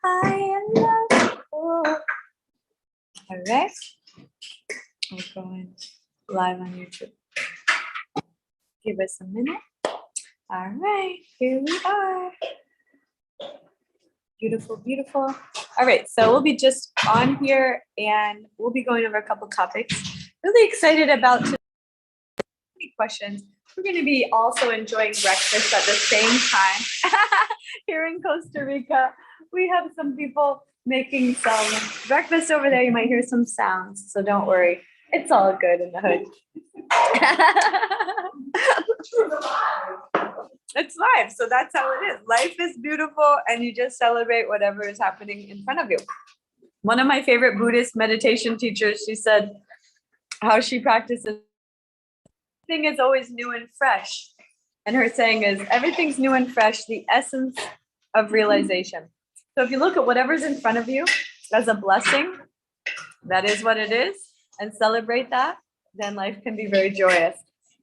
high and low. All right. We're going live on YouTube. Give us a minute. All right, here we are. Beautiful, beautiful. All right, so we'll be just on here and we'll be going over a couple topics. Really excited about any questions. We're going to be also enjoying breakfast at the same time. Here in Costa Rica, we have some people making some breakfast over there. You might hear some sounds, so don't worry. It's all good in the hood. It's live, so that's how it is. Life is beautiful, and you just celebrate whatever is happening in front of you. One of my favorite Buddhist meditation teachers, she said how she practices, everything is always new and fresh. And her saying is, everything's new and fresh, the essence of realization. So if you look at whatever's in front of you as a blessing, that is what it is, and celebrate that, then life can be very joyous,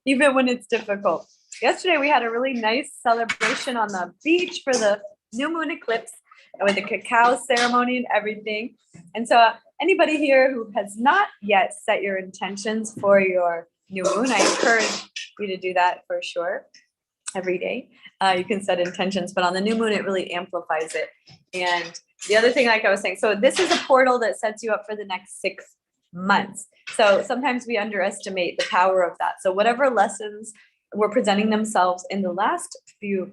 even when it's difficult. Yesterday, we had a really nice celebration on the beach for the new moon eclipse with the cacao ceremony and everything. And so anybody here who has not yet set your intentions for your new moon, I encourage you to do that for sure every day. You can set intentions, but on the new moon, it really amplifies it. And the other thing, like I was saying, so this is a portal that sets you up for the next 6 months. So sometimes we underestimate the power of that. So whatever lessons were presenting themselves in the last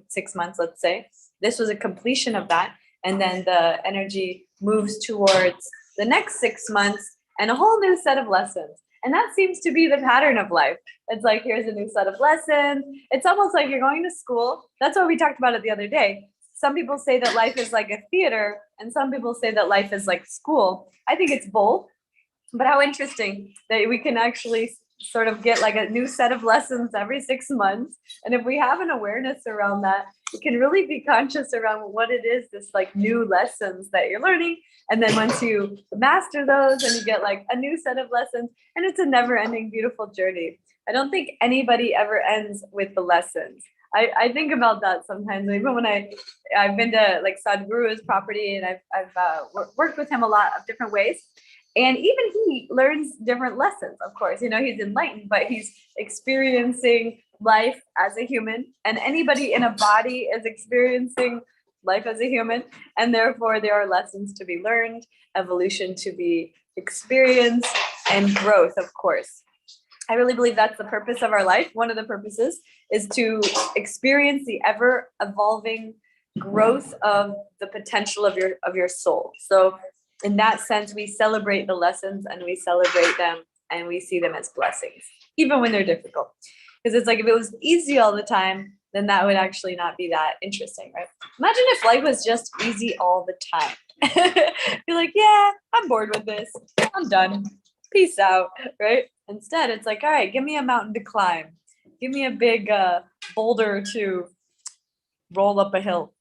6 months, let's say, this was a completion of that. And then the energy moves towards the next 6 months and a whole new set of lessons. And that seems to be the pattern of life. It's like, here's a new set of lessons. It's almost like you're going to school. That's what we talked about it the other day. Some people say that life is like a theater, and some people say that life is like school. I think it's both. But how interesting that we can actually sort of get like a new set of lessons every 6 months. And if we have an awareness around that, you can really be conscious around what it is, this like new lessons that you're learning. And then once you master those and you get like a new set of lessons, and it's a never ending, beautiful journey. I don't think anybody ever ends with the lessons. I think about that sometimes, even when I've been to like Sadhguru's property, and I've worked with him a lot of different ways. And even he learns different lessons, of course. You know, he's enlightened, but he's experiencing life as a human. And anybody in a body is experiencing life as a human. And therefore, there are lessons to be learned, evolution to be experienced, and growth, of course. I really believe that's the purpose of our life. One of the purposes is to experience the ever-evolving growth of the potential of your soul. So in that sense, we celebrate the lessons and we celebrate them and we see them as blessings, even when they're difficult. Because it's like, if it was easy all the time, then that would actually not be that interesting, right? Imagine if life was just easy all the time. You're like, yeah, I'm bored with this. I'm done. Peace out, right? Instead, it's like, all right, give me a mountain to climb. Give me a big boulder to roll up a hill.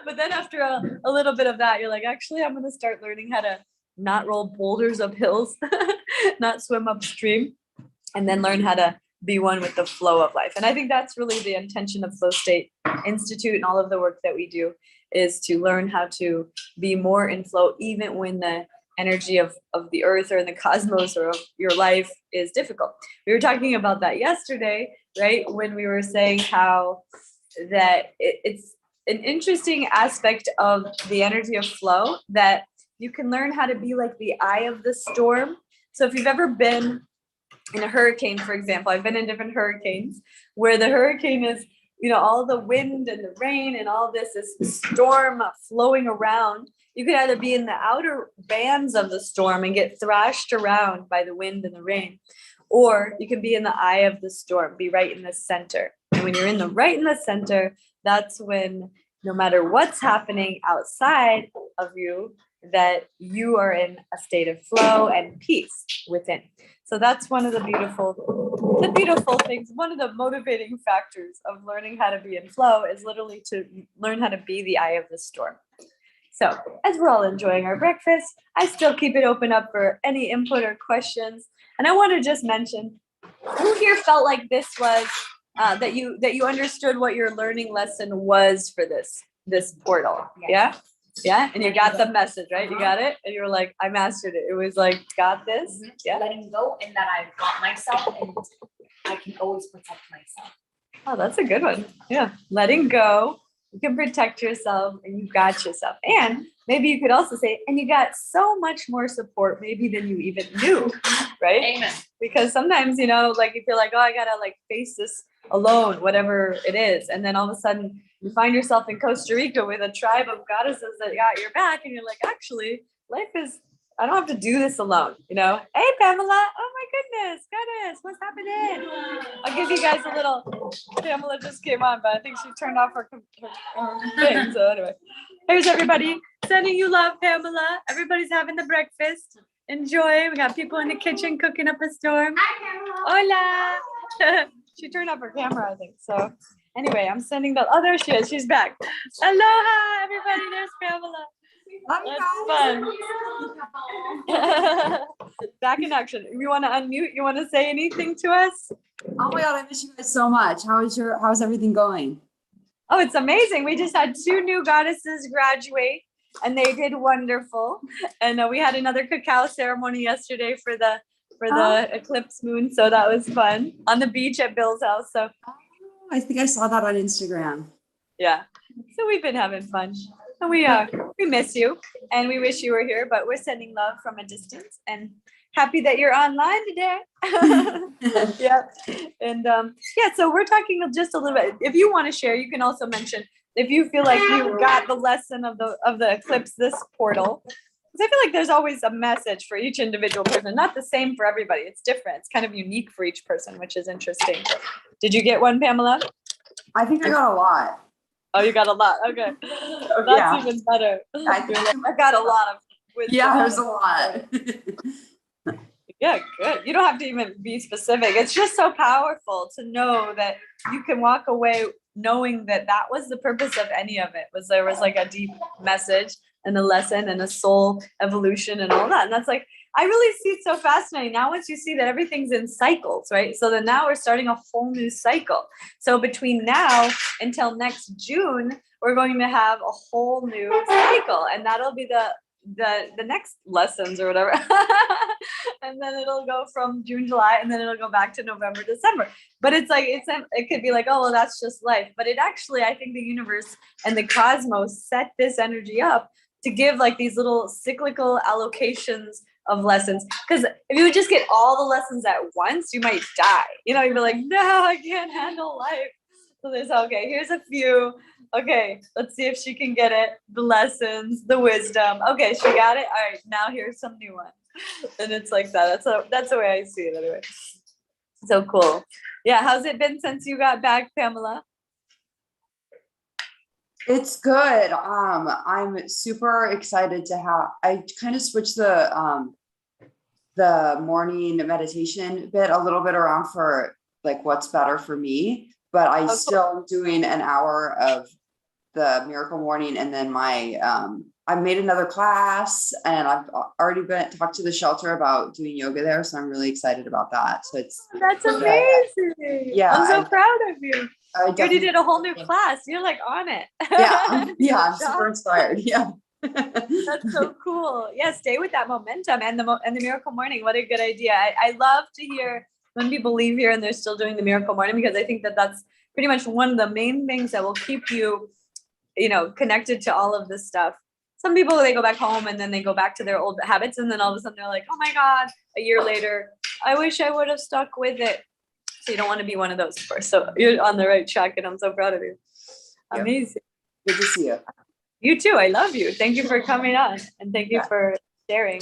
But then after a little bit of that, you're like, actually, I'm going to start learning how to not roll boulders up hills, not swim upstream, and then learn how to be one with the flow of life. And I think that's really the intention of Flow State Institute and all of the work that we do, is to learn how to be more in flow, even when the energy of the earth or in the cosmos or of your life is difficult. We were talking about that yesterday, right? When we were saying how that it's an interesting aspect of the energy of flow, that you can learn how to be like the eye of the storm. So if you've ever been in a hurricane, for example, I've been in different hurricanes where the hurricane is, you know, all the wind and the rain and all this storm flowing around. You could either be in the outer bands of the storm and get thrashed around by the wind and the rain, or you can be in the eye of the storm, be right in the center. And when you're right in the center, that's when, no matter what's happening outside of you, that you are in a state of flow and peace within. So that's one of the beautiful things. One of the motivating factors of learning how to be in flow is literally to learn how to be the eye of the storm. So as we're all enjoying our breakfast, I still keep it open up for any input or questions. And I want to just mention, who here felt like this was, that you understood what your learning lesson was for this this portal. Yeah. Yeah. And you got the message, right? You got it. And you were like, I mastered it. It was like, got this. Yeah. Letting go, and that I've got myself, and I can always protect myself. Oh, that's a good one. Yeah. Letting go. You can protect yourself and you got yourself. And maybe you could also say, and you got so much more support maybe than you even knew, right? Amen. Because sometimes, you know, like you feel like, oh, I gotta like face this alone, whatever it is. And then all of a sudden you find yourself in Costa Rica with a tribe of goddesses that got your back. And you're like, actually, life is, I don't have to do this alone, you know? Hey, Pamela. Oh my goodness, what's happening? I'll give you guys a little, Pamela just came on, but I think she turned off her thing. So anyway, here's everybody sending you love, Pamela. Everybody's having the breakfast. Enjoy. We got people in the kitchen cooking up a storm. Hola. She turned off her camera, I think. So anyway, I'm sending the, oh, there she is. She's back. Aloha, everybody. There's Pamela. That's fun. Back in action. You want to unmute? You want to say anything to us? Oh my God, I miss you guys so much. How's everything going? Oh, it's amazing. We just had 2 new goddesses graduate and they did wonderful. And we had another cacao ceremony yesterday for the eclipse moon. So that was fun on the beach at Bill's house. So I think I saw that on Instagram. yeah. So we've been having fun. And we miss you and we wish you were here, but we're sending love from a distance and happy that you're online today. Yeah. And yeah, so we're talking just a little bit. If you want to share, you can also mention if you feel like you got the lesson of the eclipse, this portal. Because I feel like there's always a message for each individual person, not the same for everybody. It's different. It's kind of unique for each person, which is interesting. Did you get one, Pamela? I think I got a lot. Oh, you got a lot. Okay. That's even better. I got a lot of wisdom. Yeah, there's a lot. Yeah, good. You don't have to even be specific. It's just so powerful to know that you can walk away knowing that that was the purpose of any of it. There was like a deep message and a lesson and a soul evolution and all that. And that's like, I really see it so fascinating. Now, once you see that everything's in cycles, right? So then now we're starting a whole new cycle. So between now until next June, we're going to have a whole new cycle. And that'll be the next lessons or whatever. And then it'll go from June, July, and then it'll go back to November, December. But it's like, it could be like, oh, well, that's just life. But it actually, I think the universe and the cosmos set this energy up to give like these little cyclical allocations of lessons. Because if you would just get all the lessons at once, you might die. You know, you'd be like, no, I can't handle life. So there's, okay, here's a few. Okay, let's see if she can get it. The lessons, the wisdom. Okay, she got it. All right, now here's some new ones. And it's like that. That's the way I see it anyway. So cool. Yeah, how's it been since you got back, Pamela? It's good. I'm super excited to have, I kind of switched the morning meditation bit a little bit around for like what's better for me, but I still doing an hour of the miracle morning, and then I made another class, and I've already talked to the shelter about doing yoga there, so I'm really excited about that. So that's amazing. Yeah, I'm so proud of you. You already did a whole new class. You're like on it. Yeah, I'm super inspired. Yeah. That's so cool. Yeah, stay with that momentum and the miracle morning. What a good idea. I love to hear when people leave here and they're still doing the miracle morning, because I think that that's pretty much one of the main things that will keep you, connected to all of this stuff. Some people, they go back home and then they go back to their old habits, and then all of a sudden they're like, oh my God, a year later, I wish I would have stuck with it. So you don't want to be one of those, of course. So you're on the right track, and I'm so proud of you. Yep. Amazing. Good to see you. You too. I love you. Thank you for coming on, and thank you for sharing.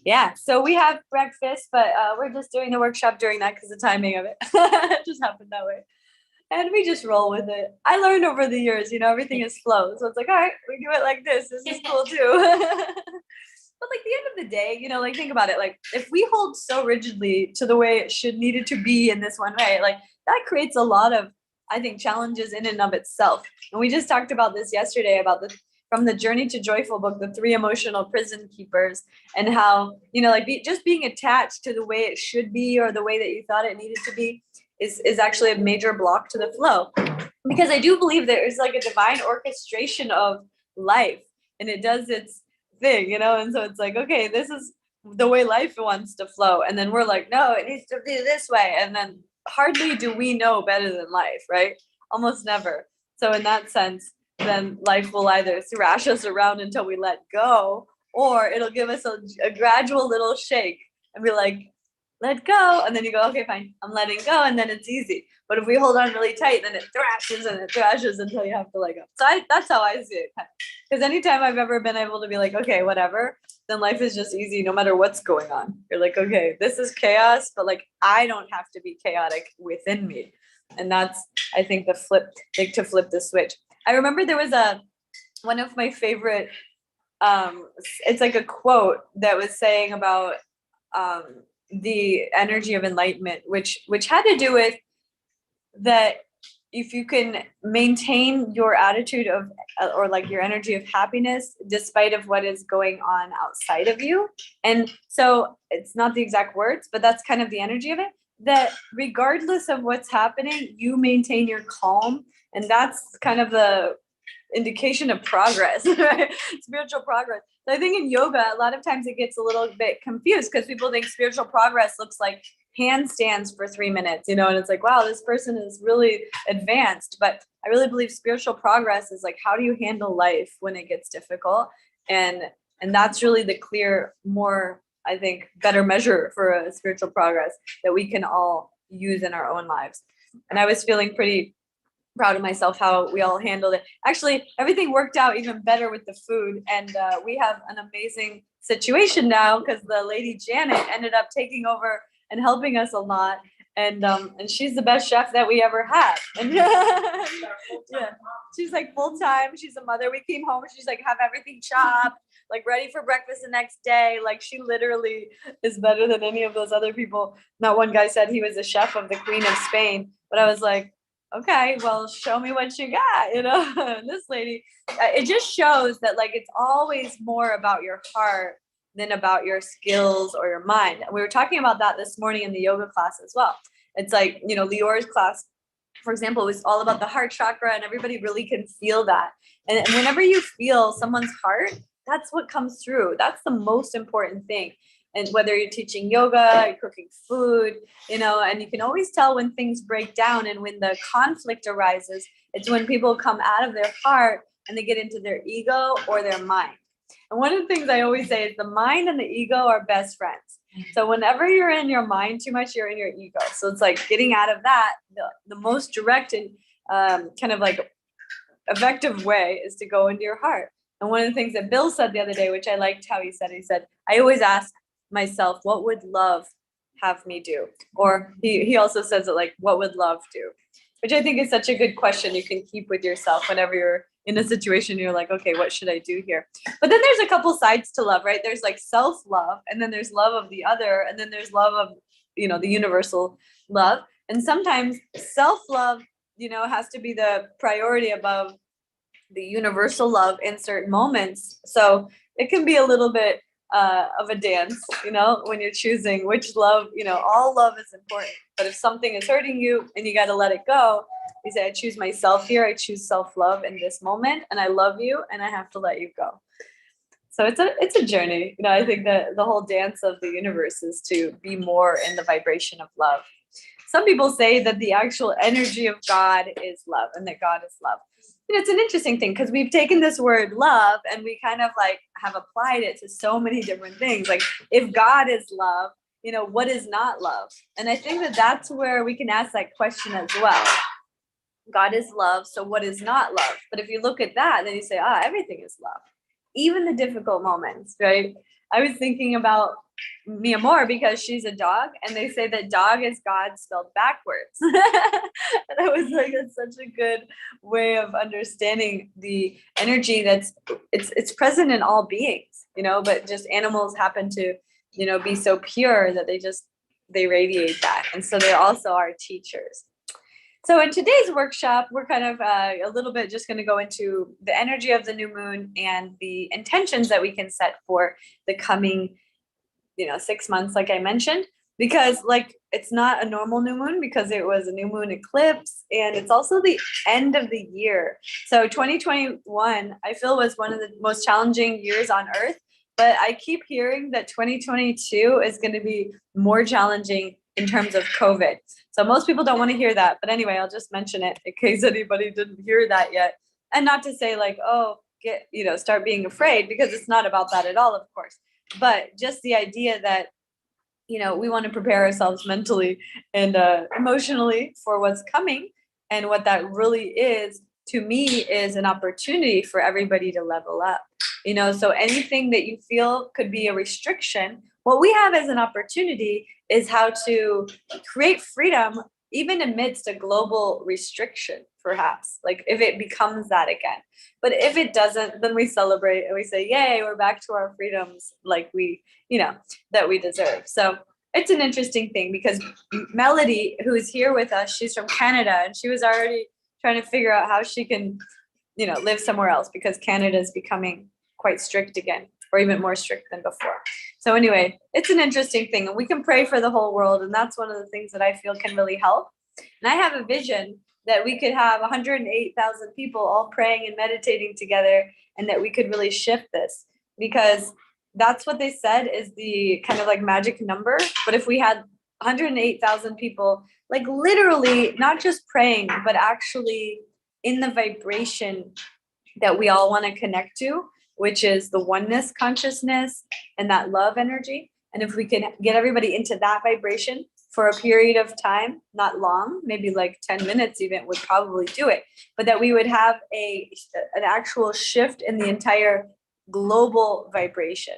Yeah. So we have breakfast, but we're just doing the workshop during that because the timing of it just happened that way. And we just roll with it. I learned over the years, everything is flow. So it's like, all right, we do it like this. This is cool too. But like the end of the day, like think about it. Like if we hold so rigidly to the way it needed to be in this one way, like that creates a lot of, I think, challenges in and of itself. And we just talked about this yesterday about from the Journey to Joyful book, the 3 emotional prison keepers, and how, just being attached to the way it should be or the way that you thought it needed to be is actually a major block to the flow. Because I do believe there is like a divine orchestration of life, and it does its thing, and so it's like, okay, this is the way life wants to flow, and then we're like, no, it needs to be this way, and then hardly do we know better than life, right? Almost never. So in that sense, then life will either thrash us around until we let go, or it'll give us a gradual little shake and be like, let go. And then you go, okay, fine, I'm letting go. And then it's easy. But if we hold on really tight, then it thrashes until you have to let go. So that's how I see it. Because anytime I've ever been able to be like, okay, whatever, then life is just easy no matter what's going on. You're like, okay, this is chaos, but like, I don't have to be chaotic within me. And that's, I think, to flip the switch. I remember there was one of my favorite, it's like a quote that was saying about the energy of enlightenment, which had to do with that if you can maintain your attitude of or like your energy of happiness despite of what is going on outside of you. And so it's not the exact words, but that's kind of the energy of it, that regardless of what's happening, you maintain your calm. And that's kind of the indication of progress, right? Spiritual progress. So I think in yoga, a lot of times it gets a little bit confused because people think spiritual progress looks like handstands for 3 minutes, and it's like, wow, this person is really advanced. But I really believe spiritual progress is like, how do you handle life when it gets difficult? And that's really the clear, more, I think, better measure for a spiritual progress that we can all use in our own lives. And I was feeling pretty proud of myself how we all handled it. Actually, everything worked out even better with the food, and we have an amazing situation now because the lady Janet ended up taking over and helping us a lot, and she's the best chef that we ever had. And yeah, she's like full time. She's a mother. We came home, she's like, have everything chopped, like ready for breakfast the next day. Like, she literally is better than any of those other people. Not one guy said he was a chef of the Queen of Spain, but I was like, okay, well, show me what you got, this lady, it just shows that like it's always more about your heart than about your skills or your mind. And we were talking about that this morning in the yoga class as well. It's like, Lior's class, for example, was all about the heart chakra, and everybody really can feel that. And whenever you feel someone's heart, that's what comes through. That's the most important thing. And whether you're teaching yoga, you're cooking food, and you can always tell when things break down and when the conflict arises, it's when people come out of their heart and they get into their ego or their mind. And one of the things I always say is the mind and the ego are best friends. So whenever you're in your mind too much, you're in your ego. So it's like getting out of that, the most direct and kind of like effective way is to go into your heart. And one of the things that Bill said the other day, which I liked how he said, I always ask myself, what would love have me do? Or he also says it like, what would love do? Which I think is such a good question you can keep with yourself whenever you're in a situation, you're like, okay, what should I do here? But then there's a couple sides to love, right? There's like self-love, and then there's love of the other, and then there's love of, the universal love. And sometimes self-love, has to be the priority above the universal love in certain moments. So it can be a little bit of a dance, when you're choosing which love, all love is important. But if something is hurting you and you got to let it go, you say, I choose myself here. I choose self-love in this moment, and I love you, and I have to let you go. So it's a journey. I think that the whole dance of the universe is to be more in the vibration of love. Some people say that the actual energy of God is love, and that God is love. It's an interesting thing because we've taken this word love and we kind of like have applied it to so many different things. Like, if God is love, what is not love? And I think that that's where we can ask that question as well. God is love, so what is not love? But if you look at that, then you say, everything is love, even the difficult moments, right? I was thinking about Mia Moore because she's a dog, and they say that dog is God spelled backwards. And I was like, that's such a good way of understanding the energy it's present in all beings, but just animals happen to, be so pure that they radiate that. And so they're also our teachers. So in today's workshop, we're kind of a little bit just going to go into the energy of the new moon and the intentions that we can set for the coming 6 months, like I mentioned. because like it's not a normal new moon because it was a new moon eclipse, and it's also the end of the year. So 2021, I feel, was one of the most challenging years on Earth, but I keep hearing that 2022 is going to be more challenging in terms of COVID. So most people don't want to hear that, but anyway, I'll just mention it in case anybody didn't hear that yet. And not to say like, oh, start being afraid, because it's not about that at all, of course. But just the idea that we want to prepare ourselves mentally and emotionally for what's coming. And what that really is, to me, is an opportunity for everybody to level up. So anything that you feel could be a restriction, what we have as an opportunity is how to create freedom even amidst a global restriction, perhaps, like if it becomes that again. But if it doesn't, then we celebrate and we say, yay, we're back to our freedoms, like that we deserve. So it's an interesting thing, because Melody, who is here with us, she's from Canada, and she was already trying to figure out how she can, live somewhere else, because Canada is becoming quite strict again, or even more strict than before. So anyway, it's an interesting thing, and we can pray for the whole world. And that's one of the things that I feel can really help. And I have a vision that we could have 108,000 people all praying and meditating together, and that we could really shift this, because that's what they said is the kind of like magic number. But if we had 108,000 people, like literally not just praying, but actually in the vibration that we all want to connect to, which is the oneness consciousness and that love energy. And if we can get everybody into that vibration for a period of time, not long, maybe like 10 minutes even would probably do it, but that we would have an actual shift in the entire global vibration,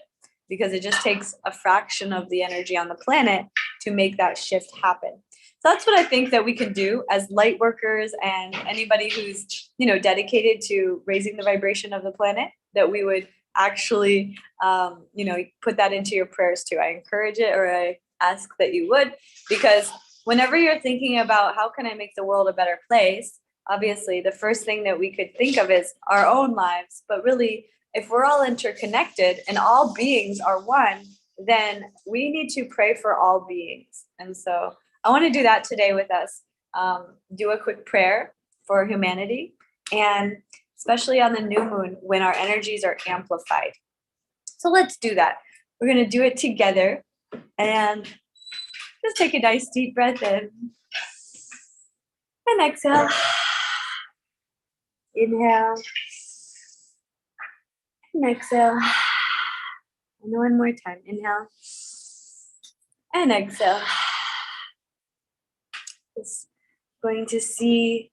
because it just takes a fraction of the energy on the planet to make that shift happen. So that's what I think that we can do as light workers, and anybody who's, dedicated to raising the vibration of the planet, that we would actually, put that into your prayers too. I encourage it, or I ask that you would, because whenever you're thinking about how can I make the world a better place, obviously the first thing that we could think of is our own lives. But really, if we're all interconnected and all beings are one, then we need to pray for all beings. And so I want to do that today with us. Do a quick prayer for humanity, and especially on the new moon when our energies are amplified. So let's do that. We're going to do it together, and just take a nice deep breath in and exhale. Inhale and exhale. And one more time. Inhale and exhale. Just going to see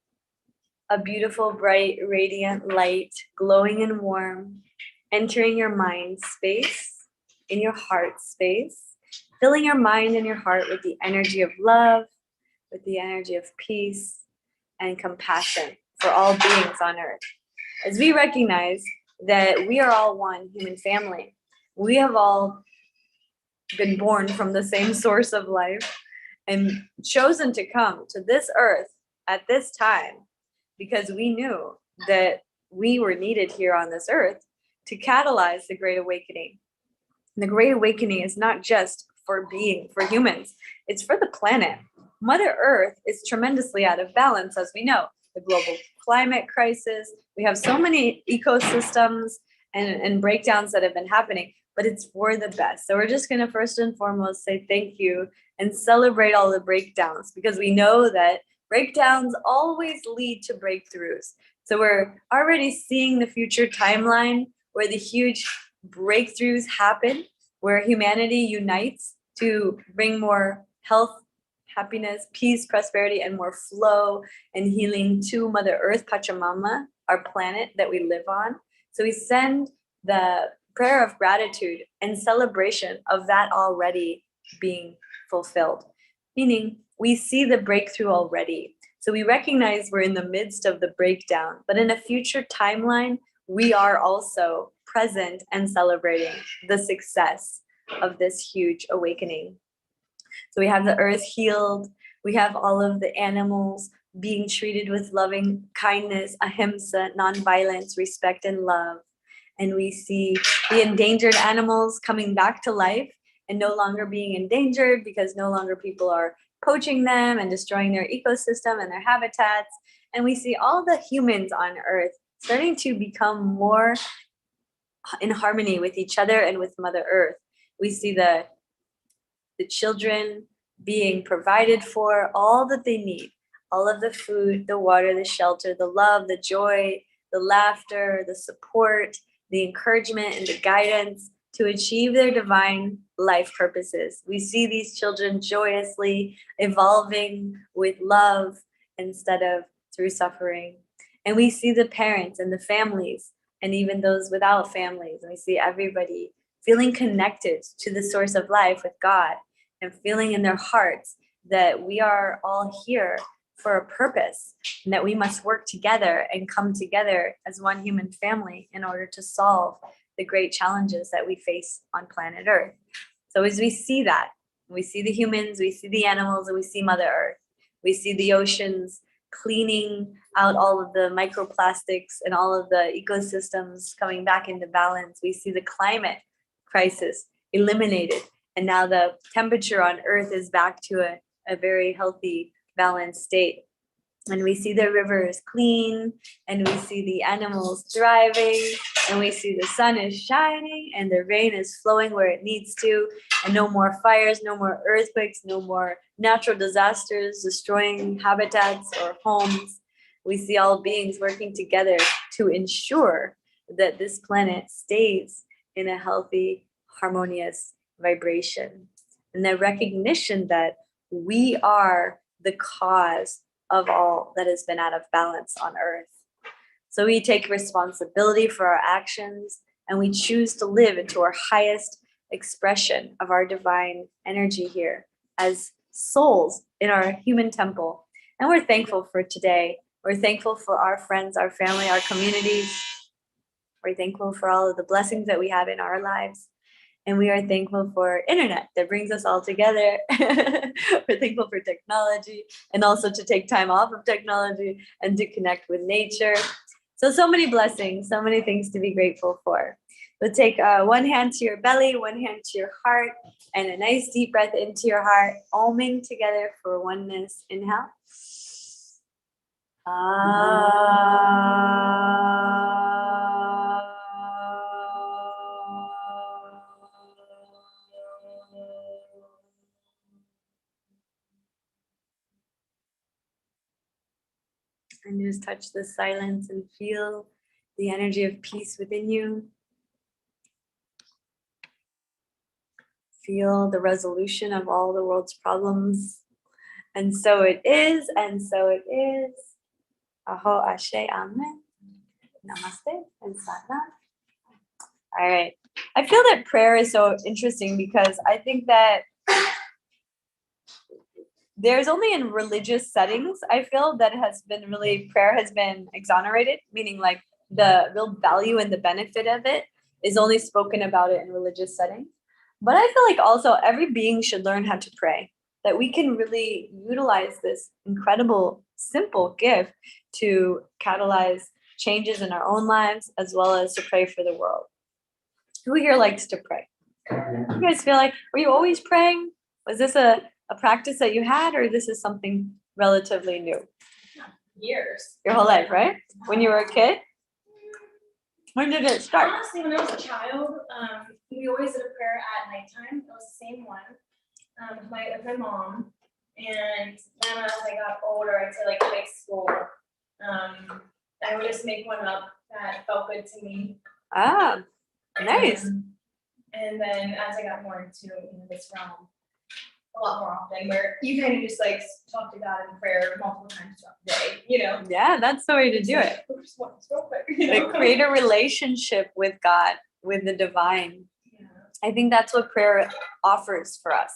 a beautiful, bright, radiant light, glowing and warm, entering your mind space, in your heart space, filling your mind and your heart with the energy of love, with the energy of peace and compassion for all beings on earth. As we recognize that we are all one human family, we have all been born from the same source of life and chosen to come to this earth at this time, because we knew that we were needed here on this earth to catalyze the Great Awakening. And the Great Awakening is not just for humans, it's for the planet. Mother Earth is tremendously out of balance, as we know. The global climate crisis, we have so many ecosystems and breakdowns that have been happening, but it's for the best. So we're just going to first and foremost say thank you and celebrate all the breakdowns, because we know that breakdowns always lead to breakthroughs. So we're already seeing the future timeline where the huge breakthroughs happen, where humanity unites to bring more health, happiness, peace, prosperity, and more flow and healing to Mother Earth, Pachamama, our planet that we live on. So we send the prayer of gratitude and celebration of that already being fulfilled, meaning we see the breakthrough already. So we recognize we're in the midst of the breakdown, but in a future timeline, we are also present and celebrating the success of this huge awakening. So we have the earth healed. We have all of the animals being treated with loving kindness, ahimsa, nonviolence, respect, and love. And we see the endangered animals coming back to life and no longer being endangered because no longer people are poaching them and destroying their ecosystem and their habitats. And we see all the humans on Earth starting to become more in harmony with each other and with Mother Earth. We see the children being provided for all that they need, all of the food, the water, the shelter, the love, the joy, the laughter, the support, the encouragement, and the guidance to achieve their divine life purposes. We see these children joyously evolving with love instead of through suffering. And we see the parents and the families and even those without families. And we see everybody feeling connected to the source of life with God and feeling in their hearts that we are all here for a purpose and that we must work together and come together as one human family in order to solve the great challenges that we face on planet Earth. So as we see that, we see the humans, we see the animals, and we see Mother Earth. We see the oceans cleaning out all of the microplastics and all of the ecosystems coming back into balance. We see the climate crisis eliminated. And now the temperature on Earth is back to a very healthy, balanced state. And we see the rivers clean, and we see the animals thriving, and we see the sun is shining, and the rain is flowing where it needs to, and no more fires, no more earthquakes, no more natural disasters destroying habitats or homes. We see all beings working together to ensure that this planet stays in a healthy, harmonious vibration. And the recognition that we are the cause of all that has been out of balance on Earth. So we take responsibility for our actions, and we choose to live into our highest expression of our divine energy here as souls in our human temple. And we're thankful for today. We're thankful for our friends, our family, our communities. We're thankful for all of the blessings that we have in our lives. And we are thankful for internet that brings us all together. We're thankful for technology, and also to take time off of technology and to connect with nature. So many blessings, so many things to be grateful for. So take one hand to your belly, one hand to your heart, and a nice deep breath into your heart, oming together for oneness. Inhale. And just touch the silence and feel the energy of peace within you. Feel the resolution of all the world's problems. And so it is, and so it is. Aho Ashe, Amen. Namaste and Satnam. All right. I feel that prayer is so interesting because I think that there's only in religious settings, I feel that prayer has been exonerated, meaning like the real value and the benefit of it is only spoken about it in religious settings. But I feel like also every being should learn how to pray, that we can really utilize this incredible, simple gift to catalyze changes in our own lives, as well as to pray for the world. Who here likes to pray? You guys feel like, were you always praying? Was this a practice that you had, or this is something relatively new? Years. Your whole life, right? When you were a kid? When did it start? Honestly, when I was a child, we always did a prayer at nighttime. It was the same one with my mom. And then as I got older, I'd say like high school, I would just make one up that felt good to me. Ah, nice. And then as I got more into this realm, a lot more often, where you kind of just like talk to God in prayer multiple times throughout the day, Yeah, that's the way to do it. Just once, real quick, Like create a relationship with God, with the divine. Yeah. I think that's what prayer offers for us,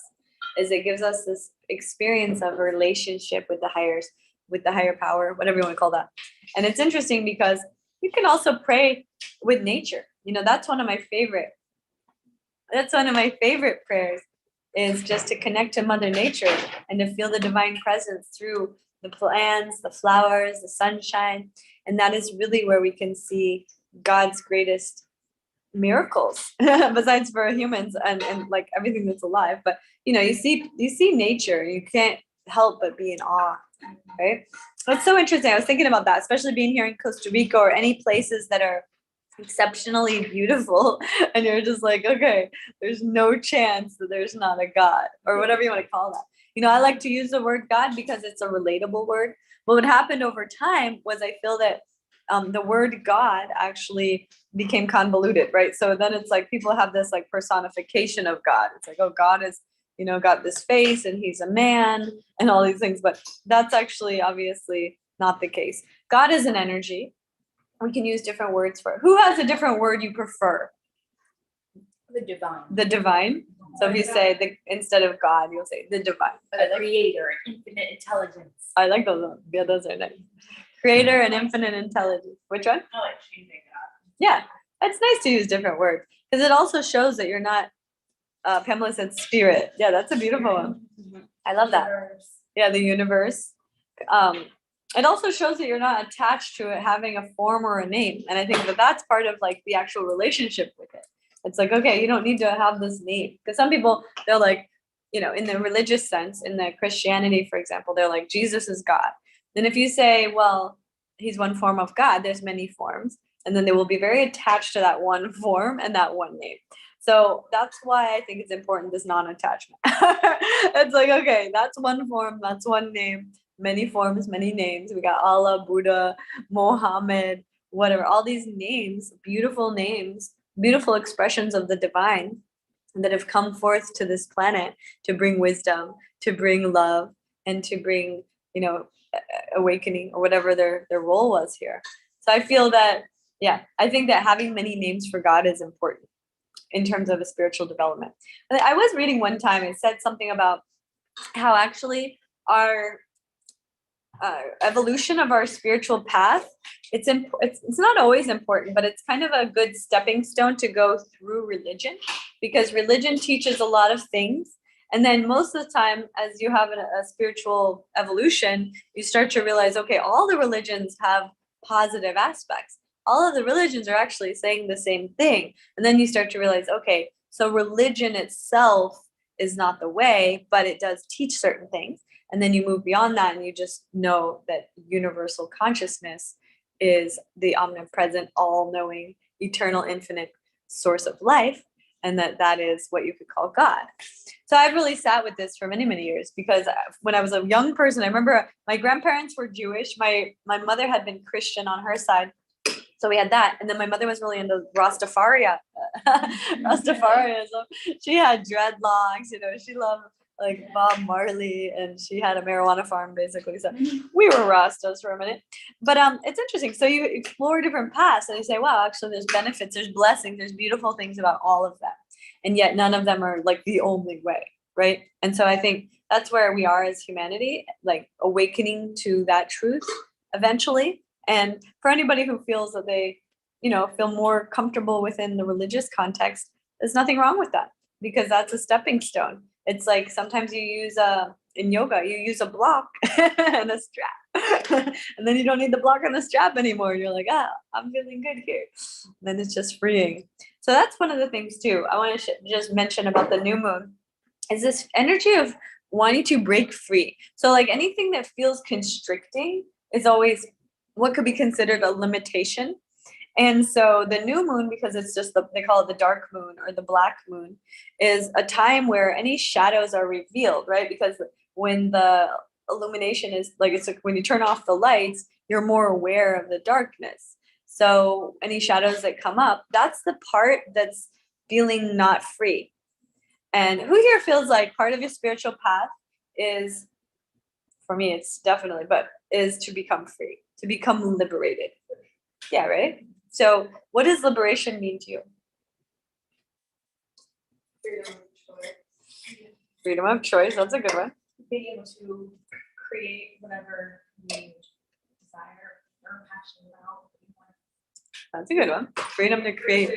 is it gives us this experience of a relationship with the higher power, whatever you want to call that. And it's interesting because you can also pray with nature. That's one of my favorite prayers, is just to connect to Mother Nature and to feel the divine presence through the plants, the flowers, the sunshine. And that is really where we can see God's greatest miracles besides for humans and like everything that's alive. But you see nature, you can't help but be in awe, right? It's so interesting. I was thinking about that, especially being here in Costa Rica or any places that are exceptionally beautiful, and you're just like, okay, there's no chance that there's not a God, or whatever you want to call that. I like to use the word God because it's a relatable word. But what happened over time was I feel that the word God actually became convoluted, right? So then it's like people have this like personification of God. It's like, oh, God is, got this face and he's a man and all these things. But that's actually obviously not the case. God is an energy. We can use different words for it. Who has a different word you prefer? The divine. The divine. So if you say instead of God, you'll say the divine. The creator, infinite intelligence. I like those ones. Yeah, those are nice. Creator and infinite intelligence. Which one? I like changing that. Yeah, it's nice to use different words because it also shows that you're not. Pamela said spirit. Yeah, that's a beautiful one. I love that. Yeah, the universe. It also shows that you're not attached to it having a form or a name, and I think that that's part of like the actual relationship with it. It's like, okay, you don't need to have this name, because some people, they're like, in the religious sense, in the Christianity, for example, they're like, Jesus is God. Then if you say, well, he's one form of God, there's many forms, and then they will be very attached to that one form and that one name. So that's why I think it's important, this non-attachment. It's like, okay, that's one form, that's one name, many forms, many names. We got Allah, Buddha, Mohammed, whatever, all these names, beautiful expressions of the divine that have come forth to this planet to bring wisdom, to bring love, and to bring, awakening, or whatever their role was here. So I feel that, I think that having many names for God is important in terms of a spiritual development. And I was reading one time, it said something about how actually our evolution of our spiritual path, it's not always important, but it's kind of a good stepping stone to go through religion, because religion teaches a lot of things. And then most of the time, as you have a spiritual evolution, you start to realize, okay, all the religions have positive aspects. All of the religions are actually saying the same thing. And then you start to realize, okay, so religion itself is not the way, but it does teach certain things. And then you move beyond that and you just know that universal consciousness is the omnipresent, all-knowing, eternal, infinite source of life, and that is what you could call God. So I've really sat with this for many, many years, because when I was a young person, I remember my grandparents were Jewish. My mother had been Christian on her side. So we had that. And then my mother was really into Rastafarianism. She had dreadlocks, she loved like Bob Marley, and she had a marijuana farm basically. So we were Rastas for a minute. But it's interesting. So you explore different paths and you say, wow, actually there's benefits, there's blessings, there's beautiful things about all of them. And yet none of them are like the only way, right? And so I think that's where we are as humanity, like awakening to that truth eventually. And for anybody who feels that they, feel more comfortable within the religious context, there's nothing wrong with that, because that's a stepping stone. It's like sometimes you use in yoga, you use a block and a strap, and then you don't need the block and the strap anymore. You're like, I'm feeling good here. And then it's just freeing. So that's one of the things too. I want to just mention about the new moon is this energy of wanting to break free. So like anything that feels constricting is always what could be considered a limitation. And so the new moon, because it's just they call it the dark moon or the black moon, is a time where any shadows are revealed, right? Because when the illumination is it's like when you turn off the lights, you're more aware of the darkness. So any shadows that come up, that's the part that's feeling not free. And who here feels like part of your spiritual path is, for me, it's definitely, is to become free, to become liberated. Yeah, right? So what does liberation mean to you? Freedom of choice. That's a good one. Being able to create whatever you desire or passionate about. That's a good one. Freedom to create.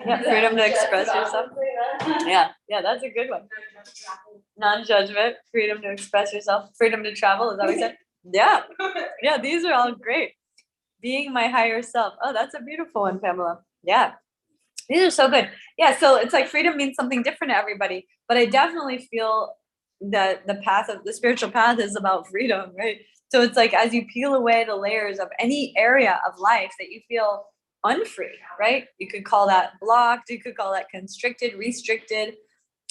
Yeah, freedom to express yourself. Yeah, that's a good one. Non-judgment, freedom to express yourself, freedom to travel. Is that what you said? Yeah, these are all great. Being my higher self. Oh, that's a beautiful one, Pamela. Yeah. These are so good. Yeah. So it's like freedom means something different to everybody, but I definitely feel that the path of the spiritual path is about freedom, right? So it's like as you peel away the layers of any area of life that you feel unfree, right? You could call that blocked, you could call that constricted, restricted,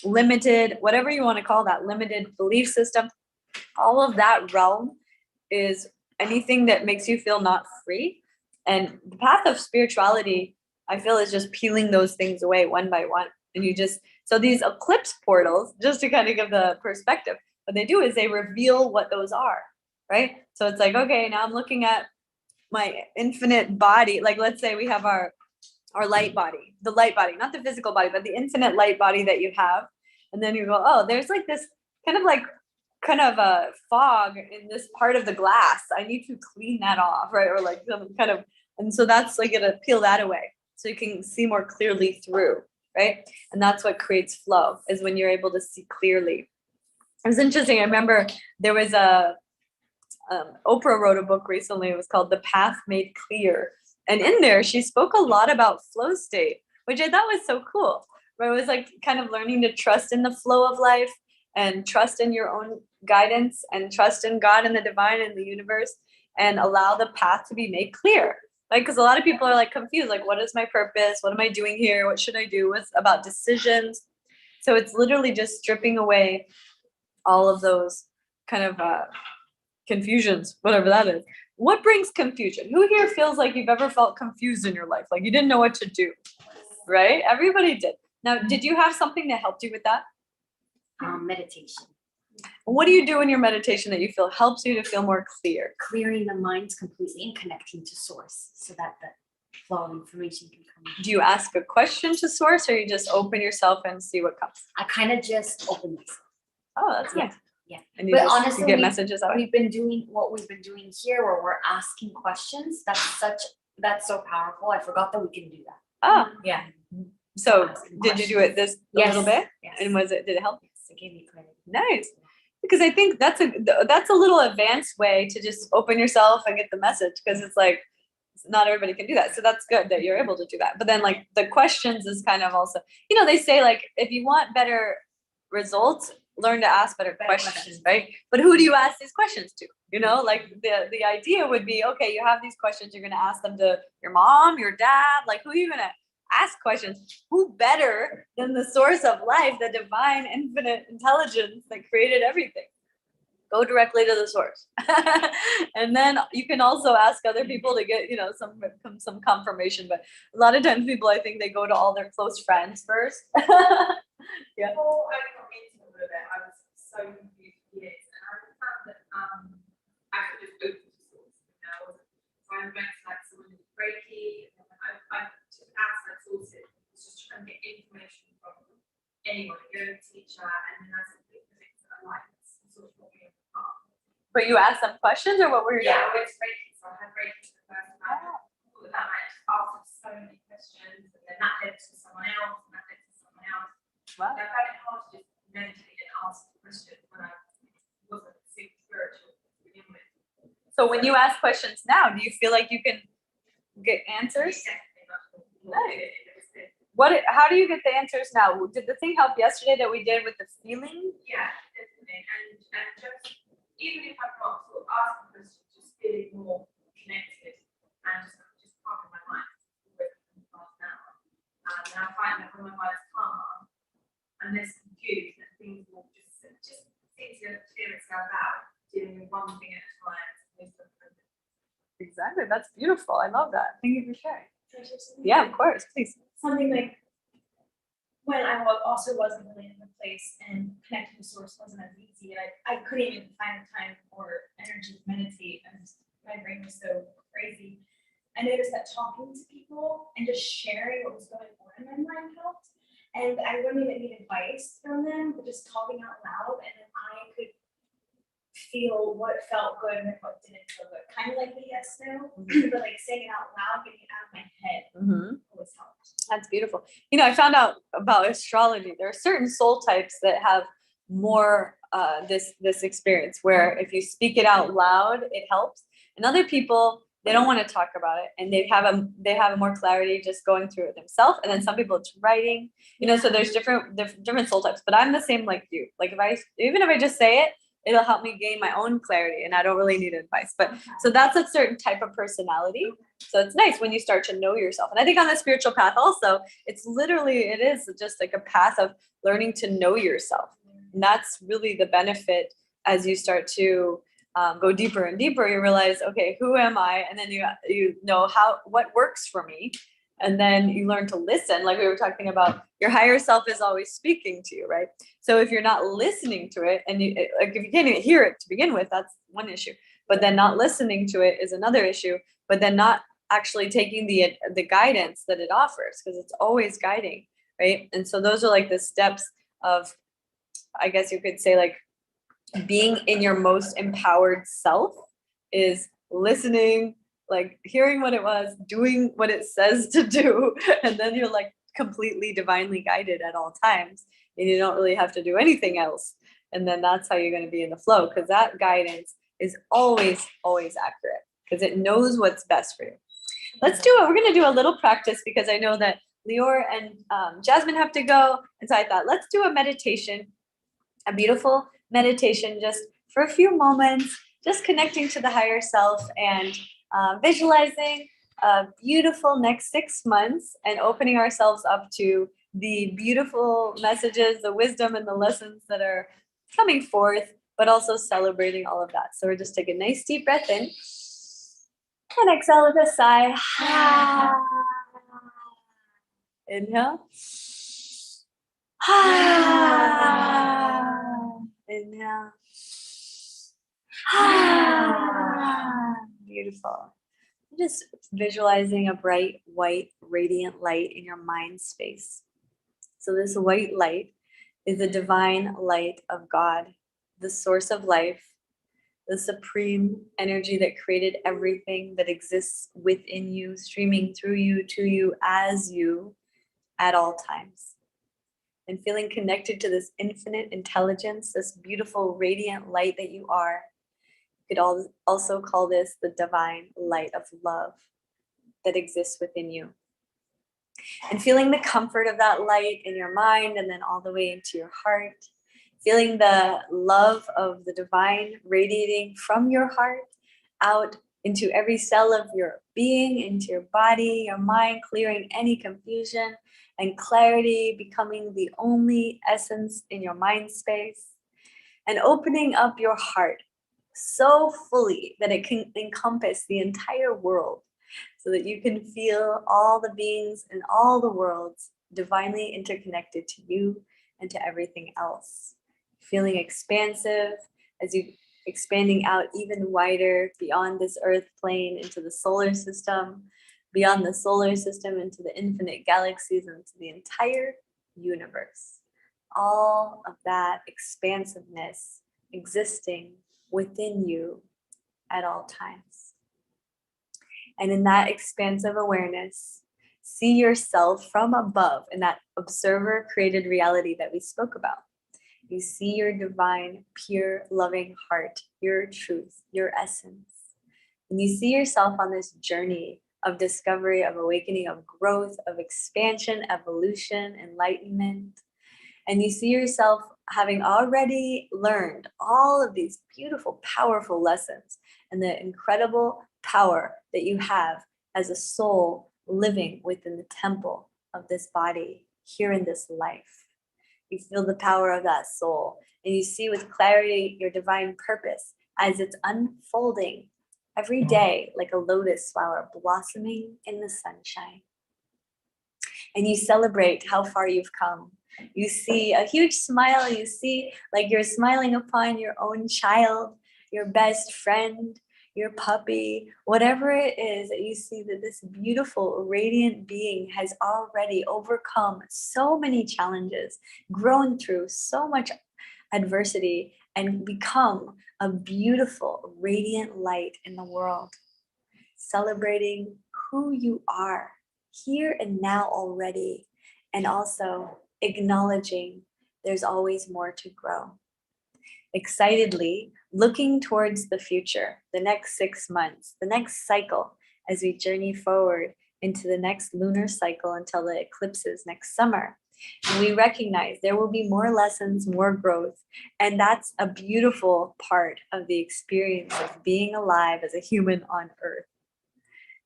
limited, whatever you want to call that, limited belief system. All of that realm is anything that makes you feel not free. And the path of spirituality, I feel, is just peeling those things away one by one. And you just, so these eclipse portals, just to kind of give the perspective, what they do is they reveal what those are, right? So it's like, okay, now I'm looking at my infinite body. Like, let's say we have our light body, the light body, not the physical body, but the infinite light body that you have. And then you go, oh, there's like this kind of a fog in this part of the glass. I need to clean that off, right? Or like some kind of, and so that's like gonna peel that away so you can see more clearly through, right? And that's what creates flow, is when you're able to see clearly. It was interesting. I remember there was Oprah wrote a book recently. It was called The Path Made Clear. And in there, she spoke a lot about flow state, which I thought was so cool. Where it was like kind of learning to trust in the flow of life and trust in your own guidance and trust in God and the divine and the universe and allow the path to be made clear. Like, because a lot of people are like confused, like, what is my purpose? What am I doing here? What should I do? What's about decisions? So it's literally just stripping away all of those kind of confusions, whatever that is. What brings confusion? Who here feels like you've ever felt confused in your life? Like you didn't know what to do, right? Everybody did. Now, did you have something that helped you with that? Meditation. What do you do in your meditation that you feel helps you to feel more clear? Clearing the minds completely and connecting to source so that the flow of information can come. Do you ask a question to source or you just open yourself and see what comes? I kind of just open myself. Oh, that's nice. Yeah. And you But just honestly, you get messages out. We've been doing what we've been doing here where we're asking questions. That's so powerful. I forgot that we can do that. Oh, Yeah. so did you do it this a little bit? Yes. And did it help? Yes, it gave me clarity. Nice. Because I think that's a little advanced way to just open yourself and get the message, because it's like not everybody can do that. So that's good that you're able to do that. But then like the questions is kind of also, they say like if you want better results, learn to ask better questions, right? But who do you ask these questions to? Like the idea would be, okay, you have these questions, you're going to ask them to your mom, your dad, like who are you going to ask questions? Who better than the source of life, the divine infinite intelligence that created everything? Go directly to the source. And then you can also ask other people to get, some confirmation. But a lot of times people, I think they go to all their close friends first. Yeah. Before I got into all of it, I was so confused for years, and I found that I could just open to source. So I went to like someone who's Reiki, and I took outside sources, was just trying to get information from anyone, go to teacher, and then I simply connect to a life. That's sort of what we have. But you asked them questions, or what were you doing? Yeah, I went to Reiki, so I had Reiki for the first time. That meant asked so many questions, and then that led to someone else, and that led to someone else. Wow. I found it hard to just meditate and ask questions when I wasn't super spiritual to begin with. So when you ask questions now, do you feel like you can get answers? Nice. How do you get the answers now? Did the thing help yesterday that we did with the feeling? Yeah, definitely. And just even if I'm not sort of asking questions, just feeling more connected and just calming my mind with now. And I find that when my mind's calm, I'm less confused, and things will just seem to clear itself out, doing one thing at a time. Exactly. That's beautiful. I love that. Thank you for sharing. Can I share something? Yeah, of course. Please. Something like when I also wasn't really in the place and connecting to source wasn't as easy, and I couldn't even find the time or energy to meditate, and my brain was so crazy. I noticed that talking to people and just sharing what was going on in my mind helped. And I wouldn't even need advice from them, but just talking out loud, and then I could feel what felt good and what didn't feel good. Kind of like the yes, no, but like saying it out loud, getting it out of my head always helped. That's beautiful. I found out about astrology. There are certain soul types that have more this experience where if you speak it out loud, it helps. And other people, they don't want to talk about it, and they have more clarity just going through it themselves. And then some people it's writing, so there's different soul types. But I'm the same like you. Like even if I just say it, it'll help me gain my own clarity, and I don't really need advice. But so that's a certain type of personality. So it's nice when you start to know yourself. And I think on the spiritual path also, it is just like a path of learning to know yourself. And that's really the benefit as you start to go deeper and deeper. You realize, okay, who am I? And then you know what works for me. And then you learn to listen. Like we were talking about, your higher self is always speaking to you, right? So if you're not listening to it, and if you can't even hear it to begin with, that's one issue. But then not listening to it is another issue. But then not actually taking the guidance that it offers, because it's always guiding, right? And so those are like the steps of, I guess you could say, like being in your most empowered self is listening, like hearing what it was, doing what it says to do, and then you're like completely divinely guided at all times, and you don't really have to do anything else. And then that's how you're going to be in the flow, because that guidance is always accurate, because it knows what's best for you. Let's do it. We're going to do a little practice, because I know that Lior and Jasmine have to go. And so I thought, let's do a meditation, a beautiful meditation, just for a few moments, just connecting to the higher self and visualizing a beautiful next 6 months, and opening ourselves up to the beautiful messages, the wisdom and the lessons that are coming forth, but also celebrating all of that. So we're just taking a nice deep breath in and exhale with a sigh. Inhale. Inhale. Beautiful. Just visualizing a bright, white, radiant light in your mind space. So this white light is the divine light of God, the source of life, the supreme energy that created everything that exists within you, streaming through you, to you, as you, at all times. And feeling connected to this infinite intelligence, this beautiful radiant light that you are. You could also call this the divine light of love that exists within you. And feeling the comfort of that light in your mind, and then all the way into your heart. Feeling the love of the divine radiating from your heart out into every cell of your being, into your body, your mind, clearing any confusion and clarity, becoming the only essence in your mind space. And opening up your heart so fully that it can encompass the entire world, so that you can feel all the beings in all the worlds divinely interconnected to you and to everything else. Feeling expansive as you expanding out even wider beyond this earth plane into the solar system, beyond the solar system into the infinite galaxies, and into the entire universe. All of that expansiveness existing within you at all times. And in that expansive awareness, see yourself from above in that observer created reality that we spoke about. You see your divine, pure, loving heart, your truth, your essence. And you see yourself on this journey of discovery, of awakening, of growth, of expansion, evolution, enlightenment. And you see yourself having already learned all of these beautiful, powerful lessons, and the incredible power that you have as a soul living within the temple of this body here in this life. You feel the power of that soul, and you see with clarity your divine purpose as it's unfolding every day like a lotus flower blossoming in the sunshine. And you celebrate how far you've come. You see a huge smile. You see like you're smiling upon your own child, your best friend, your puppy, whatever it is, that you see that this beautiful, radiant being has already overcome so many challenges, grown through so much adversity, and become a beautiful, radiant light in the world, celebrating who you are here and now already, and also acknowledging there's always more to grow. excitedly looking towards the future, the next 6 months, the next cycle, as we journey forward into the next lunar cycle until the eclipses next summer. And we recognize there will be more lessons, more growth. And that's a beautiful part of the experience of being alive as a human on Earth.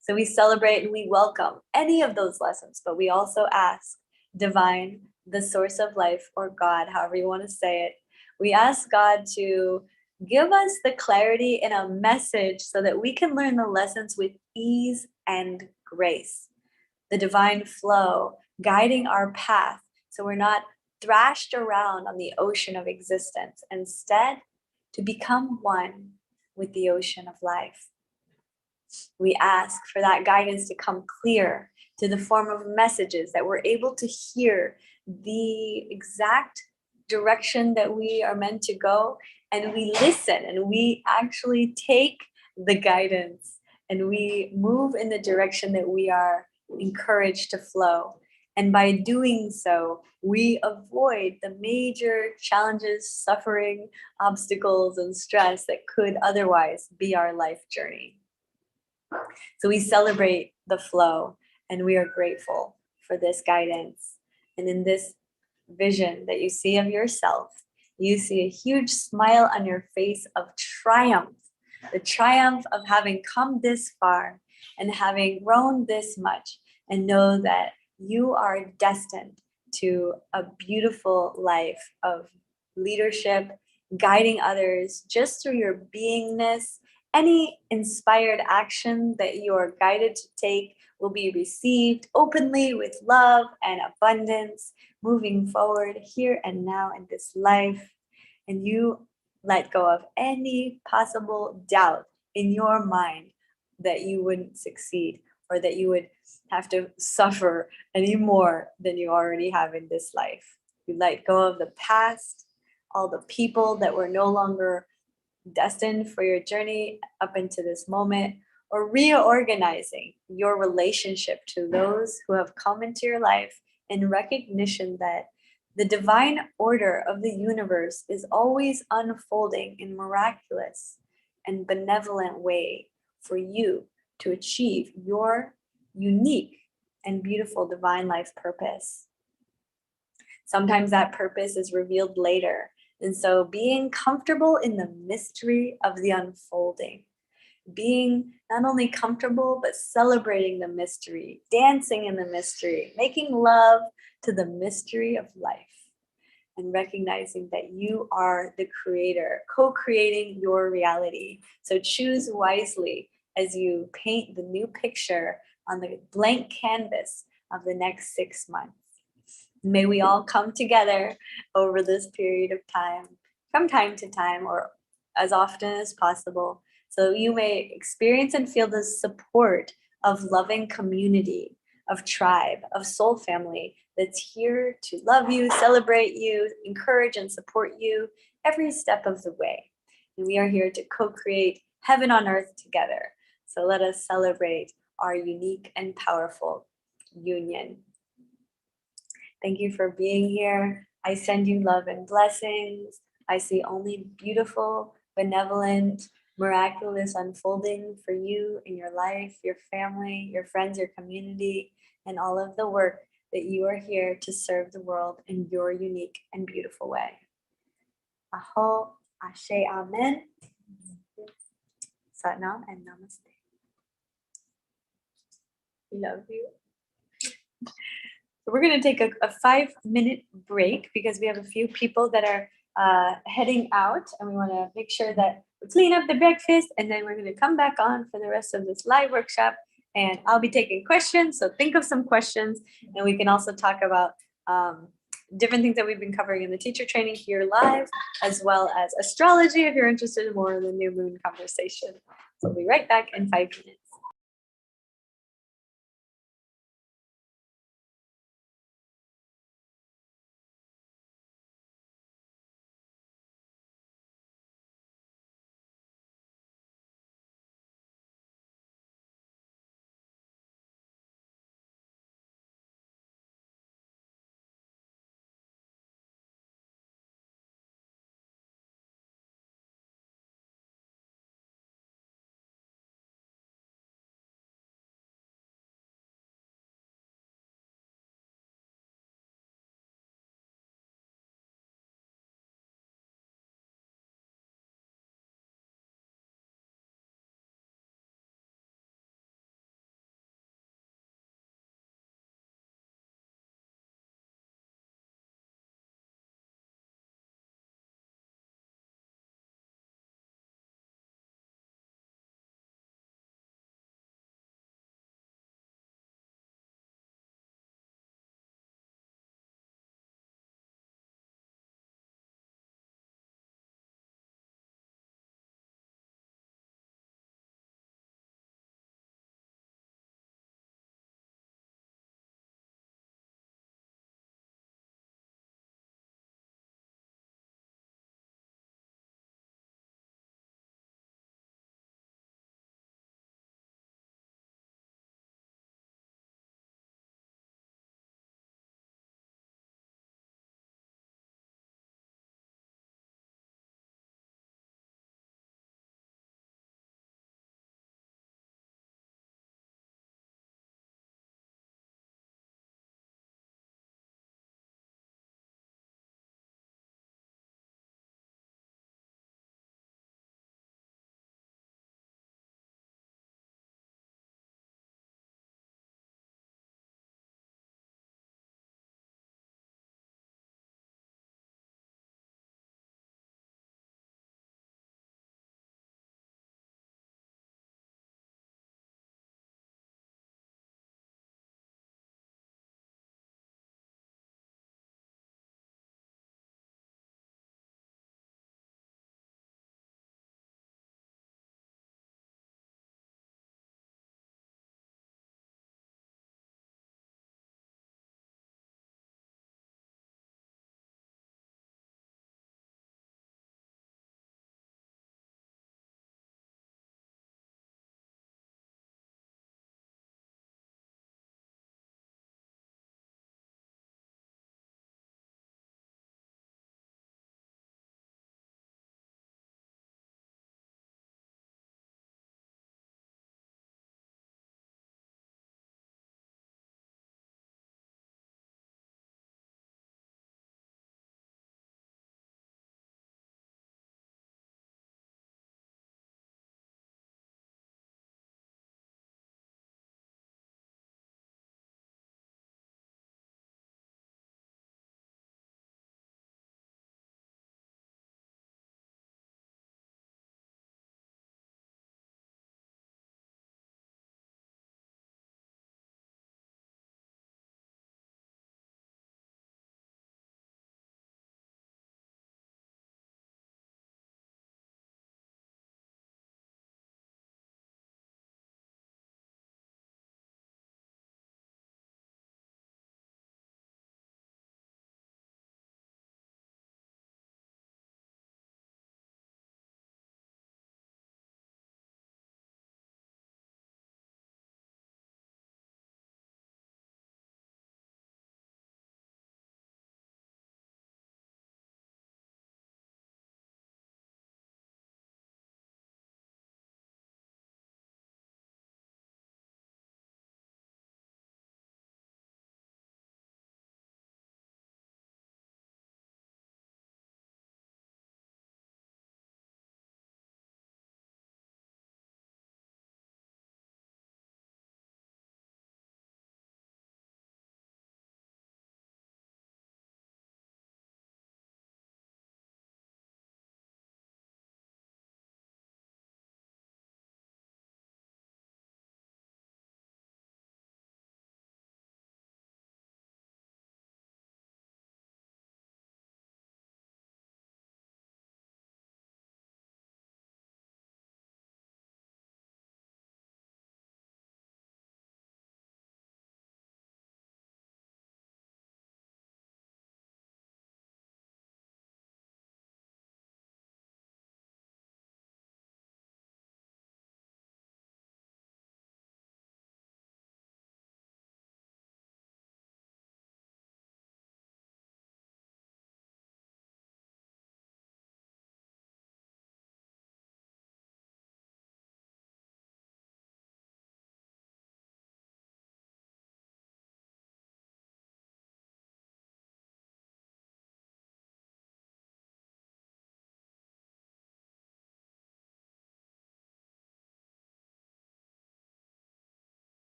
So we celebrate and we welcome any of those lessons, but we also ask Divine, the source of life, or God, however you want to say it. We ask God to give us the clarity in a message so that we can learn the lessons with ease and grace. The divine flow guiding our path so we're not thrashed around on the ocean of existence. Instead, to become one with the ocean of life. We ask for that guidance to come clear to the form of messages that we're able to hear the exact direction that we are meant to go, and we listen and we actually take the guidance and we move in the direction that we are encouraged to flow. And by doing so, we avoid the major challenges, suffering, obstacles, and stress that could otherwise be our life journey. So we celebrate the flow and we are grateful for this guidance. And in this vision that you see of yourself, you see a huge smile on your face of triumph, the triumph of having come this far and having grown this much, and know that you are destined to a beautiful life of leadership, guiding others just through your beingness. Any inspired action that you are guided to take will be received openly with love and abundance, moving forward here and now in this life. And you let go of any possible doubt in your mind that you wouldn't succeed or that you would have to suffer any more than you already have in this life. You let go of the past, all the people that were no longer destined for your journey up into this moment, or reorganizing your relationship to those who have come into your life in recognition that the divine order of the universe is always unfolding in miraculous and benevolent way for you to achieve your unique and beautiful divine life purpose. Sometimes that purpose is revealed later. And so being comfortable in the mystery of the unfolding, being not only comfortable, but celebrating the mystery, dancing in the mystery, making love to the mystery of life, and recognizing that you are the creator, co-creating your reality. So choose wisely as you paint the new picture on the blank canvas of the next 6 months. May we all come together over this period of time, from time to time, or as often as possible, so you may experience and feel the support of loving community, of tribe, of soul family that's here to love you, celebrate you, encourage and support you every step of the way. And we are here to co-create heaven on earth together. So let us celebrate our unique and powerful union. Thank you for being here. I send you love and blessings. I see only beautiful, benevolent, miraculous unfolding for you in your life, your family, your friends, your community, and all of the work that you are here to serve the world in your unique and beautiful way. Aho, Ashe, Amen. Satnam and Namaste. We love you. So we're going to take a 5-minute break because we have a few people that are heading out, and we want to make sure that we clean up the breakfast, and then we're going to come back on for the rest of this live workshop, and I'll be taking questions. So think of some questions, and we can also talk about different things that we've been covering in the teacher training here live, as well as astrology if you're interested in more of the new moon conversation. So we'll be right back in 5 minutes.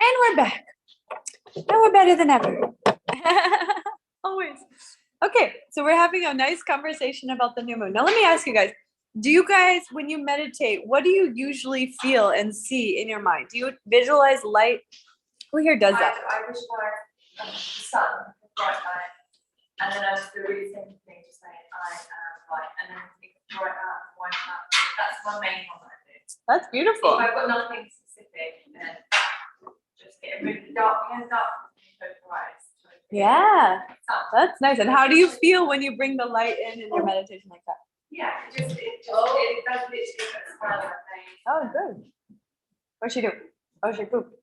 And we're back. And we're better than ever. Always. Okay, so we're having a nice conversation about the new moon. Now let me ask you guys, do you guys, when you meditate, what do you usually feel and see in your mind? Do you visualize light? Who here does that? I visualize the sun, the bright light, and then I just do really simple thing, just saying I am light, and then think bright light, white light. That's my main one I do. That's beautiful. If I've got nothing specific, then just get really dark, and dark, and bright. Yeah, So, that's nice. And how do you feel when you bring the light in your meditation like that? yeah, it does literally put a smile on my face. Oh, good. What'd she do? Oh, she pooped.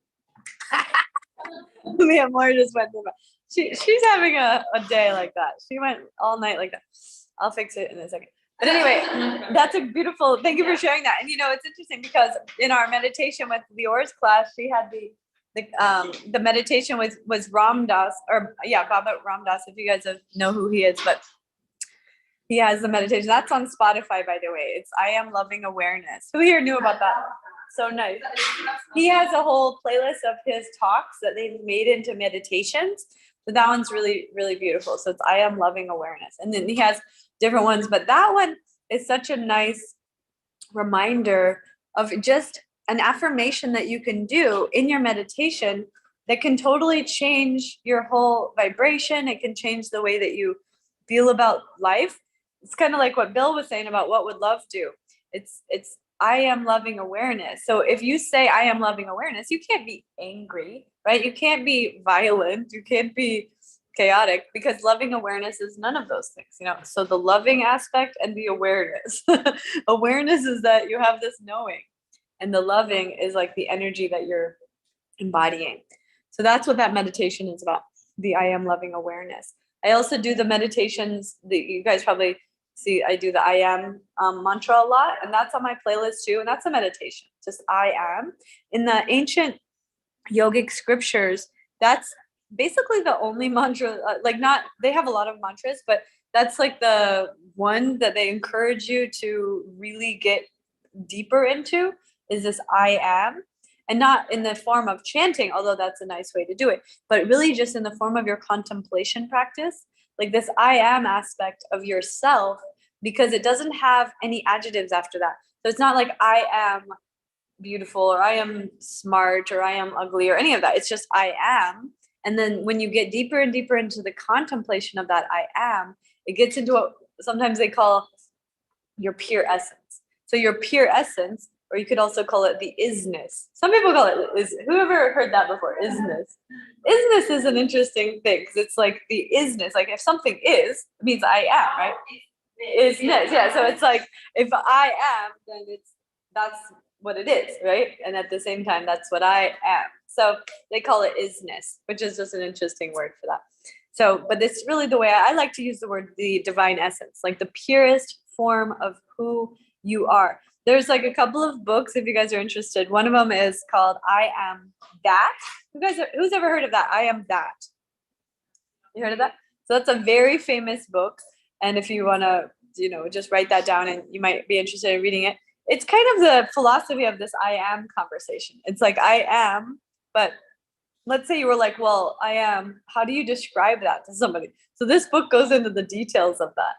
Mia Moore just went through that. She's having a day like that. She went all night like that. I'll fix it in a second. But anyway, that's a beautiful, thank you for sharing that. And you know, it's interesting because in our meditation with Lior's class, she had the meditation was Ram Dass, or yeah, Baba Ram Dass, if you guys know who he is, but he has the meditation. That's on Spotify, by the way. It's I Am Loving Awareness. Who here knew about that? So nice. He has a whole playlist of his talks that they've made into meditations. So that one's really, really beautiful. So it's I Am Loving Awareness. And then he has different ones, but that one is such a nice reminder of just an affirmation that you can do in your meditation that can totally change your whole vibration. It can change the way that you feel about life. It's kind of like what Bill was saying about what would love do. It's I am loving awareness. So if you say I am loving awareness, you can't be angry, right? You can't be violent. You can't be chaotic, because loving awareness is none of those things, you know. So the loving aspect and the awareness. Awareness is that you have this knowing, and the loving is like the energy that you're embodying. So that's what that meditation is about, the I am loving awareness. I also do the meditations that you guys probably see. I do the I am mantra a lot, and that's on my playlist too. And that's a meditation, just I am. In the ancient yogic scriptures, that's basically the only mantra, they have a lot of mantras, but that's like the one that they encourage you to really get deeper into is this I am. And not in the form of chanting, although that's a nice way to do it, but really just in the form of your contemplation practice, like this I am aspect of yourself, because it doesn't have any adjectives after that. So it's not like I am beautiful, or I am smart, or I am ugly, or any of that. It's just I am. And then when you get deeper and deeper into the contemplation of that I am, it gets into what sometimes they call your pure essence. So your pure essence, or you could also call it the isness. Some people call it is. Whoever heard that before? Isness. Isness is an interesting thing, because it's like the isness. Like if something is, it means I am, right? Isness. Yeah. So it's like if I am, then that's what it is, right? And at the same time, that's what I am. So they call it isness, which is just an interesting word for that. So, but it's really the way I like to use the word, the divine essence, like the purest form of who you are. There's like a couple of books, if you guys are interested. One of them is called I Am That. Who's ever heard of that? I Am That. You heard of that? So that's a very famous book. And if you want to, just write that down, and you might be interested in reading it. It's kind of the philosophy of this I am conversation. It's like I am, but let's say you were like, well, I am, how do you describe that to somebody? So this book goes into the details of that.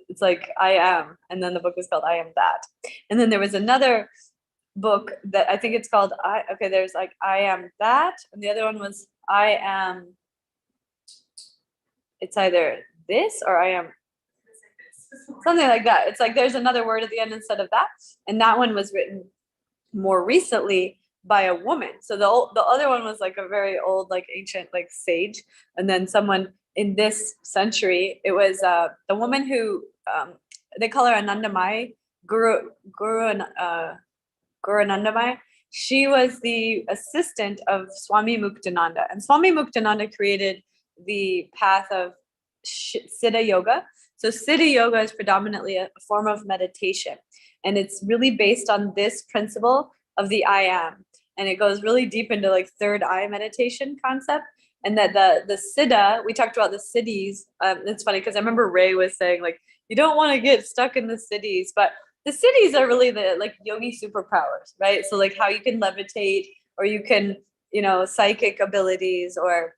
It's like I am, and then the book is called I Am That. And then there was another book that I think it's called there's like I Am That, and the other one was I am, it's either this or I am something like that. It's like there's another word at the end instead of that, and that one was written more recently by a woman. So the other one was like a very old, like ancient, like sage, and then someone in this century, it was the woman who they call her Anandamai, Guru Anandamai. She was the assistant of Swami Muktananda, and Swami Muktananda created the path of Siddha Yoga. So Siddha Yoga is predominantly a form of meditation, and it's really based on this principle of the I am, and it goes really deep into like third eye meditation concept. And that the Siddha, we talked about the cities. It's funny because I remember Ray was saying like, you don't want to get stuck in the cities, but the cities are really the like yogi superpowers, right? So like how you can levitate, or you can psychic abilities, or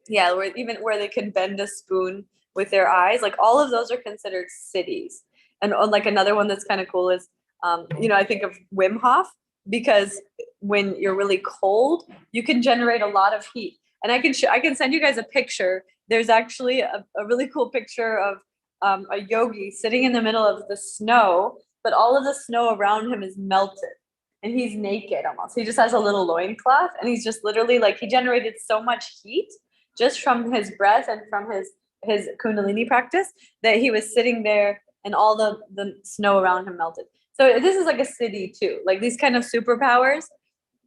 yeah, where they can bend a spoon with their eyes. Like all of those are considered cities. And like another one that's kind of cool is, I think of Wim Hof, because when you're really cold, you can generate a lot of heat. And I can send you guys a picture. There's actually a really cool picture of a yogi sitting in the middle of the snow, but all of the snow around him is melted. And he's naked almost. He just has a little loincloth, and he's just literally like, he generated so much heat just from his breath and from his Kundalini practice, that he was sitting there and all the snow around him melted. So this is like a city too, like these kind of superpowers.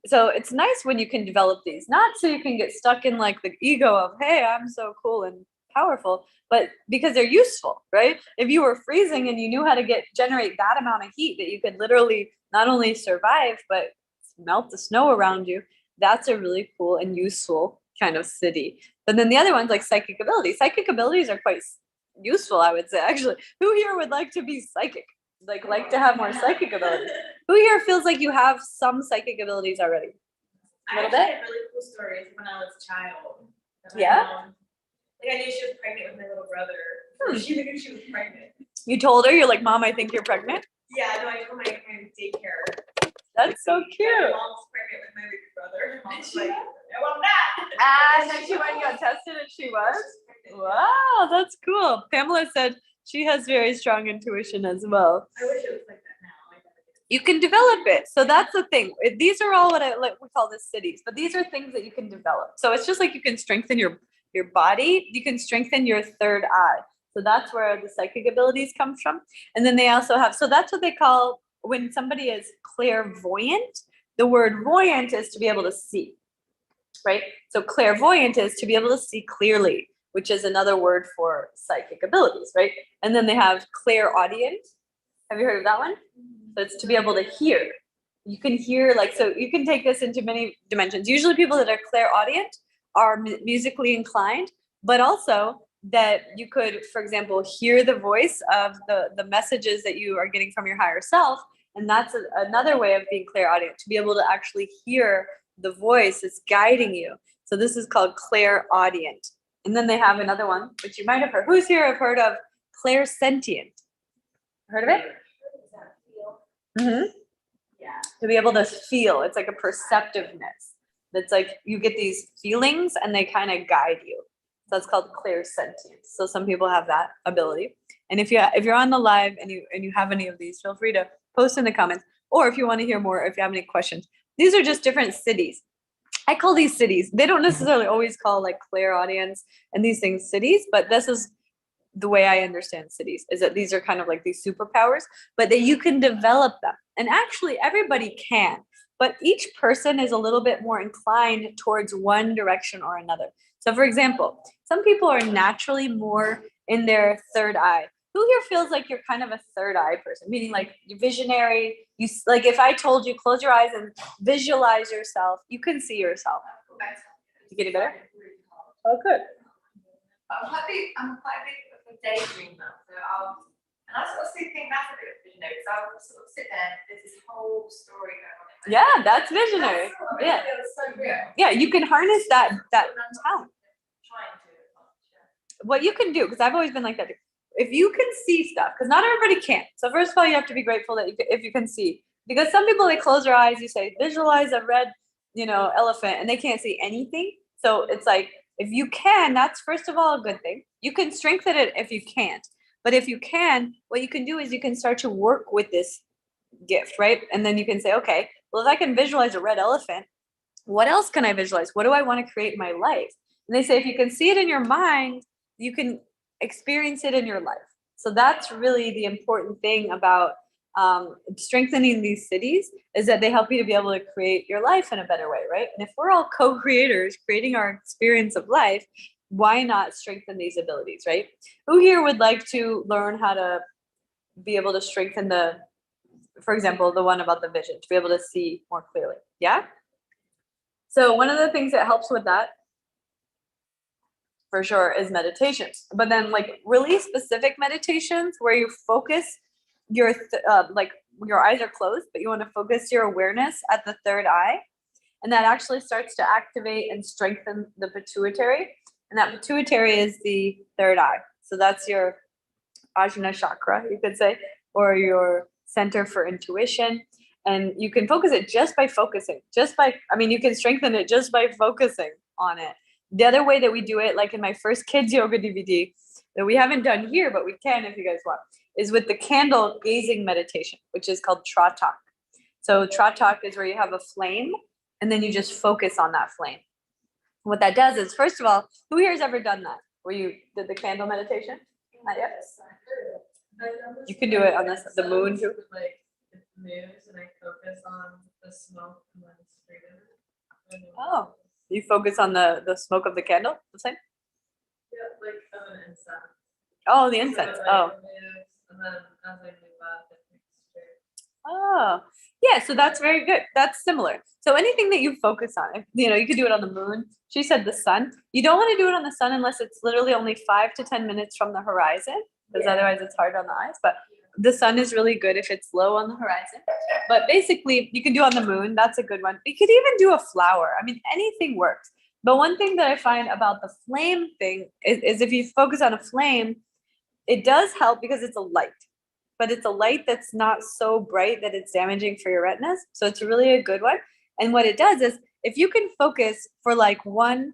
So it's nice when you can develop these, not so you can get stuck in like the ego of, hey, I'm so cool and powerful, but because they're useful, right? If you were freezing and you knew how to generate that amount of heat that you could literally not only survive, but melt the snow around you, that's a really cool and useful kind of city. But then the other ones, like psychic abilities. Psychic abilities are quite useful, I would say. Actually, who here would like to be psychic? Like to have more psychic abilities? Who here feels like you have some psychic abilities already? A little bit? I had really cool stories when I was a child. that my Yeah? mom- Like I knew she was pregnant with my little brother. She knew she was pregnant. You told her, you're like, Mom, I think you're pregnant. Yeah, no, I told my daycare. That's so My cute. mom's pregnant with my big brother. Mom's like, I want that. And then she went and got tested, and she was. Wow, that's cool. Pamela said she has very strong intuition as well. I wish it was like that now. I never did. You can develop it. So that's the thing. These are all what we call the cities, but these are things that you can develop. So it's just like you can strengthen your body, you can strengthen your third eye. So that's where the psychic abilities come from. And then they also have, so that's what they call, when somebody is clairvoyant, the word voyant is to be able to see, right? So clairvoyant is to be able to see clearly, which is another word for psychic abilities, right? And then they have clairaudient. Have you heard of that one? So it's to be able to hear. You can hear, like, so you can take this into many dimensions. Usually people that are clairaudient are musically inclined, but also that you could, for example, hear the voice of the messages that you are getting from your higher self. And that's another way of being clairaudient, to be able to actually hear the voice that's guiding you. So this is called clairaudient. And then they have another one, which you might have heard. Who's here have heard of clairsentient? Heard of it? Mm-hmm. Yeah. To be able to feel. It's like a perceptiveness. That's like you get these feelings and they kind of guide you. So that's called clairsentience. So some people have that ability. And if you're on the live and you have any of these, feel free to post in the comments. Or if you want to hear more, if you have any questions. These are just different cities. I call these cities. They don't necessarily always call like clairaudience and these things cities, but this is the way I understand cities, is that these are kind of like these superpowers, but that you can develop them. And actually everybody can, but each person is a little bit more inclined towards one direction or another. So for example, some people are naturally more in their third eye. Who here feels like you're kind of a third eye person, meaning like you're visionary? You like, if I told you close your eyes and visualize yourself, you can see yourself. You getting better? Oh, good. I'm quite big of a daydreamer, so I sort of think that's a bit of visionary, because I'll sort of sit there, there's this whole story going on. in my Yeah, head. that's visionary. Yeah, It's so real. yeah, you can harness that talent. Trying to. What you can do, because I've always been like that too. If you can see stuff, because not everybody can. So first of all, you have to be grateful that if you can see, because some people, they close their eyes, you say visualize a red, elephant, and they can't see anything. So it's like, if you can, that's first of all a good thing. You can strengthen it if you can't, but if you can, what you can do is you can start to work with this gift, right? And then you can say, okay, well, if I can visualize a red elephant, what else can I visualize? What do I want to create in my life? And they say, if you can see it in your mind, you can experience it in your life. So that's really the important thing about strengthening these cities, is that they help you to be able to create your life in a better way, right? And if we're all co-creators creating our experience of life, why not strengthen these abilities, right? Who here would like to learn how to be able to strengthen for example, the one about the vision, to be able to see more clearly? Yeah? So one of the things that helps with that, for sure, is meditations. But then like really specific meditations where you focus your like your eyes are closed, but you want to focus your awareness at the third eye. And that actually starts to activate and strengthen the pituitary. And that pituitary is the third eye. So that's your Ajna chakra, you could say, or your center for intuition. And you can focus it just by focusing, you can strengthen it just by focusing on it. The other way that we do it, like in my first kids yoga DVD that we haven't done here, but we can if you guys want, is with the candle gazing meditation, which is called Tratak. So Tratak is where you have a flame and then you just focus on that flame. What that does is, first of all, who here has ever done that? Where you did the candle meditation? Not yet? You can do it on the moon too. Like, it moves and I focus on the smoke and then straight in it. Oh, you focus on the smoke of the candle, the same? Yeah, like of an incense. Oh, the incense. So it, like, Oh. moves, and then as I move up, it moves straight. Oh, yeah. So that's very good. That's similar. So anything that you focus on, you could do it on the moon. She said the sun. You don't want to do it on the sun unless it's literally only 5 to 10 minutes from the horizon, because otherwise it's hard on the eyes. But the sun is really good if it's low on the horizon. But basically, you can do on the moon. That's a good one. You could even do a flower. I mean, anything works. But one thing that I find about the flame thing is if you focus on a flame, it does help because it's a light. But it's a light that's not so bright that it's damaging for your retinas. So it's really a good one. And what it does is, if you can focus for like one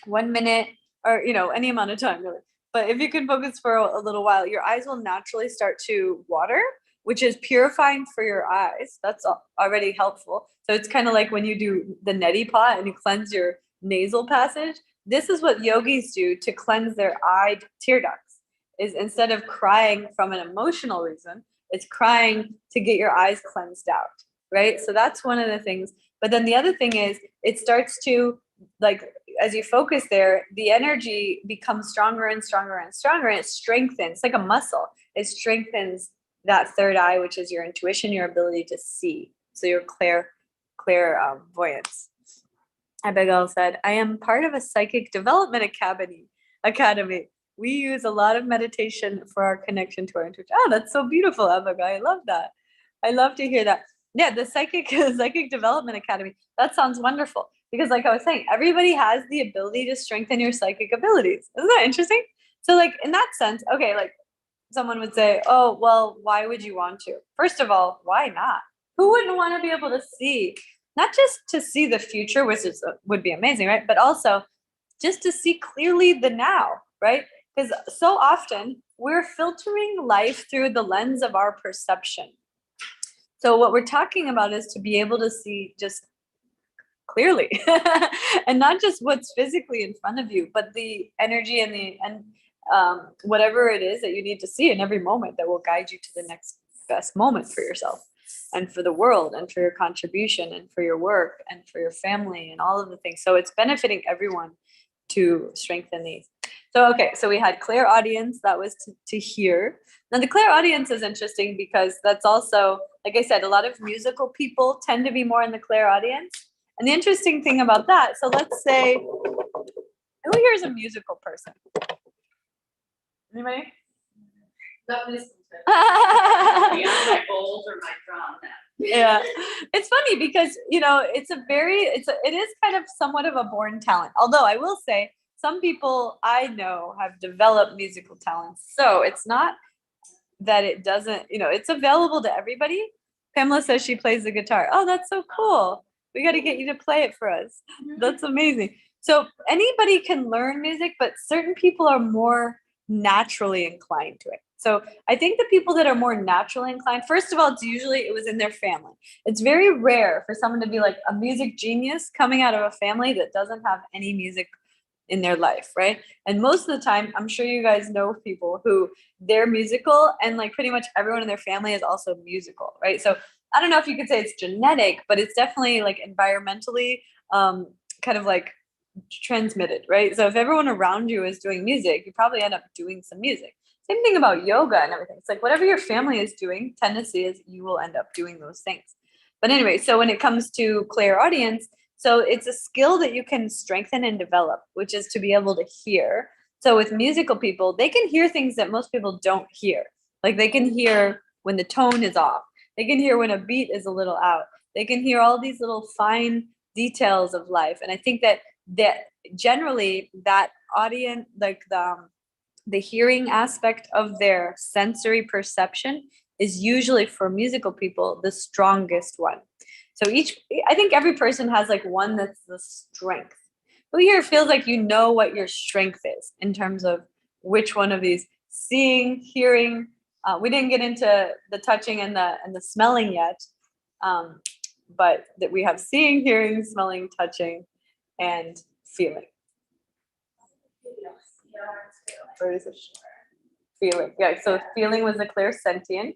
minute or, any amount of time, really. But if you can focus for a little while, your eyes will naturally start to water, which is purifying for your eyes. That's already helpful. So it's kind of like when you do the neti pot and you cleanse your nasal passage. This is what yogis do to cleanse their eye tear ducts. Is instead of crying from an emotional reason, it's crying to get your eyes cleansed out, right? So that's one of the things. But then the other thing is, it starts to, like, as you focus there, the energy becomes stronger and stronger and stronger, and it strengthens. It's like a muscle. It strengthens that third eye, which is your intuition, your ability to see. So your clairvoyance. Abigail said, I am part of a psychic development academy. We use a lot of meditation for our connection to our intuition. Oh, that's so beautiful, Abigail. I love that. I love to hear that. Yeah, the psychic development academy. That sounds wonderful. Because like I was saying, everybody has the ability to strengthen your psychic abilities. Isn't that interesting? So like in that sense, okay, like someone would say, oh, well, why would you want to? First of all, why not? Who wouldn't want to be able to see, not just to see the future, which would be amazing, right? But also just to see clearly the now, right? Because so often we're filtering life through the lens of our perception. So what we're talking about is to be able to see just clearly and not just what's physically in front of you, but the energy and whatever it is that you need to see in every moment that will guide you to the next best moment for yourself and for the world and for your contribution and for your work and for your family and all of the things. So it's benefiting everyone to strengthen these. So, okay, so we had clairaudience, that was to hear. Now the clairaudience is interesting because that's also, like I said, a lot of musical people tend to be more in the clairaudience. And the interesting thing about that, so let's say, who here is a musical person? Anybody? Not this one. Beyond my bowls or my drum. Yeah, it's funny because it is kind of somewhat of a born talent. Although I will say some people I know have developed musical talents, so it's not that it doesn't. It's available to everybody. Pamela says she plays the guitar. Oh, that's so cool. We got to get you to play it for us. That's amazing. So anybody can learn music, but certain people are more naturally inclined to it. So I think the people that are more naturally inclined, first of all, it was in their family. It's very rare for someone to be like a music genius coming out of a family that doesn't have any music in their life, right? And most of the time, I'm sure you guys know people who they're musical and like pretty much everyone in their family is also musical, right? So I don't know if you could say it's genetic, but it's definitely like environmentally kind of like transmitted, right? So if everyone around you is doing music, you probably end up doing some music. Same thing about yoga and everything. It's like whatever your family is doing, tendency is you will end up doing those things. But anyway, so when it comes to clairaudience, so it's a skill that you can strengthen and develop, which is to be able to hear. So with musical people, they can hear things that most people don't hear. Like they can hear when the tone is off. They can hear when a beat is a little out. They can hear all these little fine details of life. And I think that generally that audience, like the hearing aspect of their sensory perception is usually for musical people the strongest one. So I think every person has like one that's the strength. Who here feels like you know what your strength is in terms of which one of these? Seeing, hearing. We didn't get into the touching and the smelling yet, but that we have seeing, hearing, smelling, touching, and feeling. Or is it feeling? Yeah. So feeling was a clairsentient.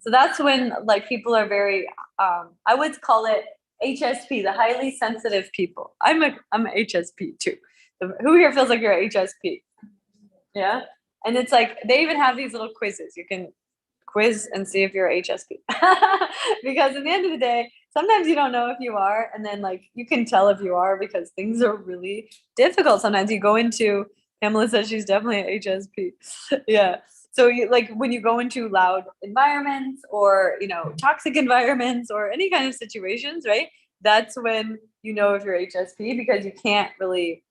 So that's when like people are very. I would call it HSP, the highly sensitive people. I'm a HSP too. Who here feels like you're a HSP? Yeah. And it's like they even have these little quizzes. You can quiz and see if you're HSP. Because at the end of the day, sometimes you don't know if you are, and then like you can tell if you are because things are really difficult. Sometimes you go into, Pamela says she's definitely an HSP. Yeah. So you like when you go into loud environments or toxic environments or any kind of situations, right? That's when you know if you're HSP because you can't really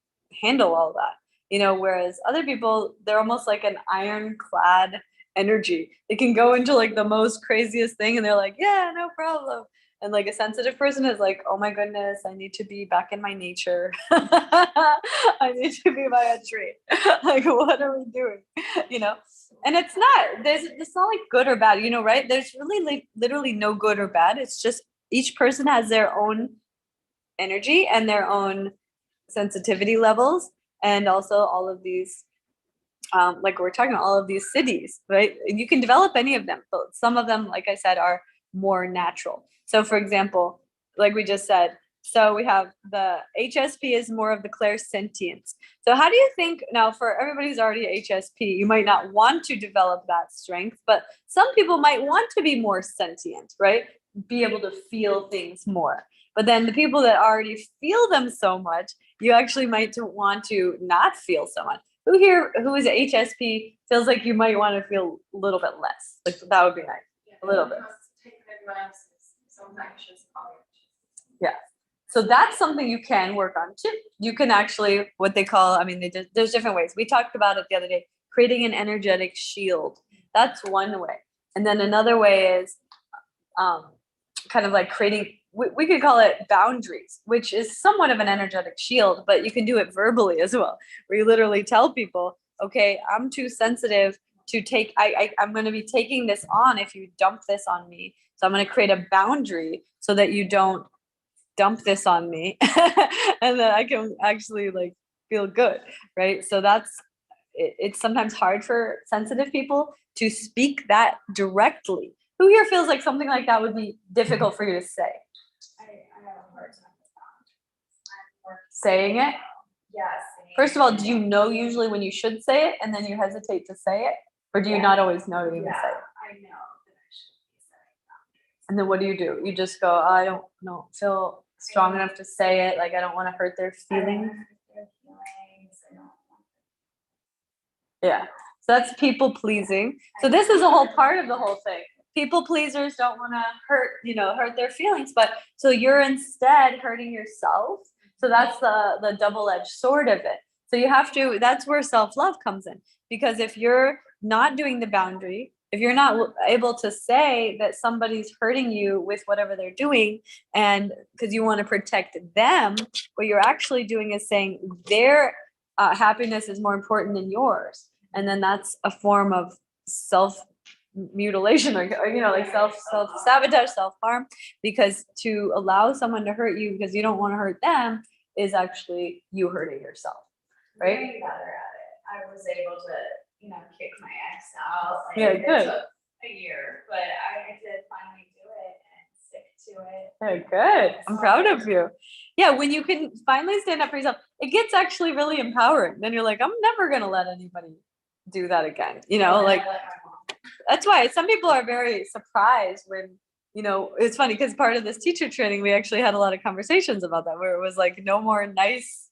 handle all that. Whereas other people, they're almost like an ironclad energy. They can go into like the most craziest thing and they're like, yeah, no problem. And like a sensitive person is like, oh my goodness, I need to be back in my nature. I need to be by a tree. Like, what are we doing? And it's not like good or bad, right? There's really like literally no good or bad. It's just each person has their own energy and their own sensitivity levels. And also all of these, like we're talking about all of these cities, right? You can develop any of them, but some of them, like I said, are more natural. So for example, like we just said, so we have the HSP is more of the clairsentience. So how do you think now for everybody who's already HSP, you might not want to develop that strength, but some people might want to be more sentient, right? Be able to feel things more. But then the people that already feel them so much, you actually might want to not feel so much. Who here who is HSP feels like you might want to feel a little bit less? Like that would be nice. A little bit. Yeah. So that's something you can work on too. You can actually, what they call, there's different ways. We talked about it the other day, creating an energetic shield. That's one way. And then another way is kind of like creating, we could call it boundaries, which is somewhat of an energetic shield, but you can do it verbally as well, where you literally tell people, okay, I'm too sensitive to take, I'm going to be taking this on if you dump this on me. So I'm going to create a boundary so that you don't dump this on me and that I can actually like feel good, right? So it's sometimes hard for sensitive people to speak that directly. Who here feels like something like that would be difficult for you to say? I have a hard time with that. Saying it? Yes. First of all, do you know usually when you should say it and then you hesitate to say it? Or do you not always know to even say it? I know that I should be saying that. And then what do? You just go, I don't know, feel strong enough to say it. Like, I don't want to hurt their feelings. Yeah. So that's people pleasing. So this is a whole part of the whole thing. People pleasers don't want to hurt their feelings, but so you're instead hurting yourself. So that's the double-edged sword of it. So you have to, that's where self-love comes in. Because if you're not doing the boundary, if you're not able to say that somebody's hurting you with whatever they're doing, and because you want to protect them, what you're actually doing is saying their happiness is more important than yours. And then that's a form of self-mutilation or like self-sabotage, self-harm, because to allow someone to hurt you because you don't want to hurt them is actually you hurting yourself, right? Getting better at it. I was able to, kick my ex out. Yeah, good. It took a year, but I did finally do it and stick to it. Yeah, good. I'm proud of you. Yeah, when you can finally stand up for yourself, it gets actually really empowering. Then you're like, I'm never gonna let anybody do that again. Like that's why some people are very surprised when, it's funny because part of this teacher training, we actually had a lot of conversations about that, where it was like, no more nice.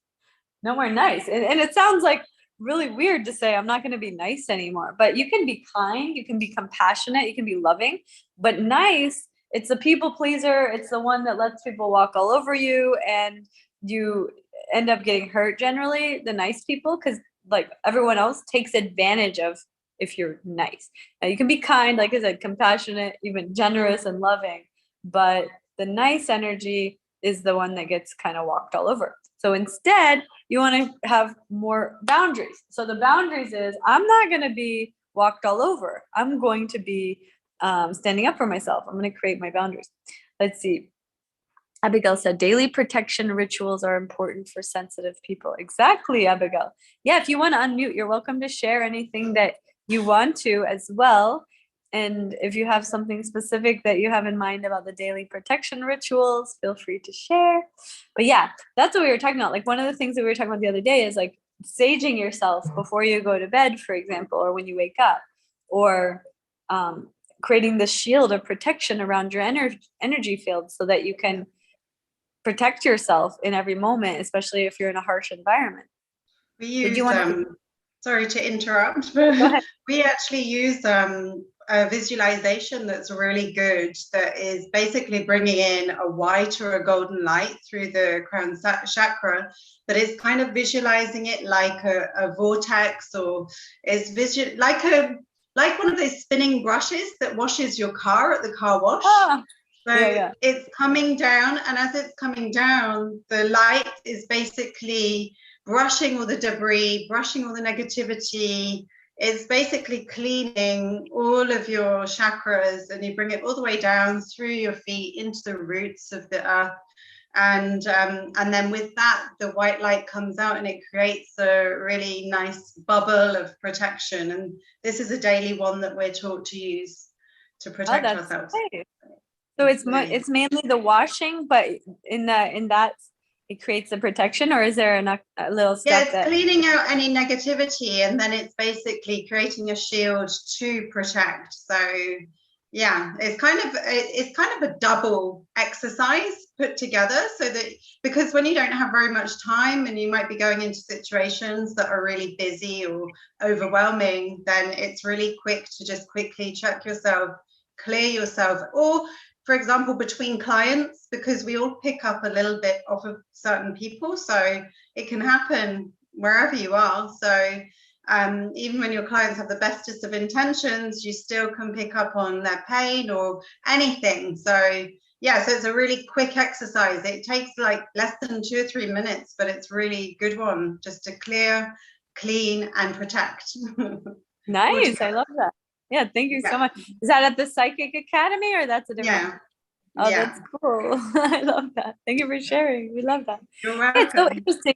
And it sounds like really weird to say, I'm not going to be nice anymore, but you can be kind, you can be compassionate, you can be loving, but nice it's the people pleaser. It's the one that lets people walk all over you, and you end up getting hurt generally, the nice people, because like everyone else takes advantage of if you're nice. Now you can be kind, like I said, compassionate, even generous and loving, but the nice energy is the one that gets kind of walked all over. So instead, you want to have more boundaries. So the boundaries is, I'm not going to be walked all over. I'm going to be standing up for myself. I'm going to create my boundaries. Let's see. Abigail said daily protection rituals are important for sensitive people. Exactly, Abigail. Yeah, if you want to unmute, you're welcome to share anything that you want to as well. And if you have something specific that you have in mind about the daily protection rituals, feel free to share. But yeah, that's what we were talking about. Like one of the things that we were talking about the other day is like saging yourself before you go to bed, for example, or when you wake up, or creating the shield of protection around your energy field so that you can protect yourself in every moment, especially if you're in a harsh environment. We Did use, you want sorry to interrupt, Go but ahead. we actually use a visualization that's really good, that is basically bringing in a white or a golden light through the crown chakra, but it's kind of visualizing it like a vortex, or it's like one of those spinning brushes that washes your car at the car wash. Ah, So yeah. it's coming down, and as it's coming down, the light is basically brushing all the debris, brushing all the negativity. It's basically cleaning all of your chakras, and you bring it all the way down through your feet into the roots of the earth. And then with that, the white light comes out and it creates a really nice bubble of protection. And this is a daily one that we're taught to use to protect ourselves. Great. So it's mainly the washing, but in that it creates a protection, or is there a little step? Yeah, it's cleaning out any negativity, and then it's basically creating a shield to protect. So yeah, it's kind of a double exercise put together, so that, because when you don't have very much time and you might be going into situations that are really busy or overwhelming, then it's really quick to just quickly check yourself, clear yourself, or for example, between clients, because we all pick up a little bit off of certain people. So it can happen wherever you are. So even when your clients have the bestest of intentions, you still can pick up on their pain or anything. So yeah, so it's a really quick exercise. It takes like less than 2 or 3 minutes, but it's really good one just to clear, clean, and protect. Nice. I love that. Yeah, thank you so much. Is that at the Psychic Academy, or that's a different? Yeah. Oh, that's cool. I love that. Thank you for sharing. We love that. You're welcome. It's so interesting.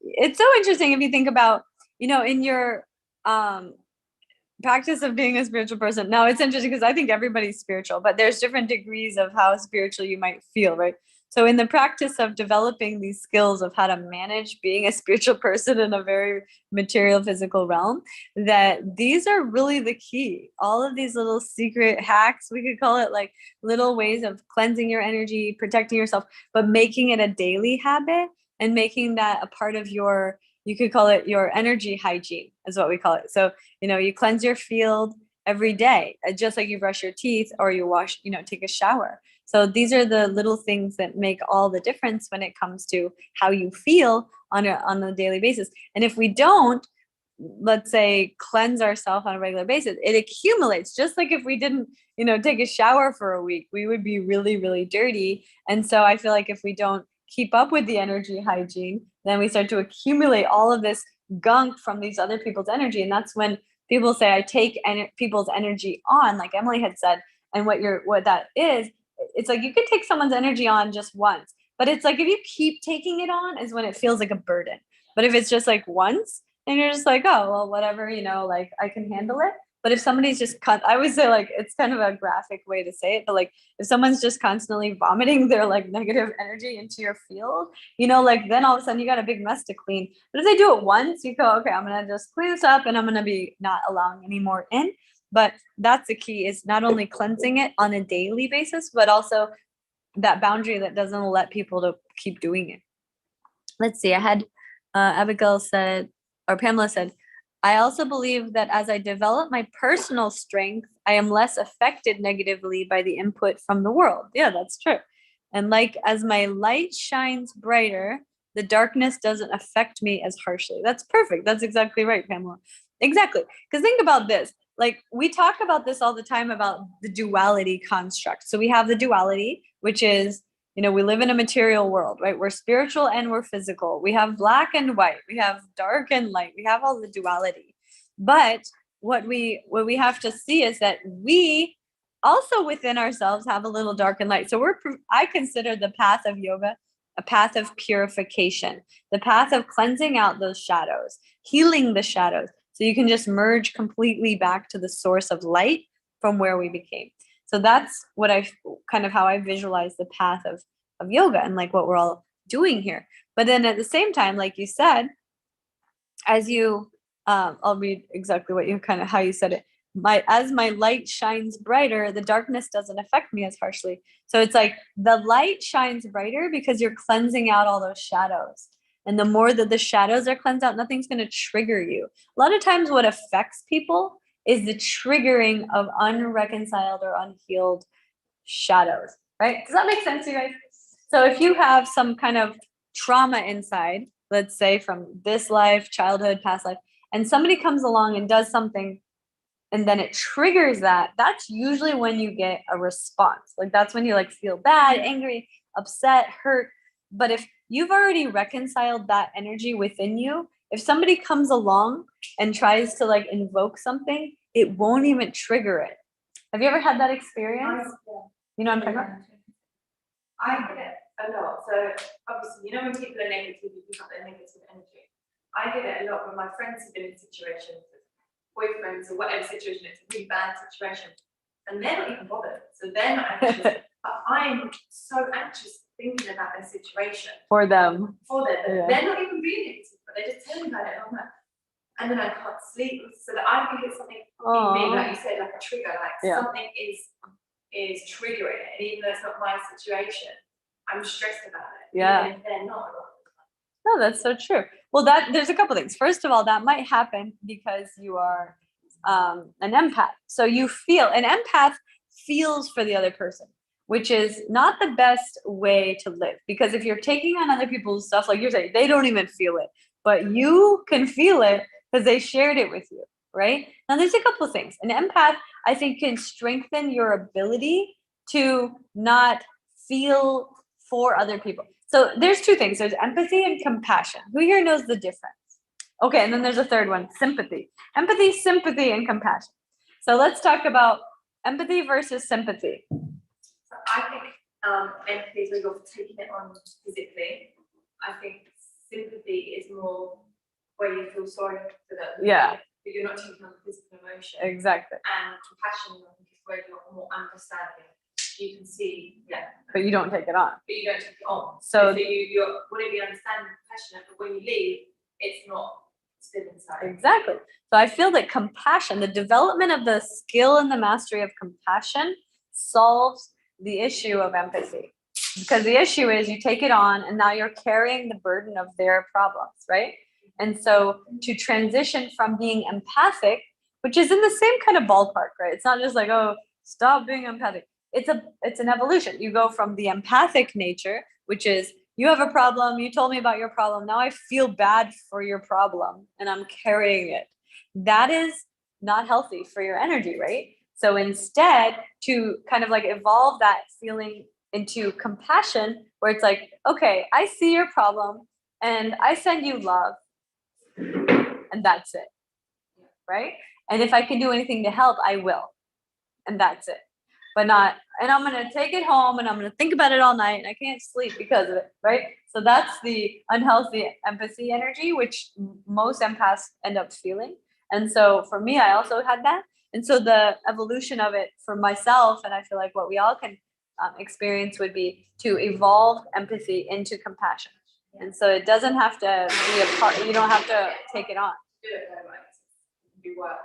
It's so interesting if you think about, in your practice of being a spiritual person. Now, it's interesting because I think everybody's spiritual, but there's different degrees of how spiritual you might feel, right? So in the practice of developing these skills of how to manage being a spiritual person in a very material physical realm, that these are really the key. All of these little secret hacks, we could call it, like little ways of cleansing your energy, protecting yourself, but making it a daily habit and making that a part of your, you could call it your energy hygiene, is what we call it. So, you cleanse your field every day, just like you brush your teeth or you wash, take a shower. So these are the little things that make all the difference when it comes to how you feel on a daily basis. And if we don't, let's say, cleanse ourselves on a regular basis, it accumulates. Just like if we didn't, take a shower for a week, we would be really, really dirty. And so I feel like if we don't keep up with the energy hygiene, then we start to accumulate all of this gunk from these other people's energy. And that's when people say, I take people's energy on, like Emily had said. And what that is, it's like you can take someone's energy on just once, but it's like if you keep taking it on is when it feels like a burden. But if it's just like once, and you're just like, oh, well, whatever, like I can handle it. But if somebody's just I always say, like, it's kind of a graphic way to say it, but like if someone's just constantly vomiting their like negative energy into your field, like then all of a sudden you got a big mess to clean. But if they do it once, you go, okay, I'm going to just clean this up and I'm going to be not allowing any more in. But that's the key, is not only cleansing it on a daily basis, but also that boundary that doesn't let people to keep doing it. Let's see. I had Abigail said, or Pamela said, I also believe that as I develop my personal strength, I am less affected negatively by the input from the world. Yeah, that's true. And like as my light shines brighter, the darkness doesn't affect me as harshly. That's perfect. That's exactly right, Pamela. Exactly. Because think about this. Like we talk about this all the time about the duality construct. So we have the duality, which is, you know, we live in a material world, right? We're spiritual and we're physical. We have black and white. We have dark and light. We have all the duality. But what we have to see is that we also within ourselves have a little dark and light. So I consider the path of yoga a path of purification, the path of cleansing out those shadows, healing the shadows, so you can just merge completely back to the source of light from where we became. So that's what how I visualize the path of yoga and like what we're all doing here. But then at the same time, like you said, as you, I'll read exactly what you how you said it. As my light shines brighter, the darkness doesn't affect me as harshly. So it's like the light shines brighter because you're cleansing out all those shadows. And the more that the shadows are cleansed out, nothing's going to trigger you. A lot of times what affects people is the triggering of unreconciled or unhealed shadows, right? Does that make sense, you guys? So if you have some kind of trauma inside, let's say from this life, childhood, past life, and somebody comes along and does something and then it triggers that, that's usually when you get a response. Like that's when you like feel bad, angry, upset, hurt. But if you've already reconciled that energy within you, if somebody comes along and tries to like invoke something, it won't even trigger it. Have you ever had that experience? You know what I'm talking about? I get it a lot. So obviously, you know when people are negative, you pick up their negative energy. I get it a lot when my friends have been in situations, boyfriends or whatever situation, it's a really bad situation, and they're not even bothered. So they're not anxious. But I'm so anxious thinking about their situation. For them. Yeah. They're not even being negative, but they're just telling me about it. And then I can't sleep. So that I think it's something in me, like you said, like a trigger, like something is triggering it. And even though it's not my situation, I'm stressed about it. Yeah. Even if they're not. No, that's so true. Well, there's a couple things. First of all, that might happen because you are an empath. So an empath feels for the other person, which is not the best way to live. Because if you're taking on other people's stuff, like you're saying, they don't even feel it, but you can feel it because they shared it with you, right? Now, there's a couple of things. An empath, I think, can strengthen your ability to not feel for other people. So there's two things. There's empathy and compassion. Who here knows the difference? Okay, and then there's a third one, sympathy. Empathy, sympathy, and compassion. So let's talk about empathy versus sympathy. So I think empathy is where you're taking it on physically. I think sympathy is more where you feel sorry for them. Yeah. But you're not taking on the physical emotion. Exactly. And compassion, I think, is where you're more understanding. You can see, but you don't take it on. But you don't take it on. So you're whatever you understand, compassionate, but when you leave, it's not still inside. Exactly. So I feel that compassion, the development of the skill and the mastery of compassion, solves the issue of empathy. Because the issue is you take it on and now you're carrying the burden of their problems, right? And so to transition from being empathic, which is in the same kind of ballpark, right? It's not just like, oh, stop being empathic. It's an evolution. You go from the empathic nature, which is you have a problem, you told me about your problem, now I feel bad for your problem and I'm carrying it. That is not healthy for your energy, right? So instead, to kind of like evolve that feeling into compassion, where it's like, okay, I see your problem and I send you love, and that's it, right? And if I can do anything to help, I will, and that's it. But not, and I'm going to take it home and I'm going to think about it all night and I can't sleep because of it, right? So that's the unhealthy empathy energy, which most empaths end up feeling. And so for me, I also had that. And so the evolution of it for myself, and I feel like what we all can experience would be to evolve empathy into compassion. And so it doesn't have to be a part, you don't have to take it on. You work.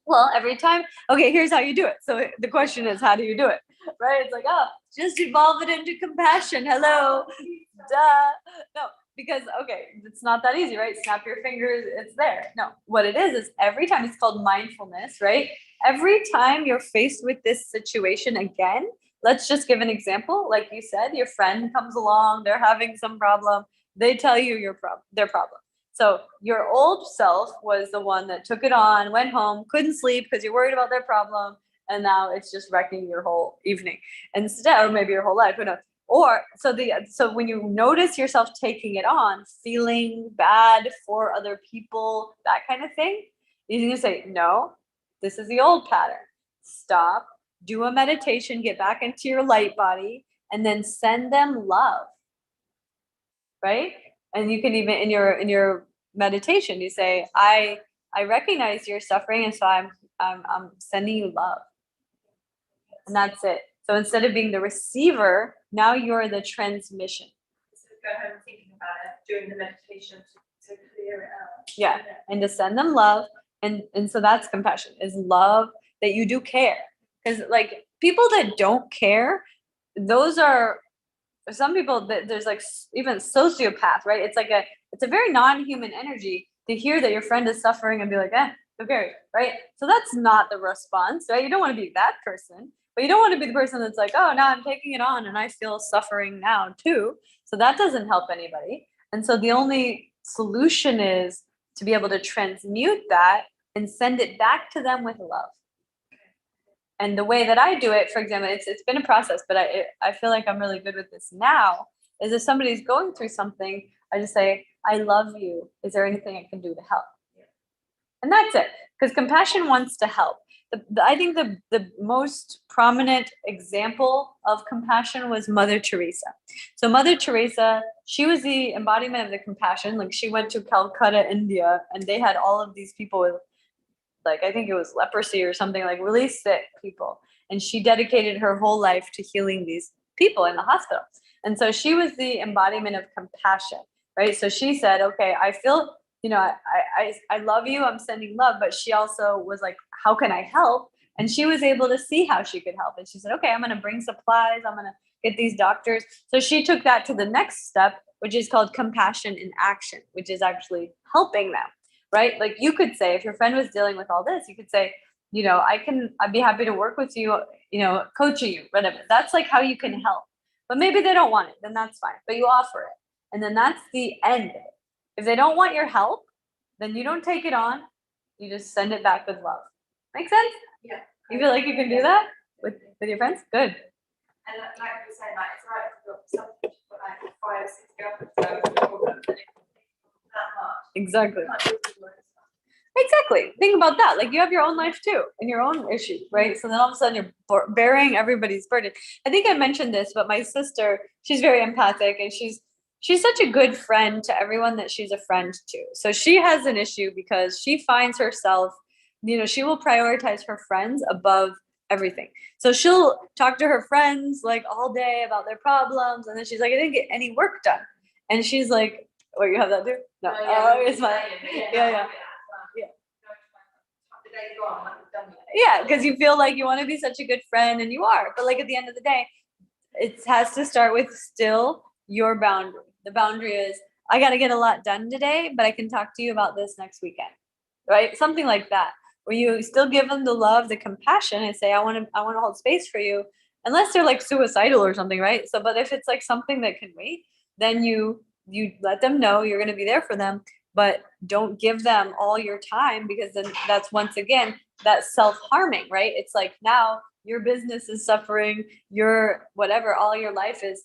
Well, every time, okay, here's how you do it. So the question is, how do you do it? Right? It's like, oh, just evolve it into compassion. Hello. Duh. No, because, okay, it's not that easy, right? Snap your fingers, it's there. No, what it is every time, it's called mindfulness, right? Every time you're faced with this situation again, let's just give an example. Like you said, your friend comes along, they're having some problem, they tell you their problem. So your old self was the one that took it on, went home, couldn't sleep because you're worried about their problem, and now it's just wrecking your whole evening. Instead, or maybe your whole life, who knows? Or so when you notice yourself taking it on, feeling bad for other people, that kind of thing, you can say, no, this is the old pattern. Stop, do a meditation, get back into your light body, and then send them love. Right? And you can even in your meditation, you say, I recognize your suffering, and so I'm sending you love. And that's it. So instead of being the receiver, now you're the transmission. So go home thinking about it, doing the meditation to clear it out. Yeah. And to send them love. And so that's compassion, is love that you do care. Because like people that don't care, those are some people that there's like even sociopath, right? It's like it's a very non-human energy to hear that your friend is suffering and be like, who cares, right? So that's not the response, right? You don't want to be that person, but you don't want to be the person that's like, oh, now I'm taking it on and I feel suffering now too. So that doesn't help anybody. And so the only solution is to be able to transmute that and send it back to them with love. And the way that I do it, for example, it's been a process, but I feel like I'm really good with this now, is if somebody's going through something, I just say, I love you. Is there anything I can do to help? And that's it. Because compassion wants to help. I think the most prominent example of compassion was Mother Teresa. So Mother Teresa, she was the embodiment of the compassion. Like she went to Calcutta, India, and they had all of these people with, like, I think it was leprosy or something, like really sick people. And she dedicated her whole life to healing these people in the hospital. And so she was the embodiment of compassion, right? So she said, okay, I feel, I love you, I'm sending love. But she also was like, how can I help? And she was able to see how she could help. And she said, okay, I'm going to bring supplies. I'm going to get these doctors. So she took that to the next step, which is called compassion in action, which is actually helping them. Right? Like you could say, if your friend was dealing with all this, you could say, I'd be happy to work with you, coaching you, whatever. That's like how you can help. But maybe they don't want it, then that's fine. But you offer it. And then that's the end. If they don't want your help, then you don't take it on. You just send it back with love. Make sense? Yeah. You feel like you can do that with your friends? Good. And like you said, like it's right if you've got something for like 5 or 6 girlfriends, so problem, and it that much. Exactly. You can't do it with stuff. Exactly. Think about that. Like you have your own life too and your own issues, right? So then all of a sudden you're bearing everybody's burden. I think I mentioned this, but my sister, she's very empathic and she's such a good friend to everyone that she's a friend to. So she has an issue because she finds herself, she will prioritize her friends above everything. So she'll talk to her friends like all day about their problems. And then she's like, I didn't get any work done. And she's like, oh, you have that too? No. Oh, it's fine. Yeah. Yeah, because you feel like you want to be such a good friend and you are. But like at the end of the day, it has to start with still your boundary. The boundary is, I got to get a lot done today, but I can talk to you about this next weekend. Right? Something like that. Where you still give them the love, the compassion, and say, I want to hold space for you. Unless they're like suicidal or something, right? So, but if it's like something that can wait, then you let them know you're going to be there for them, but don't give them all your time, because then that's once again that self-harming, right? It's like now your business is suffering, your whatever, all your life is,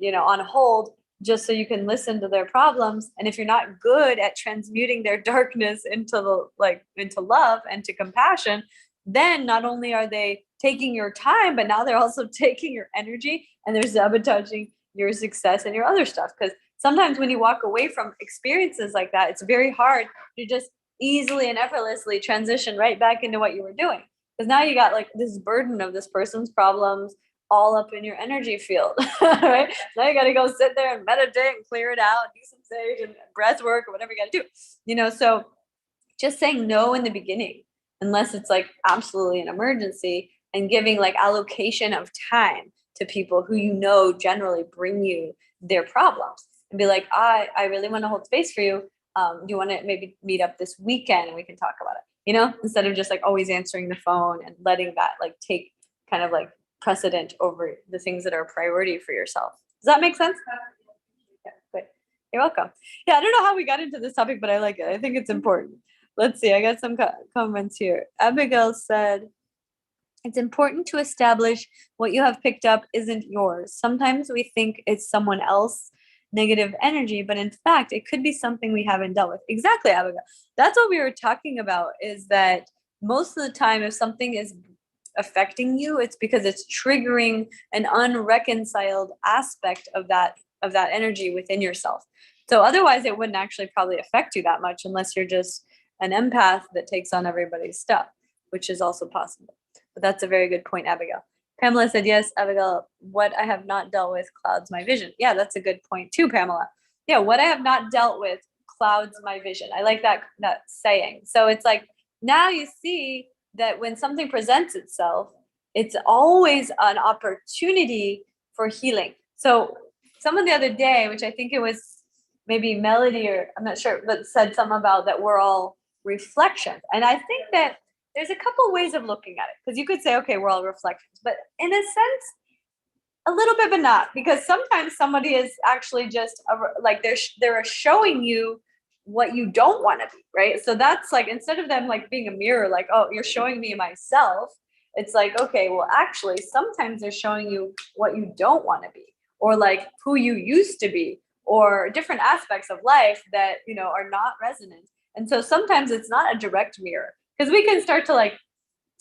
on hold, just so you can listen to their problems. And if you're not good at transmuting their darkness into love and to compassion, then not only are they taking your time, but now they're also taking your energy and they're sabotaging your success and your other stuff. Because sometimes when you walk away from experiences like that, it's very hard to just easily and effortlessly transition right back into what you were doing. Because now you got like this burden of this person's problems all up in your energy field, right? Now you got to go sit there and meditate and clear it out, do some sage and breath work or whatever you got to do, so just saying no in the beginning, unless it's like absolutely an emergency, and giving like allocation of time to people who generally bring you their problems. and be like, I really want to hold space for you. Do you want to maybe meet up this weekend and we can talk about it? You know, instead of just like always answering the phone and letting that like take kind of like precedent over the things that are a priority for yourself. Does that make sense? Yeah, good. You're welcome. Yeah, I don't know how we got into this topic, but I like it. I think it's important. Let's see. I got some comments here. Abigail said, it's important to establish what you have picked up isn't yours. Sometimes we think it's someone else negative energy, but in fact, it could be something we haven't dealt with. Exactly, Abigail. That's what we were talking about, is that most of the time, if something is affecting you, it's because it's triggering an unreconciled aspect of that energy within yourself. So otherwise, it wouldn't actually probably affect you that much unless you're just an empath that takes on everybody's stuff, which is also possible. But that's a very good point, Abigail. Pamela said, yes, Abigail, what I have not dealt with clouds my vision. Yeah, that's a good point too, Pamela. Yeah, what I have not dealt with clouds my vision. I like that saying. So it's like, now you see that when something presents itself, it's always an opportunity for healing. So someone the other day, which I think it was maybe Melody, or I'm not sure, but said something about that we're all reflections. And I think that there's a couple ways of looking at it, because you could say, okay, we're all reflections, but in a sense, a little bit, but not, because sometimes somebody is actually just like they're showing you what you don't want to be, right? So that's like, instead of them like being a mirror, like, oh, you're showing me myself, it's like, okay, well, actually, sometimes they're showing you what you don't want to be, or like who you used to be, or different aspects of life that, you know, are not resonant. And so sometimes it's not a direct mirror, because we can start to like,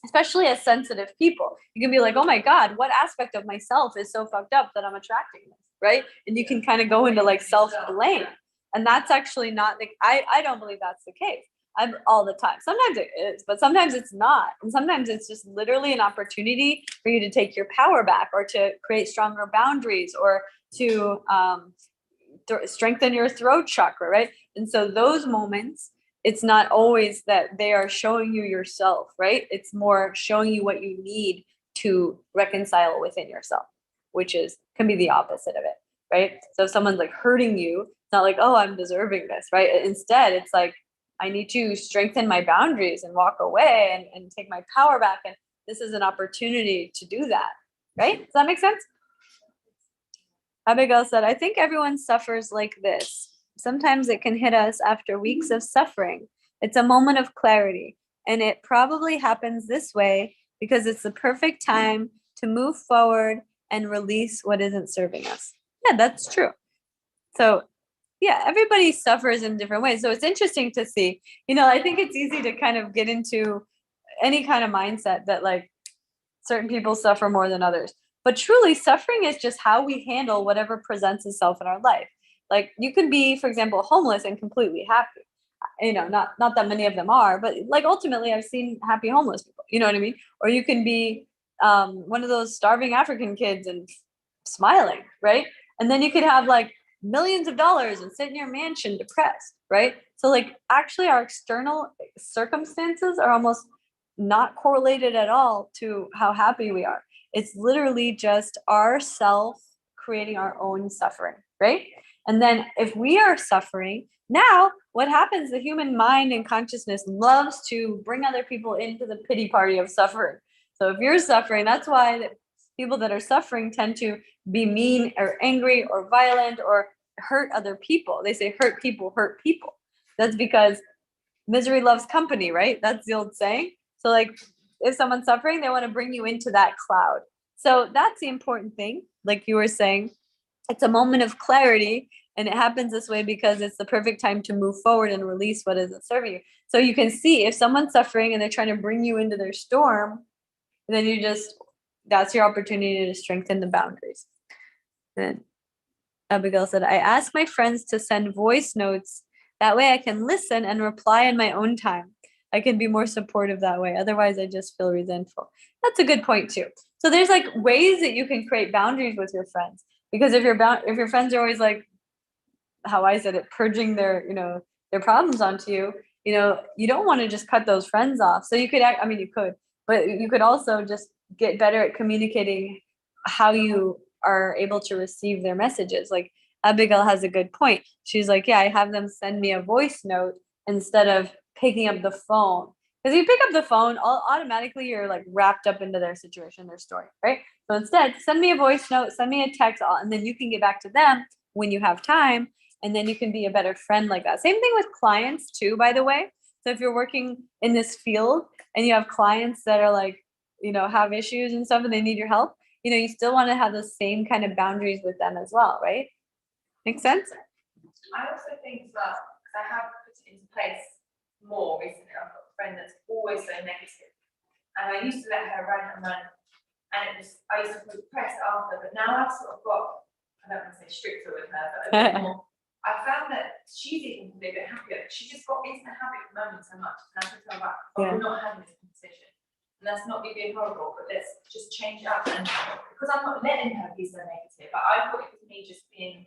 especially as sensitive people, you can be like, oh my God, what aspect of myself is so fucked up that I'm attracting this, right? And you can kind of go into like self-blame. And that's actually not the, I don't believe that's the case. I'm all the time. Sometimes it is, but sometimes it's not. And sometimes it's just literally an opportunity for you to take your power back, or to create stronger boundaries, or to strengthen your throat chakra, right? And so those moments, it's not always that they are showing you yourself, right? It's more showing you what you need to reconcile within yourself, which can be the opposite of it, right? So if someone's like hurting you, it's not like, oh, I'm deserving this, right? Instead, it's like, I need to strengthen my boundaries and walk away and take my power back. And this is an opportunity to do that, right? Does that make sense? Abigail said, I think everyone suffers like this. Sometimes it can hit us after weeks of suffering. It's a moment of clarity, and it probably happens this way because it's the perfect time to move forward and release what isn't serving us. Yeah, that's true. So yeah, everybody suffers in different ways. So it's interesting to see, you know, I think it's easy to kind of get into any kind of mindset that like certain people suffer more than others. But truly, suffering is just how we handle whatever presents itself in our life. Like you can be, for example, homeless and completely happy. You know, not that many of them are, but like ultimately I've seen happy homeless people, you know what I mean? Or you can be one of those starving African kids and smiling, right? And then you could have like millions of dollars and sit in your mansion depressed, right? So like actually our external circumstances are almost not correlated at all to how happy we are. It's literally just ourself creating our own suffering, right? And then if we are suffering, now what happens, the human mind and consciousness loves to bring other people into the pity party of suffering. So if you're suffering, that's why people that are suffering tend to be mean or angry or violent or hurt other people. They say hurt people hurt people. That's because misery loves company, right? That's the old saying. So like if someone's suffering, they want to bring you into that cloud. So that's the important thing. Like you were saying, it's a moment of clarity, and it happens this way because it's the perfect time to move forward and release what isn't serving you. So you can see if someone's suffering and they're trying to bring you into their storm, then that's your opportunity to strengthen the boundaries. And Abigail said, I ask my friends to send voice notes. That way I can listen and reply in my own time. I can be more supportive that way. Otherwise, I just feel resentful. That's a good point too. So there's like ways that you can create boundaries with your friends. Because if your friends are always like, how I said it, purging their problems onto you, you don't want to just cut those friends off. So you could, but you could also just get better at communicating how you are able to receive their messages. Like Abigail has a good point. She's like, yeah, I have them send me a voice note instead of picking up the phone. Because you pick up the phone, automatically you're like wrapped up into their situation, their story, right? So instead, send me a voice note, send me a text, and then you can get back to them when you have time. And then you can be a better friend like that. Same thing with clients too, by the way. So if you're working in this field and you have clients that are like, have issues and stuff and they need your help, you still want to have those same kind of boundaries with them as well, right? Make sense? I also think that I have put it into place more recently. I've got a friend that's always so negative, and I used to let her run, and I used to put press after, but now I've sort of got, I don't want to say stricter with her, but a bit more. I found that she's even a bit happier. She just got into the habit of moaning so much, and I said to her, right, we're not having this conversation. And that's not me being horrible, but let's just change it up. And because I'm not letting her be so negative, but I thought it was me just being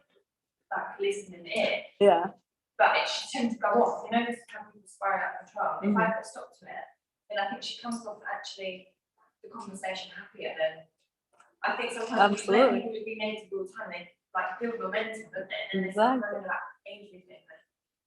like listening in. Yeah. But she tends to go off. This is how people spiral out of control. If I put a stop to it, then I think she comes off actually the conversation happier. Then I think sometimes we let people be negative all the time. They like build momentum, don't they? And it's kind of like everything.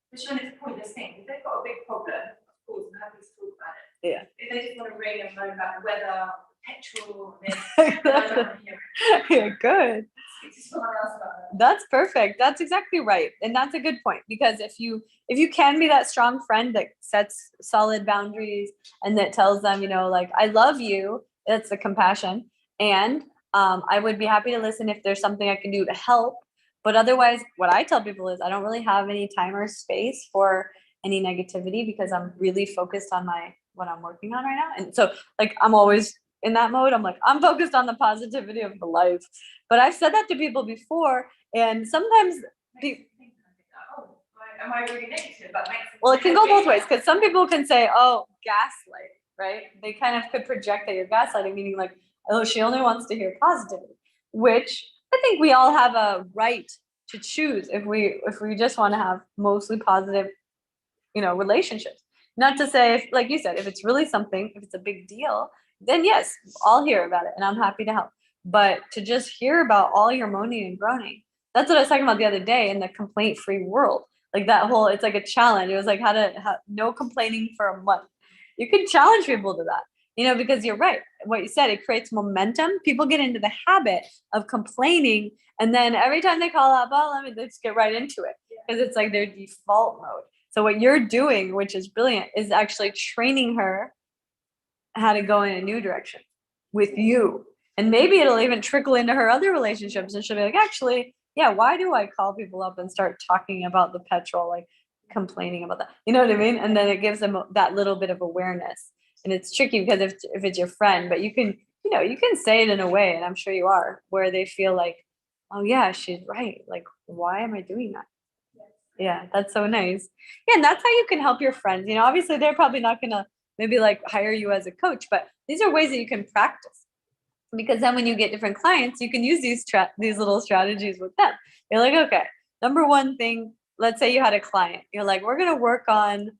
Especially when it's a pointless thing. If they've got a big problem, of course, I'm happy to talk about it. Yeah. If they just want to ring and moan about the weather, petrol, then I don't want to hear it. Yeah, good. Speak to someone else about it. That's perfect. That's exactly right. And that's a good point, because if you can be that strong friend that sets solid boundaries and that tells them, like, I love you, that's the compassion. And I would be happy to listen if there's something I can do to help. But otherwise, what I tell people is I don't really have any time or space for any negativity, because I'm really focused on what I'm working on right now. And so like, I'm always in that mode. I'm like, I'm focused on the positivity of the life. But I've said that to people before, and sometimes Am I really negative? That makes well, it can go both ways, because some people can say, oh, gaslight, right? They kind of could project that you're gaslighting, meaning like, oh, she only wants to hear positivity, which I think we all have a right to choose if we just want to have mostly positive, relationships. Not to say, if, like you said, if it's really something, if it's a big deal, then yes, I'll hear about it and I'm happy to help. But to just hear about all your moaning and groaning, that's what I was talking about the other day in the complaint-free world. Like that whole, it's like a challenge. It was like no complaining for a month. You can challenge people to that, because you're right. What you said, it creates momentum. People get into the habit of complaining. And then every time they call up, let's get right into it. Because it's like their default mode. So what you're doing, which is brilliant, is actually training her how to go in a new direction with you. And maybe it'll even trickle into her other relationships. And she'll be like, actually, yeah, why do I call people up and start talking about the petrol, like complaining about that? You know what I mean? And then it gives them that little bit of awareness. And it's tricky because if it's your friend, but you can say it in a way, and I'm sure you are, where they feel like, oh yeah, she's right. Like, why am I doing that? Yeah, that's so nice. Yeah, and that's how you can help your friends. Obviously they're probably not gonna maybe like hire you as a coach, but these are ways that you can practice. Because then when you get different clients, you can use these little strategies with them. You're like, okay, number one thing, let's say you had a client. You're like, we're gonna work on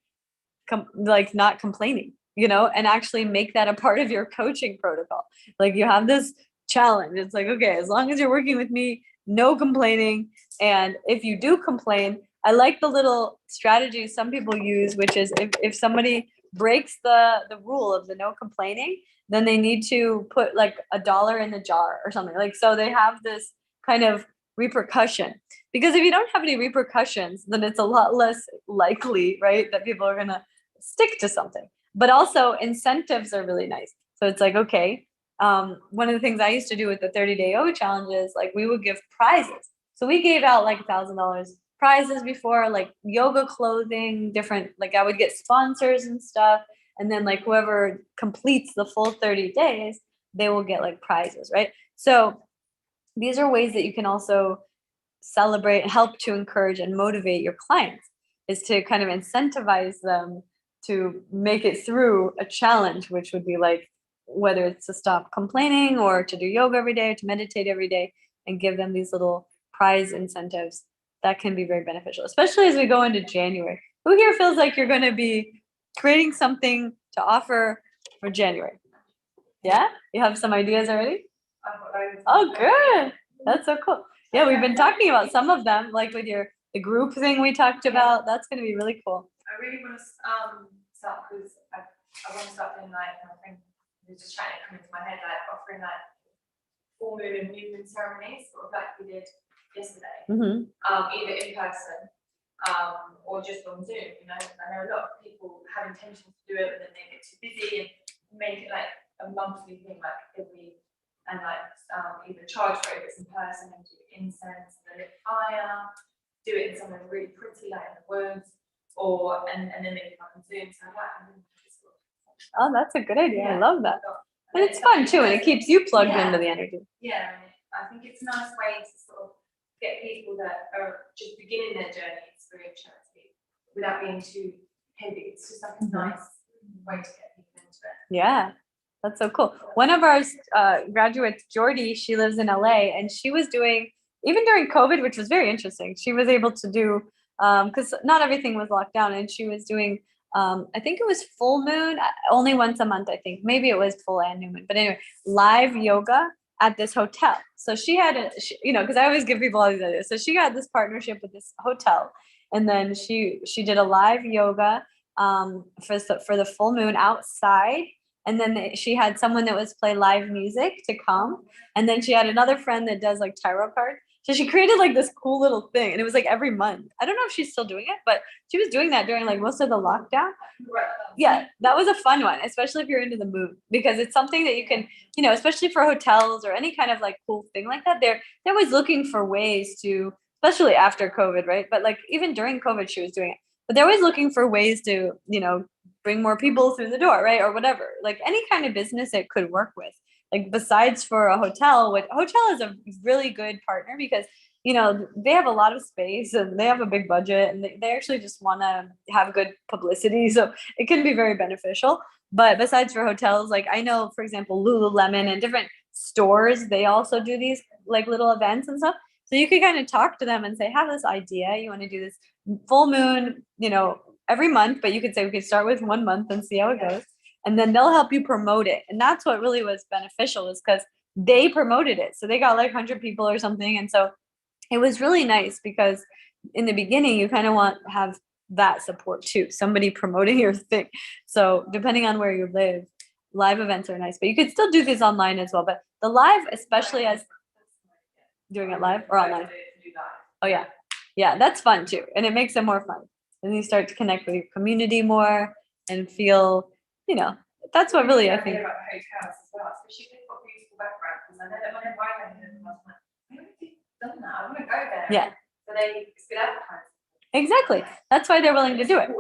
not complaining, and actually make that a part of your coaching protocol. Like you have this challenge. It's like, okay, as long as you're working with me, no complaining. And if you do complain, I like the little strategies some people use, which is if somebody breaks the rule of the no complaining, then they need to put like $1 in the jar or something. Like, so they have this kind of repercussion, because if you don't have any repercussions, then it's a lot less likely, right, that people are going to stick to something. But also incentives are really nice. So it's like, okay, one of the things I used to do with the 30-day yoga challenges, like we would give prizes. So we gave out like $1,000 prizes before, like yoga clothing, different, like I would get sponsors and stuff. And then like whoever completes the full 30 days, they will get like prizes, right? So these are ways that you can also celebrate and help to encourage and motivate your clients, is to kind of incentivize them to make it through a challenge, which would be like, whether it's to stop complaining or to do yoga every day, or to meditate every day, and give them these little prize incentives. That can be very beneficial, especially as we go into January. Who here feels like you're going to be creating something to offer for January? Yeah? You have some ideas already? Oh, good. That's so cool. Yeah, we've been talking about some of them, like with the group thing we talked about. That's gonna be really cool. I really want to start because I want to start doing like, I think was just trying to come into my head, like offering like full moon and new moon ceremonies, sort of like we did yesterday, Mhm. either in person or just on Zoom. You know, I know a lot of people have intentions to do it, but then they get too busy and make it like a monthly thing, like every and like either charge for it if it's in person and do incense and lit fire, do it in somewhere really pretty like in the woods, or and then make it like on Zoom. So that Oh, that's a good idea. I love that. And it's fun too, and it keeps you plugged into the energy. Yeah, I think it's a nice way to sort of get people that are just beginning their journey in spirituality without being too heavy. It's just like a nice way to get people into it. Yeah, that's so cool. One of our graduates, Jordy, she lives in LA, and she was doing, even during COVID, which was very interesting, she was able to do, because not everything was locked down, and she was doing, I think it was full moon, only once a month, I think. Maybe it was full and new moon. But anyway, live yoga at this hotel. So she had, because I always give people all these ideas. So she got this partnership with this hotel, and then she did a live yoga for the full moon outside. And then she had someone that was play live music to come. And then she had another friend that does like tarot cards. So she created like this cool little thing, and it was like every month. I don't know if she's still doing it, but she was doing that during like most of the lockdown. Yeah, that was a fun one, especially if you're into the mood, because it's something that you can, especially for hotels or any kind of like cool thing like that. They're always looking for ways to, especially after COVID, right? But like even during COVID, she was doing it. But they're always looking for ways to, bring more people through the door, right? Or whatever, like any kind of business it could work with. Like besides for a hotel, which hotel is a really good partner because they have a lot of space and they have a big budget, and they actually just want to have good publicity, so it can be very beneficial. But besides for hotels, like I know, for example, Lululemon and different stores, they also do these like little events and stuff. So you could kind of talk to them and say, have this idea, you want to do this full moon, every month, but you could say we could start with 1 month and see how it goes. And then they'll help you promote it. And that's what really was beneficial, is because they promoted it. So they got like 100 people or something. And so it was really nice because in the beginning, you kind of want to have that support too, somebody promoting your thing. So depending on where you live, live events are nice, but you could still do this online as well. But the live, especially as doing it live or online. Oh yeah. Yeah, that's fun too. And it makes it more fun. And you start to connect with your community more and feel, that's what really I think. About hotels as well, especially if they've got beautiful backgrounds. I know that whenever I went there, I was like, I haven't done that. I want to go there. Yeah. So it's good advertising. Exactly. That's why they're willing to do it.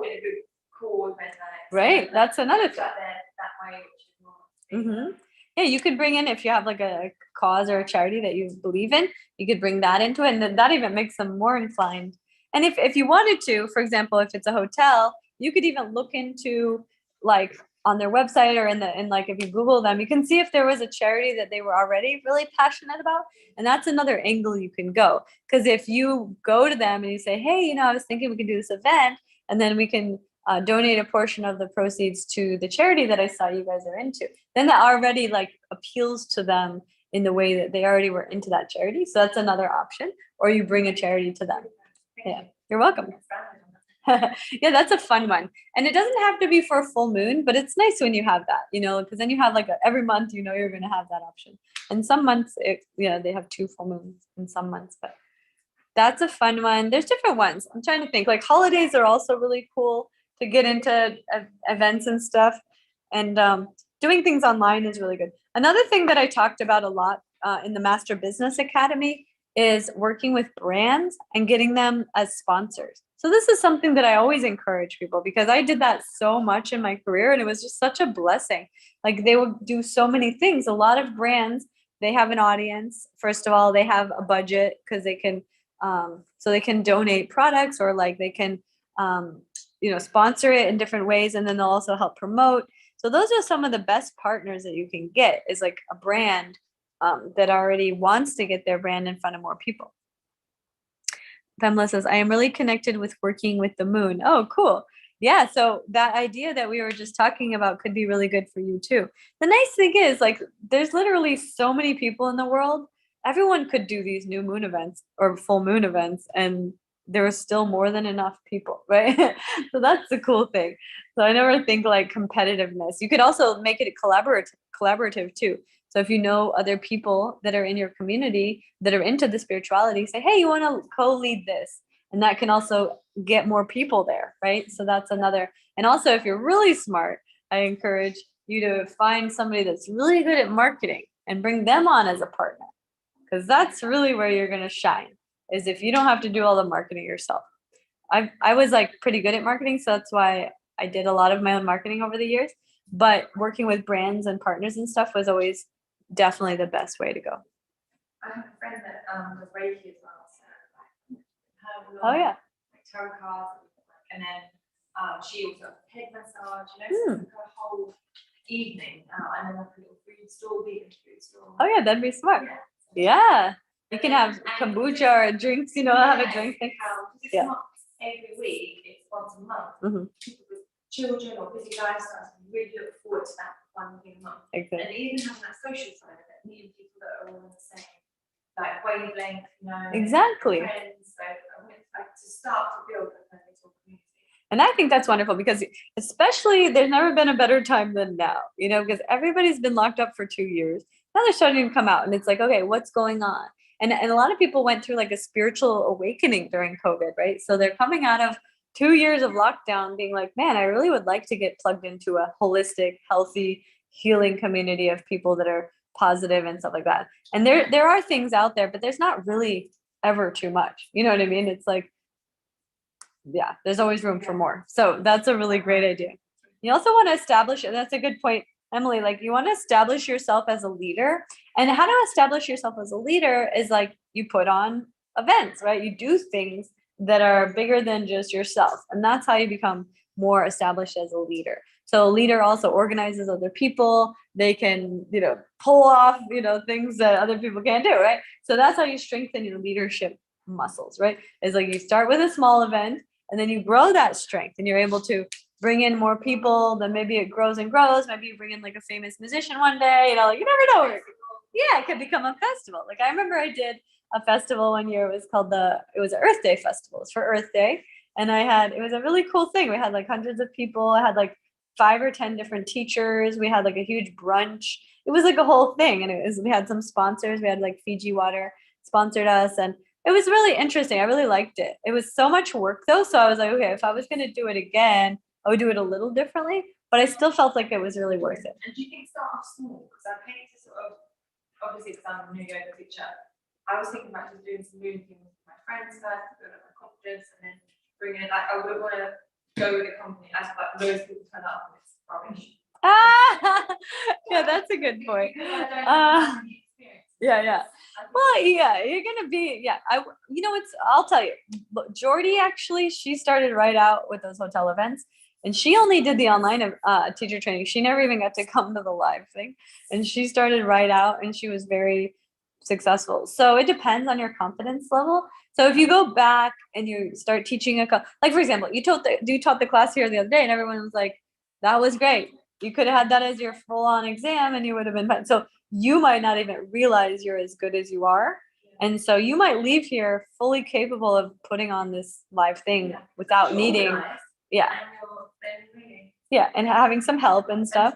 Cool event. Right. That's another thing. That way, which is more. Yeah, you could bring in, if you have like a cause or a charity that you believe in, you could bring that into it, and then that even makes them more inclined. And if you wanted to, for example, if it's a hotel, you could even look into like on their website or in like if you Google them, you can see if there was a charity that they were already really passionate about. And that's another angle you can go. Because if you go to them and you say, hey, I was thinking we could do this event, and then we can donate a portion of the proceeds to the charity that I saw you guys are into, then that already like appeals to them in the way that they already were into that charity. So that's another option. Or you bring a charity to them. Yeah, you're welcome. Yeah, that's a fun one. And it doesn't have to be for a full moon, but it's nice when you have that, because then you have like every month, you're going to have that option. And some months, they have 2 full moons in some months, but that's a fun one. There's different ones. I'm trying to think, like holidays are also really cool to get into events and stuff. And doing things online is really good. Another thing that I talked about a lot in the Master Business Academy is working with brands and getting them as sponsors. So this is something that I always encourage people, because I did that so much in my career, and it was just such a blessing. Like they would do so many things. A lot of brands, they have an audience. First of all, they have a budget because they can, so they can donate products, or like they can, sponsor it in different ways. And then they'll also help promote. So those are some of the best partners that you can get, is like a brand that already wants to get their brand in front of more people. Pamela says, I am really connected with working with the moon. Oh, cool. Yeah. So that idea that we were just talking about could be really good for you too. The nice thing is, like, there's literally so many people in the world, everyone could do these new moon events or full moon events, and there was still more than enough people, right? So that's the cool thing. So I never think like competitiveness. You could also make it collaborative too. So if you know other people that are in your community that are into the spirituality, say, hey, you want to co-lead this? And that can also get more people there, right? So that's another. And also, if you're really smart, I encourage you to find somebody that's really good at marketing and bring them on as a partner, because that's really where you're going to shine, is if you don't have to do all the marketing yourself. I was like pretty good at marketing, so that's why I did a lot of my own marketing over the years. But working with brands and partners and stuff was always definitely the best way to go. I have a friend that does Reiki as well, so like her Oh yeah. like tarot cards, and then she also has a head massage, you know, so it's like a whole evening, and then like a little food store, vegan food store. Oh yeah, that'd be smart. Yeah. You can have kombucha or drinks, you know, have a drink thing. It's Yeah. not every week, it's once a month. Mhm. People with children or busy lifestyles can really look forward to that one thing a month. Exactly. And even having that social side of it, meeting people that are all in the same like wavelength, you know. Exactly. Friends, so like to start to build a little community. And I think that's wonderful, because especially there's never been a better time than now, you know, because everybody's been locked up for 2 years. Now they're starting to come out, and it's like, okay, what's going on? And a lot of people went through like a spiritual awakening during COVID, right? So they're coming out of 2 years of lockdown being like, man, I really would like to get plugged into a holistic, healthy, healing community of people that are positive and stuff like that. And there are things out there, but there's not really ever too much. You know what I mean? It's like, yeah, there's always room for more. So that's a really great idea. You also want to establish, and that's a good point, Emily, like you want to establish yourself as a leader. And how to establish yourself as a leader is like you put on events, right? You do things that are bigger than just yourself. And that's how you become more established as a leader. So a leader also organizes other people. They can, you know, pull off, you know, things that other people can't do, right? So that's how you strengthen your leadership muscles, right? Is like you start with a small event, and then you grow that strength, and you're able to bring in more people. Then maybe it grows and grows. Maybe you bring in like a famous musician one day, you know, like you never know. Yeah, it could become a festival. Like I remember I did a festival one year. It was called it was an Earth Day festival. It's for Earth Day. And it was a really cool thing. We had like hundreds of people. I had like 5 or 10 different teachers. We had like a huge brunch. It was like a whole thing. And we had some sponsors. We had like Fiji Water sponsored us. And it was really interesting. I really liked it. It was so much work though. So I was like, okay, if I was going to do it again, I would do it a little differently, but I still felt like it was really worth it. And do you think start off small? Because I think to sort of, obviously because I'm a new yoga teacher, I was thinking about just doing some moving things with my friends first, to build up my confidence, and then bring in, like, I wouldn't want to go with a company as like those people turn up and it's rubbish. Yeah, that's a good point. Because I don't have any experience. Yeah. Well, yeah, you're gonna be, yeah. I'll tell you, Jordy actually, she started right out with those hotel events, and she only did the online teacher training. She never even got to come to the live thing, and she started right out, and she was very successful. So it depends on your confidence level. So if you go back and you start teaching like for example, you taught the class here the other day, and everyone was like, "That was great. You could have had that as your full-on exam, and you would have been fine." So you might not even realize you're as good as you are. And so you might leave here fully capable of putting on this live thing without needing, and having some help and stuff.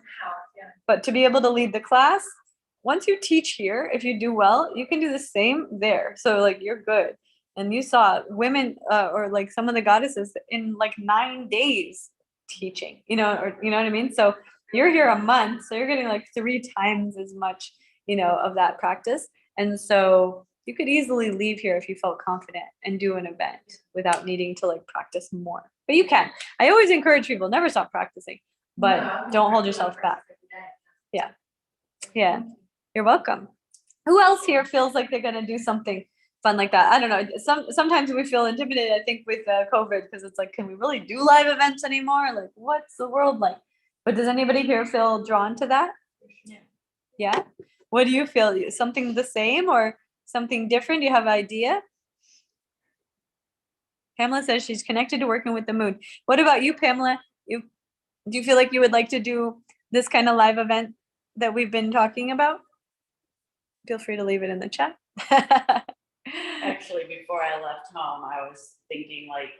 But to be able to lead the class, once you teach here, if you do well, you can do the same there. So like you're good. And you saw women or like some of the goddesses in like 9 days teaching, or you know what I mean? So you're here a month, so you're getting like 3 times as much, of that practice. And so you could easily leave here if you felt confident and do an event without needing to like practice more. But you can. I always encourage people, never stop practicing, but don't hold yourself back. Yeah. You're welcome. Who else here feels like they're going to do something fun like that? I don't know. Sometimes we feel intimidated, I think, with COVID, because it's like, can we really do live events anymore? Like, what's the world like? But does anybody here feel drawn to that? Yeah. What do you feel? Something the same or something different? Do you have an idea? Pamela says she's connected to working with the moon. What about you, Pamela? Do you feel like you would like to do this kind of live event that we've been talking about? Feel free to leave it in the chat. Actually, before I left home, I was thinking like,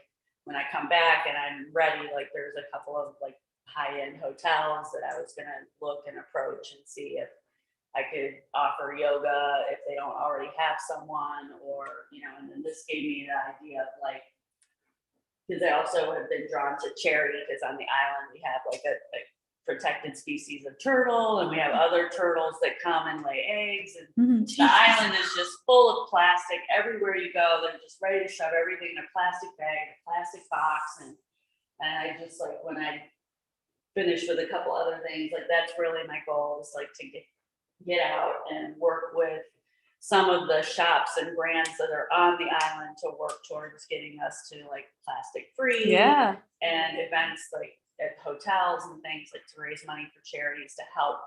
when I come back and I'm ready, like there's a couple of like high-end hotels that I was gonna look and approach and see if I could offer yoga if they don't already have someone, or, and then this gave me the idea of like, because I also have been drawn to charity, because on the island we have like a protected species of turtle, and we have other turtles that come and lay eggs, and the island is just full of plastic. Everywhere you go, they're just ready to shove everything in a plastic bag, a plastic box, and I just like, when I finish with a couple other things, like that's really my goal, is like to get out and work with some of the shops and brands that are on the island to work towards getting us to like plastic free. Yeah. And events like at hotels and things, like to raise money for charities to help,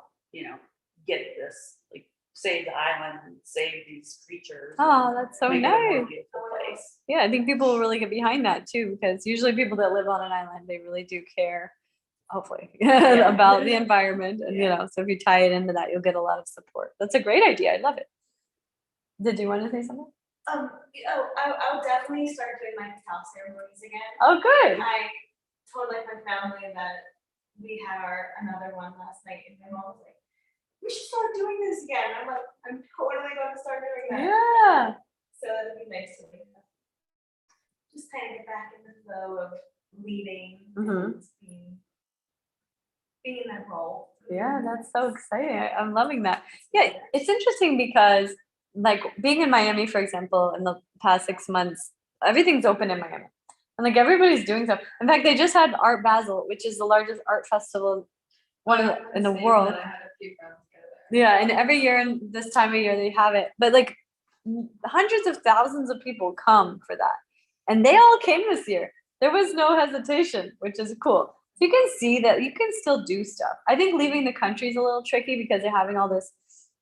get this, like save the island and save these creatures. Oh, that's so make it a more nice. beautiful place. Yeah, I think people will really get behind that too, because usually people that live on an island, they really do care, hopefully, about the environment. And, so if you tie it into that, you'll get a lot of support. That's a great idea. I love it. Did you want to say something? I'll definitely start doing my cacao ceremonies again. Oh, good. I told like my family that we had another one last night, and my mom was like, "We should start doing this again." I'm like, "I'm totally going to start doing that." Yeah. So that'd be nice to just kind of get back in the flow of leading and being in that role. Yeah, that's so exciting. I'm loving that. Yeah, it's interesting because like being in Miami, for example, in the past 6 months, everything's open in Miami. And like everybody's doing stuff. In fact, they just had Art Basel, which is the largest art festival in the world. Yeah, and every year in this time of year they have it. But like hundreds of thousands of people come for that. And they all came this year. There was no hesitation, which is cool. So you can see that you can still do stuff. I think leaving the country is a little tricky because they're having all this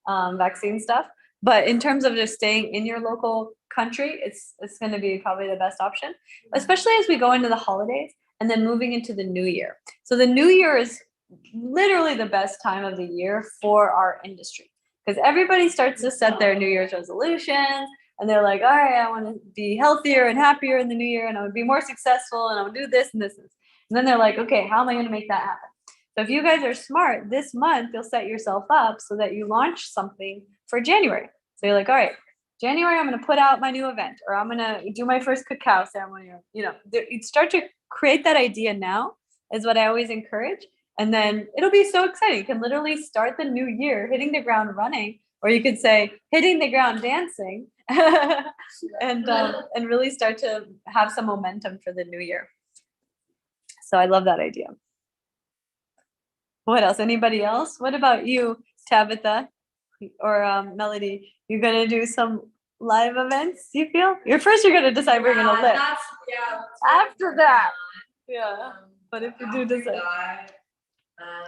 vaccine stuff. But in terms of just staying in your local country, it's going to be probably the best option, especially as we go into the holidays and then moving into the new year. So the new year is literally the best time of the year for our industry, because everybody starts to set their New Year's resolutions, and they're like, all right, I want to be healthier and happier in the new year, and I want to be more successful, and I want to do this and this. And then they're like, okay, how am I going to make that happen? So if you guys are smart, this month you'll set yourself up so that you launch something for January. So you're like, all right, January, I'm going to put out my new event, or I'm going to do my first cacao ceremony. Or, you start to create that idea now is what I always encourage. And then it'll be so exciting. You can literally start the new year hitting the ground running, or you could say hitting the ground dancing and really start to have some momentum for the new year. So I love that idea. What else? Anybody else? What about you, Tabitha or Melody? You're going to do some live events, you feel? You're going to decide we're going to live. After that. Yeah. But if you do decide.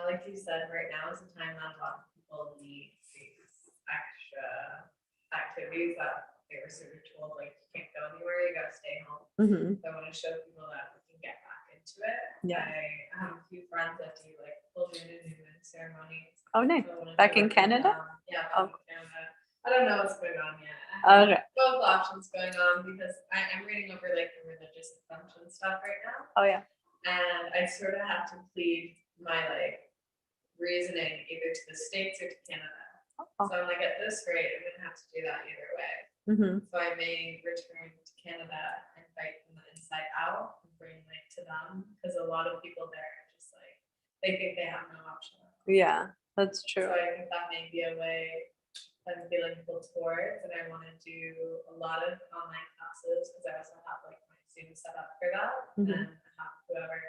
Like you said, right now is the time that a lot of people need these extra activities that they were sort of told, like, you can't go anywhere, you gotta stay home. So I want to show people that we can get back into it. Yeah. I have a few friends that do like full moon and new moon ceremonies. Oh, nice. So I wanna Back do in it with Canada? them. Yeah, back in Canada. I don't know what's going on yet. Okay. Both options going on, because I'm reading over like the religious assumption stuff right now. Oh, yeah. And I sort of have to plead my like reasoning either to the States or to Canada. Oh. So I'm like, at this rate, I'm gonna have to do that either way. So I may return to Canada and fight from the inside out and bring like to them, because a lot of people there are just like, they think they have no option. Yeah, that's true. So I think that may be a way I'm feeling pulled towards, and I want to do a lot of online classes, because I also have like my Zoom set up for that, and have whoever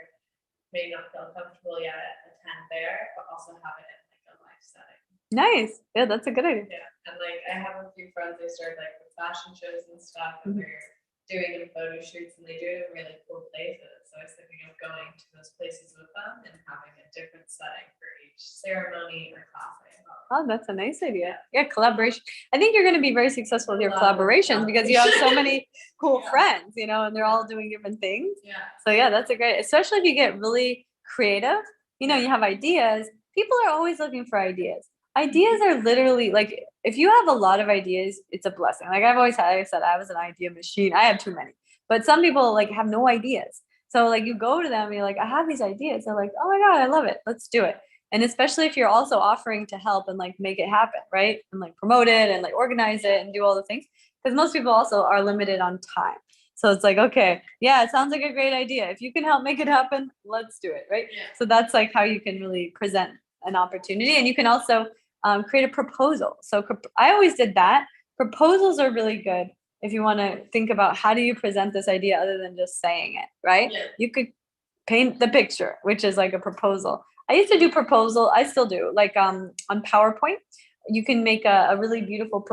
may not feel comfortable yet attend there, but also have it in like a live setting. Nice. Yeah, that's a good idea. Yeah, and like I have a few friends, they started like with fashion shows and stuff, and they're doing them photo shoots, and they do it in really cool places. So I was thinking of going to those places with them and having a different setting for each ceremony or class I have. Oh, that's a nice idea. Yeah, collaboration. I think you're going to be very successful with your collaborations because you have so many cool friends, and they're all doing different things. Yeah. So yeah, that's a great, especially if you get really creative, you have ideas. People are always looking for ideas. ideas are literally like, if you have a lot of ideas, it's a blessing. Like I've always had, like I said, I was an idea machine. I have too many, but some people like have no ideas. So like you go to them and you're like, I have these ideas. They're like, oh my God, I love it. Let's do it. And especially if you're also offering to help and like make it happen, right? And like promote it and like organize it and do all the things. Because most people also are limited on time. So it's like, okay, yeah, it sounds like a great idea. If you can help make it happen, let's do it, right? Yeah. So that's like how you can really present an opportunity. And you can also create a proposal. So I always did that. Proposals are really good if you want to think about how do you present this idea other than just saying it, right? Yeah. You could paint the picture, which is like a proposal. I used to do proposal. I still do, like on PowerPoint. You can make a really beautiful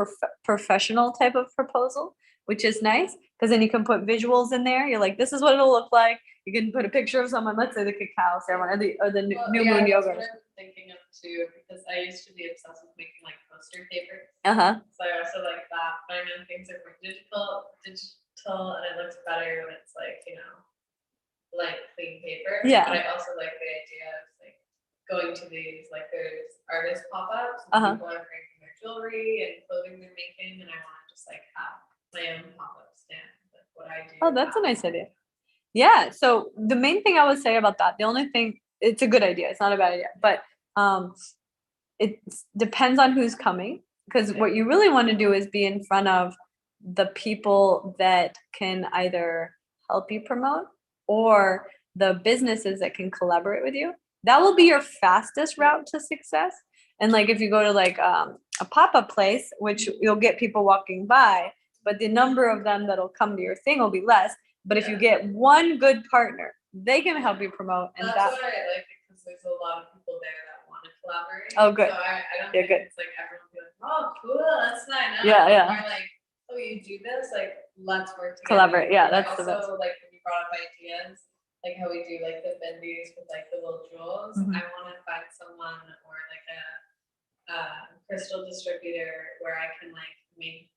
professional type of proposal, which is nice because then you can put visuals in there. You're like, this is what it'll look like. You can put a picture of someone, let's say the cacao ceremony or the new moon yoga. That's what I'm thinking of too, because I used to be obsessed with making like poster paper. Uh-huh. So I also like that, but I know things are more digital, and it looks better when it's like, like clean paper. Yeah. But I also like the idea of like going to these, like there's artist pop-ups, and Uh-huh. people are bringing their jewelry and clothing they're making, and I want to just like have my own pop-up stand, like what I do. Oh, that's a nice idea. Yeah. So the main thing I would say about that, the only thing, it's a good idea. It's not a bad idea, but it depends on who's coming. Because what you really want to do is be in front of the people that can either help you promote or the businesses that can collaborate with you. That will be your fastest route to success. And like if you go to like a pop-up place, which you'll get people walking by, but the number of them that'll come to your thing will be less. But if you get one good partner, they can help you promote. And That's that, what I like, because there's a lot of people there that want to collaborate. Oh, good. So I don't Yeah, think good. it's like everyone be like, oh, cool, that's nice. Yeah, yeah. Or like, oh, you do this, like, let's work together. Collaborate, yeah, But that's the best. also, like, when you brought up ideas, like how we do like the bendies with like the little jewels, Mhm. I want to find someone or like a crystal distributor where I can like make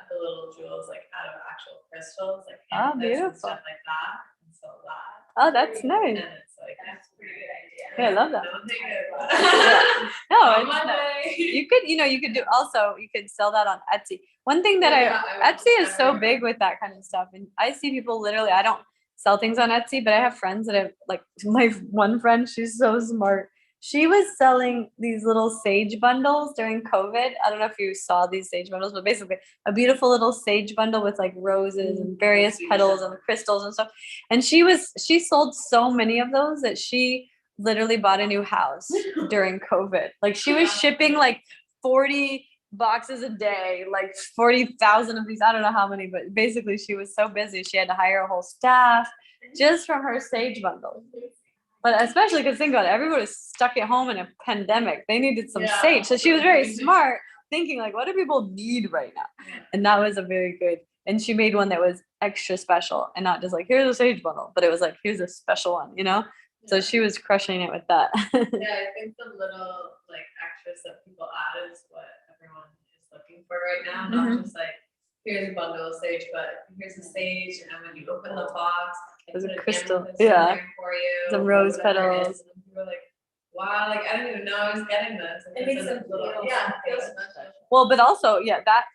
the little jewels like out of actual crystals, like Oh, amethyst and beautiful. stuff like that, and sell that. Oh, that's nice. And it's like, that's a pretty good idea. Yeah, I love that. Don't think it. No, On it's not. Monday. You could do also, you could sell that on Etsy. One thing that Yeah, I would Etsy is so everywhere. big with that kind of stuff. And I see people literally, I don't sell things on Etsy, but I have friends that have like my one friend, she's so smart. She was selling these little sage bundles during COVID. I don't know if you saw these sage bundles, but basically a beautiful little sage bundle with like roses and various petals and crystals and stuff. And she sold so many of those that she literally bought a new house during COVID. Like she was shipping like 40 boxes a day, like 40,000 of these. I don't know how many, but basically she was so busy. She had to hire a whole staff just from her sage bundle. But especially because think about it, everybody was stuck at home in a pandemic. They needed some Yeah. sage. So she was very smart, thinking like, what do people need right now? And that was a very good. And she made one that was extra special and not just like, here's a sage bundle, but it was like, here's a special one. So she was crushing it with that. Yeah, I think the little like extras that people add is what everyone is looking for right now. Mhm. Not just like, here's a bundle of sage, but here's the sage, and then when you open the box, There's a put an crystal, amethyst in yeah. there for you, Some or rose whatever it petals. is, and people are like, wow, like I didn't even know I was getting this. And It it's makes in a them little, feel yeah, it feels something. special. Well, but also, yeah, that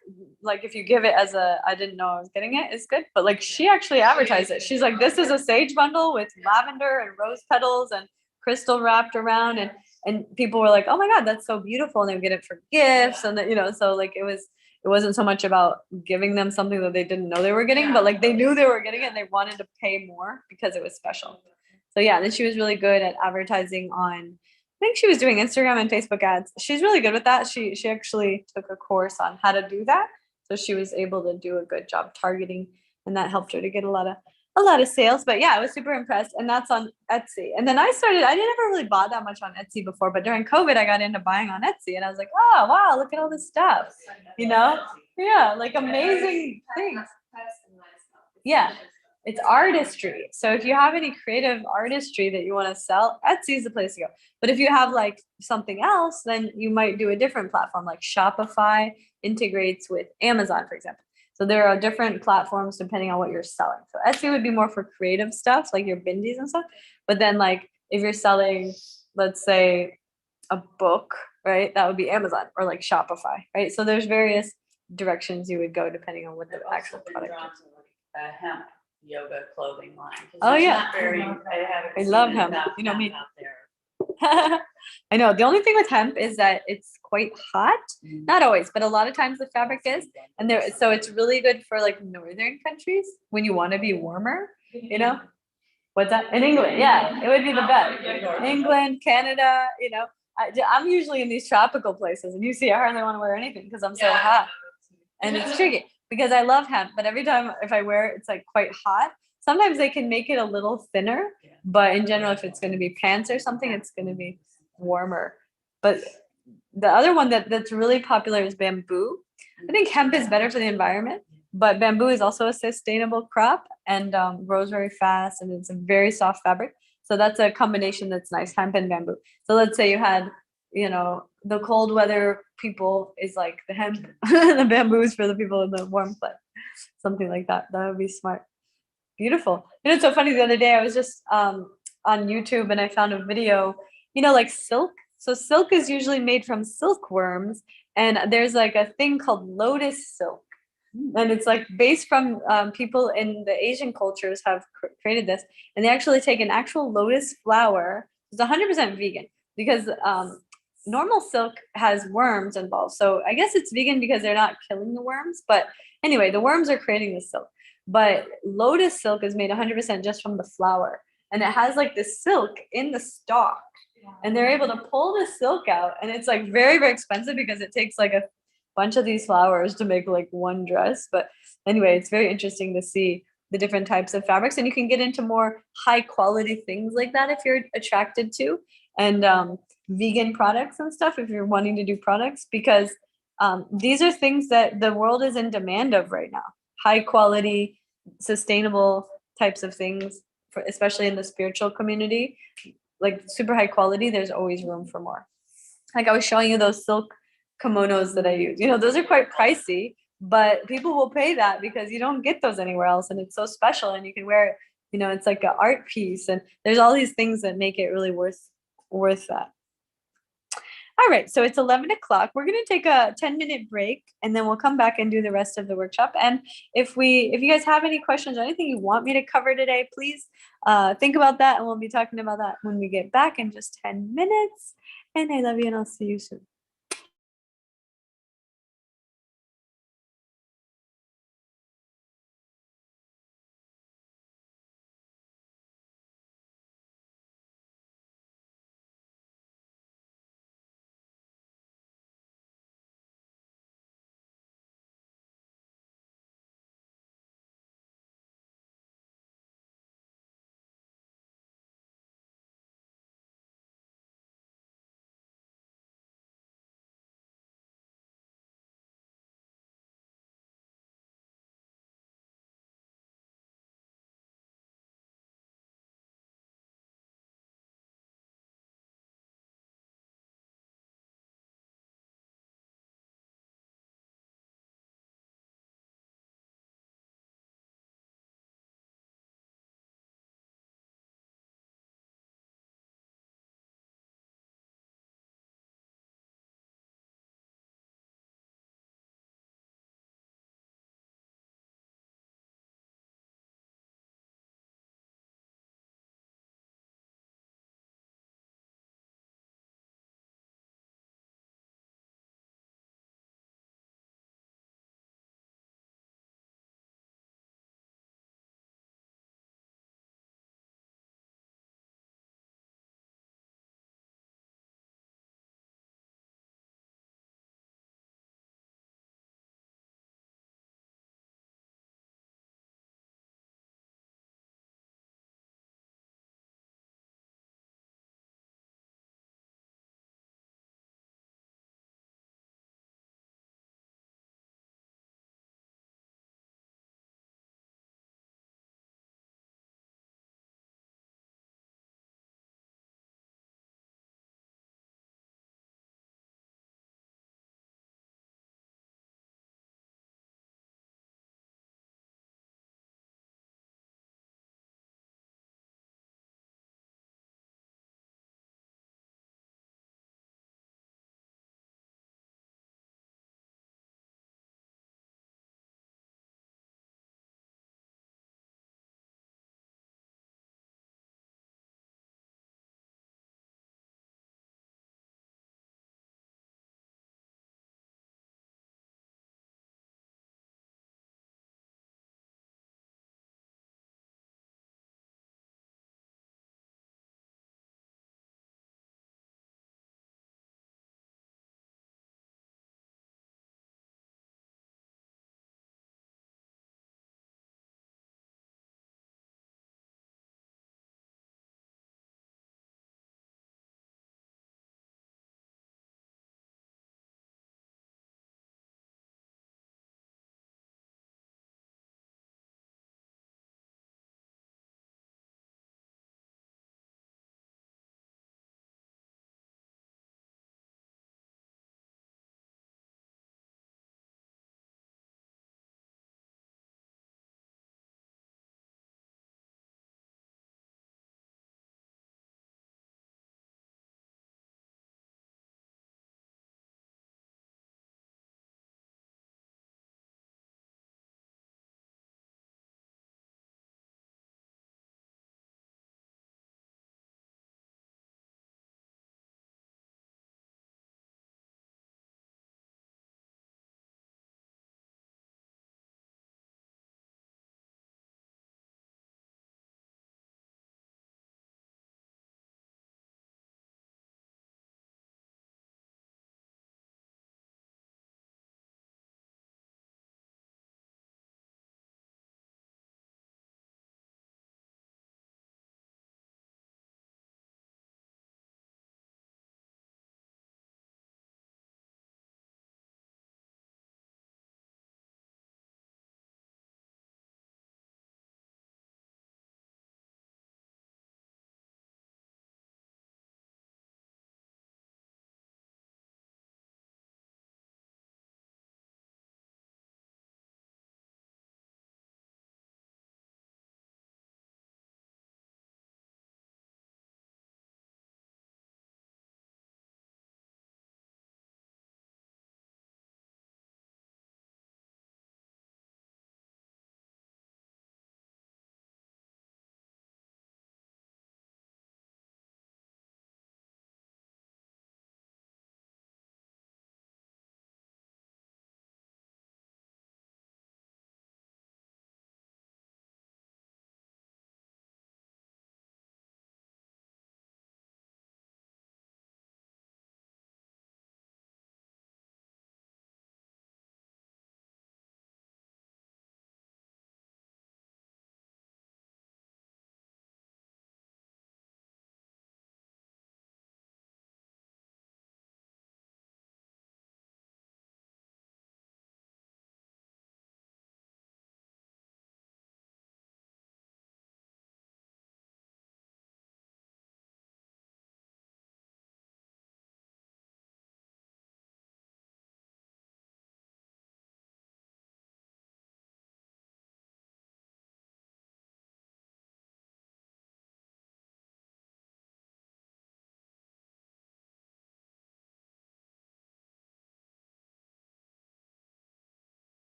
like if you give it as I didn't know I was getting it, is good. But like she actually advertised it. She's like, this is a sage bundle with lavender and rose petals and crystal wrapped around, and people were like, oh my God, that's so beautiful. And they would get it for gifts, and so like it wasn't so much about giving them something that they didn't know they were getting, but like they knew they were getting it and they wanted to pay more because it was special. So yeah, then she was really good at advertising on, I think she was doing Instagram and Facebook ads. She's really good with that. She actually took a course on how to do that. So she was able to do a good job targeting, and that helped her to get a lot of sales. But yeah, I was super impressed. And that's on Etsy. And then I never really bought that much on Etsy before, but during COVID, I got into buying on Etsy and I was like, oh, wow, look at all this stuff, Yeah, like amazing things. Yeah. It's artistry. So if you have any creative artistry that you want to sell, Etsy is the place to go. But if you have like something else, then you might do a different platform. Like Shopify integrates with Amazon, for example. So there are different platforms depending on what you're selling. So Etsy would be more for creative stuff, like your bindies and stuff. But then like if you're selling, let's say, a book, right? That would be Amazon or like Shopify, right? So there's various directions you would go depending on what the I've also actual been product drawn is. to like a hemp yoga clothing line. 'cause Oh, there's yeah. not very, I haven't I seen love hemp. enough You know me. out there. I know. The only thing with hemp is that it's quite hot. Not always, but a lot of times the fabric is. And there, so it's really good for like northern countries when you want to be warmer, you know? What's that? In England, yeah, it would be the best. England, Canada, you know. I'm usually in these tropical places and you see I hardly want to wear anything because I'm so hot. And it's tricky because I love hemp, but every time if I wear it, it's like quite hot. Sometimes they can make it a little thinner, but in general, if it's going to be pants or something, it's going to be warmer. But the other one that's really popular is bamboo. I think hemp is better for the environment, but bamboo is also a sustainable crop and grows very fast, and it's a very soft fabric. So that's a combination that's nice, hemp and bamboo. So let's say you had, you know, the cold weather people is like the hemp, the bamboos for the people in the warm place, something like that. That would be smart. Beautiful. You know, it's so funny. The other day I was just on YouTube and I found a video, you know, like silk. So silk is usually made from silkworms, and there's like a thing called lotus silk. And it's like based from people in the Asian cultures have created this, and they actually take an actual lotus flower. It's 100% vegan because normal silk has worms involved. So I guess it's vegan because they're not killing the worms. But anyway, the worms are creating the silk. But lotus silk is made 100% just from the flower, and it has like the silk in the stalk, and they're able to pull the silk out, and it's like very, very expensive because it takes like a bunch of these flowers to make like one dress. But anyway, it's very interesting to see the different types of fabrics, and you can get into more high quality things like that if you're attracted to, and vegan products and stuff if you're wanting to do products, because these are things that the world is in demand of right now. High quality, sustainable types of things, for, especially in the spiritual community, like super high quality, there's always room for more. Like I was showing you those silk kimonos that I use. You know, those are quite pricey, but people will pay that because you don't get those anywhere else, and it's so special, and you can wear it. You know, it's like an art piece, and there's all these things that make it really worth that. All right, so it's 11 o'clock. We're going to take a 10-minute break, and then we'll come back and do the rest of the workshop. And if you guys have any questions or anything you want me to cover today, please think about that, and we'll be talking about that when we get back in just 10 minutes. And I love you, and I'll see you soon.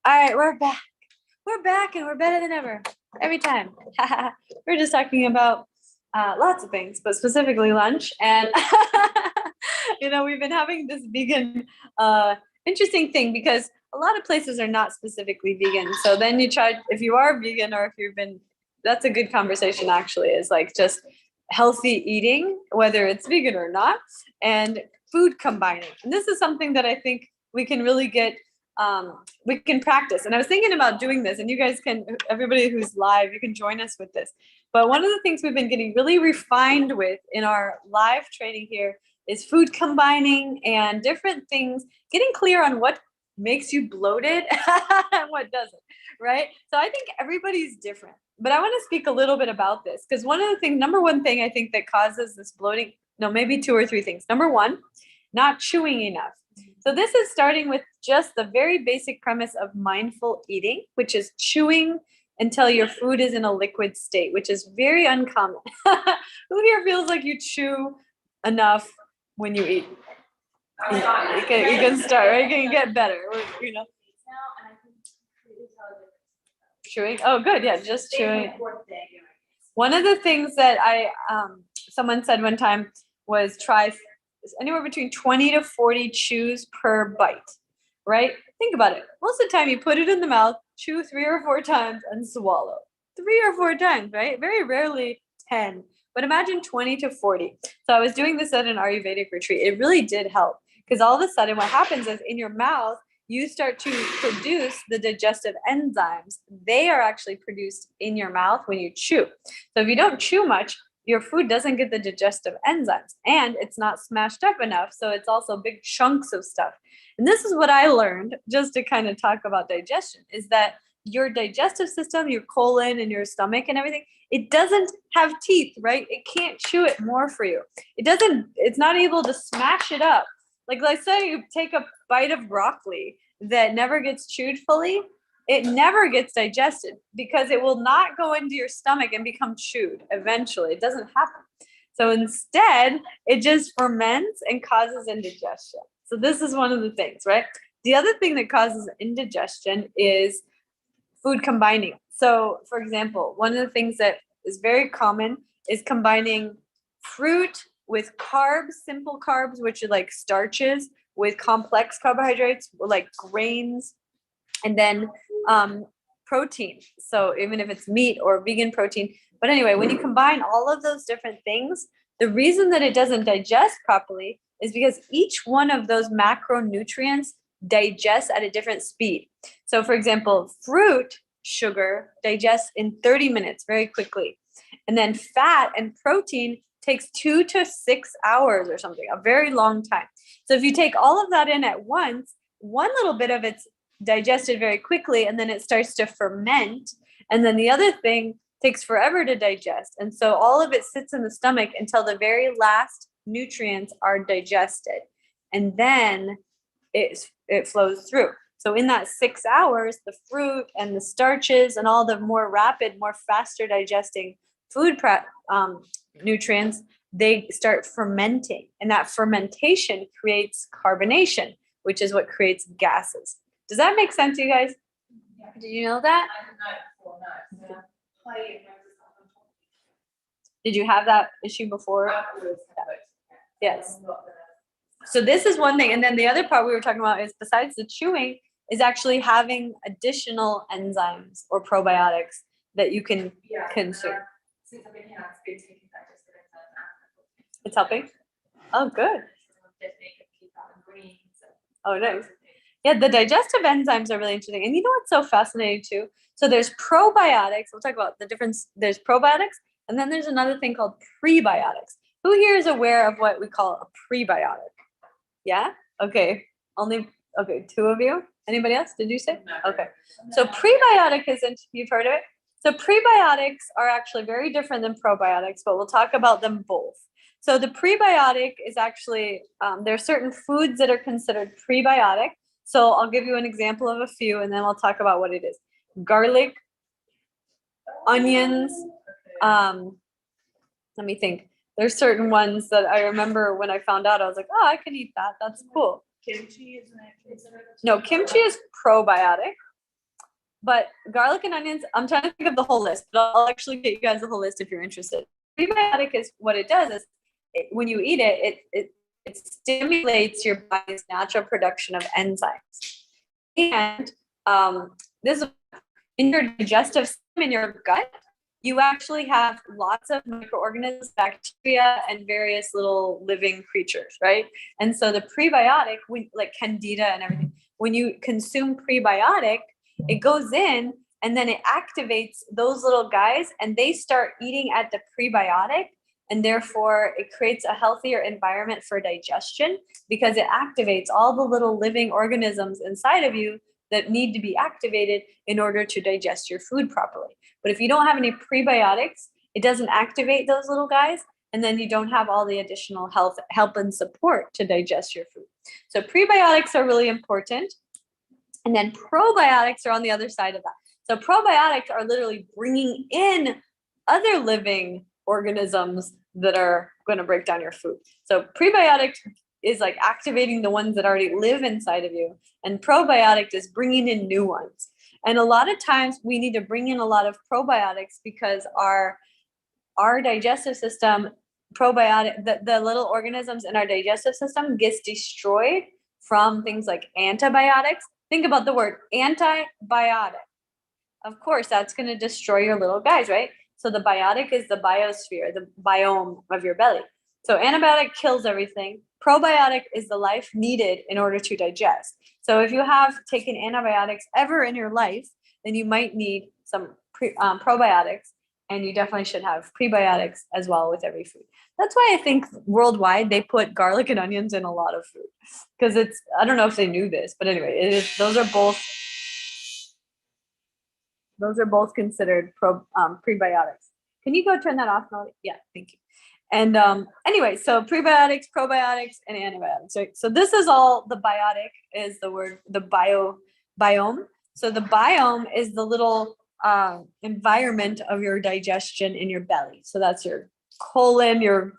All right, we're back. We're back and we're better than ever. Every time. We're just talking about lots of things, but specifically lunch. And, we've been having this vegan interesting thing because a lot of places are not specifically vegan. So then you try, if you are vegan or if you've been, that's a good conversation actually, is like just healthy eating, whether it's vegan or not, and food combining. And this is something that I think we can really get, we can practice. And I was thinking about doing this, and you guys can, everybody who's live, you can join us with this. But one of the things we've been getting really refined with in our live training here is food combining and different things, getting clear on what makes you bloated and what doesn't, right? So I think everybody's different. But I want to speak a little bit about this because one of the things, number one thing I think that causes this bloating, no, maybe two or three things. Number one, not chewing enough. So this is starting with just the very basic premise of mindful eating, which is chewing until your food is in a liquid state, which is very uncommon. Who here feels like you chew enough when you eat? You can start, right? You can get better, Chewing. Oh, good. Yeah, just chewing. One of the things that someone said one time was try anywhere between 20 to 40 chews per bite, right? Think about it. Most of the time you put it in the mouth, chew 3 or 4 times and swallow. 3 or 4 times, right? Very rarely 10, but imagine 20 to 40. So I was doing this at an Ayurvedic retreat. It really did help because all of a sudden what happens is in your mouth, you start to produce the digestive enzymes. They are actually produced in your mouth when you chew. So if you don't chew much, your food doesn't get the digestive enzymes and it's not smashed up enough. So it's also big chunks of stuff. And this is what I learned just to kind of talk about digestion is that your digestive system, your colon and your stomach and everything, it doesn't have teeth, right? It can't chew it more for you. It's not able to smash it up. Like let's say you take a bite of broccoli that never gets chewed fully, it never gets digested because it will not go into your stomach and become chewed eventually. It doesn't happen. So instead, it just ferments and causes indigestion. So this is one of the things, right? The other thing that causes indigestion is food combining. So for example, one of the things that is very common is combining fruit with carbs, simple carbs, which are like starches, with complex carbohydrates, like grains, and then protein. So even if it's meat or vegan protein. But anyway, when you combine all of those different things, the reason that it doesn't digest properly is because each one of those macronutrients digests at a different speed. So for example, fruit sugar digests in 30 minutes very quickly. And then fat and protein takes 2 to 6 hours or something, a very long time. So if you take all of that in at once, one little bit of it's digested very quickly and then it starts to ferment. And then the other thing takes forever to digest. And so all of it sits in the stomach until the very last nutrients are digested. And then it flows through. So in that 6 hours, the fruit and the starches and all the more rapid, more faster digesting food nutrients, they start fermenting. And that fermentation creates carbonation, which is what creates gases. Does that make sense, you guys? Did you know that? Did you have that issue before? Yes. So this is one thing. And then the other part we were talking about is besides the chewing is actually having additional enzymes or probiotics that you can consume. Since I've been here, I've been taking digestive enzymes. It's helping? Oh, good. Oh, nice. Yeah, the digestive enzymes are really interesting. And you know what's so fascinating too? So there's probiotics. We'll talk about the difference. There's probiotics, and then there's another thing called prebiotics. Who here is aware of what we call a prebiotic? Yeah? Okay. Okay, 2 of you. Anybody else? Did you say? Okay. So prebiotic you've heard of it? So prebiotics are actually very different than probiotics, but we'll talk about them both. So the prebiotic is actually, there are certain foods that are considered prebiotic. So I'll give you an example of a few, and then we'll talk about what it is. Garlic, onions, let me think. There's certain ones that I remember when I found out, I was like, oh, I can eat that. That's cool. Kimchi, isn't it? No, kimchi is probiotic. but garlic and onions, I'm trying to think of the whole list, but I'll actually get you guys the whole list if you're interested. Prebiotic is what it does is when you eat it, it stimulates your body's natural production of enzymes. And this in your digestive system, in your gut, you actually have lots of microorganisms, bacteria, and various little living creatures, right? And so the prebiotic, like candida and everything, when you consume prebiotic, it goes in and then it activates those little guys and they start eating at the prebiotic, and therefore it creates a healthier environment for digestion because it activates all the little living organisms inside of you that need to be activated in order to digest your food properly. But if you don't have any prebiotics, it doesn't activate those little guys, and then you don't have all the additional help and support to digest your food. So prebiotics are really important. And then probiotics are on the other side of that. So probiotics are literally bringing in other living organisms that are going to break down your food. So prebiotics is like activating the ones that already live inside of you, and probiotic is bringing in new ones. And a lot of times we need to bring in a lot of probiotics because our digestive system, probiotic, the little organisms in our digestive system gets destroyed from things like antibiotics. Think about the word antibiotic. Of course, that's going to destroy your little guys, right? So the biotic is the biosphere, the biome of your belly. So antibiotic kills everything. Probiotic is the life needed in order to digest. So if you have taken antibiotics ever in your life, then you might need some probiotics, and you definitely should have prebiotics as well with every food. That's why I think worldwide they put garlic and onions in a lot of food, because it's, I don't know if they knew this, but anyway, those are both considered prebiotics. Can you go turn that off, Molly? Yeah, thank you. And anyway, so prebiotics, probiotics, and antibiotics. Right? So this is all the biotic is the word, the biome. So the biome is the little environment of your digestion in your belly. So that's your colon, your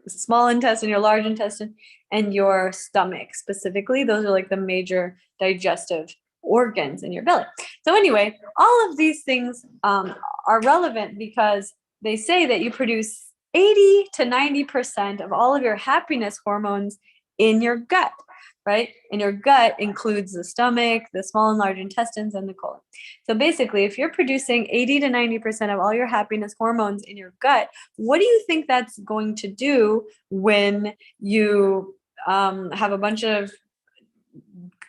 small intestine, your large intestine, and your stomach specifically. Those are like the major digestive organs in your belly. So anyway, all of these things are relevant because they say that you produce 80 to 90% of all of your happiness hormones in your gut, right? And your gut includes the stomach, the small and large intestines, and the colon. So basically, if you're producing 80 to 90% of all your happiness hormones in your gut, what do you think that's going to do when you have a bunch of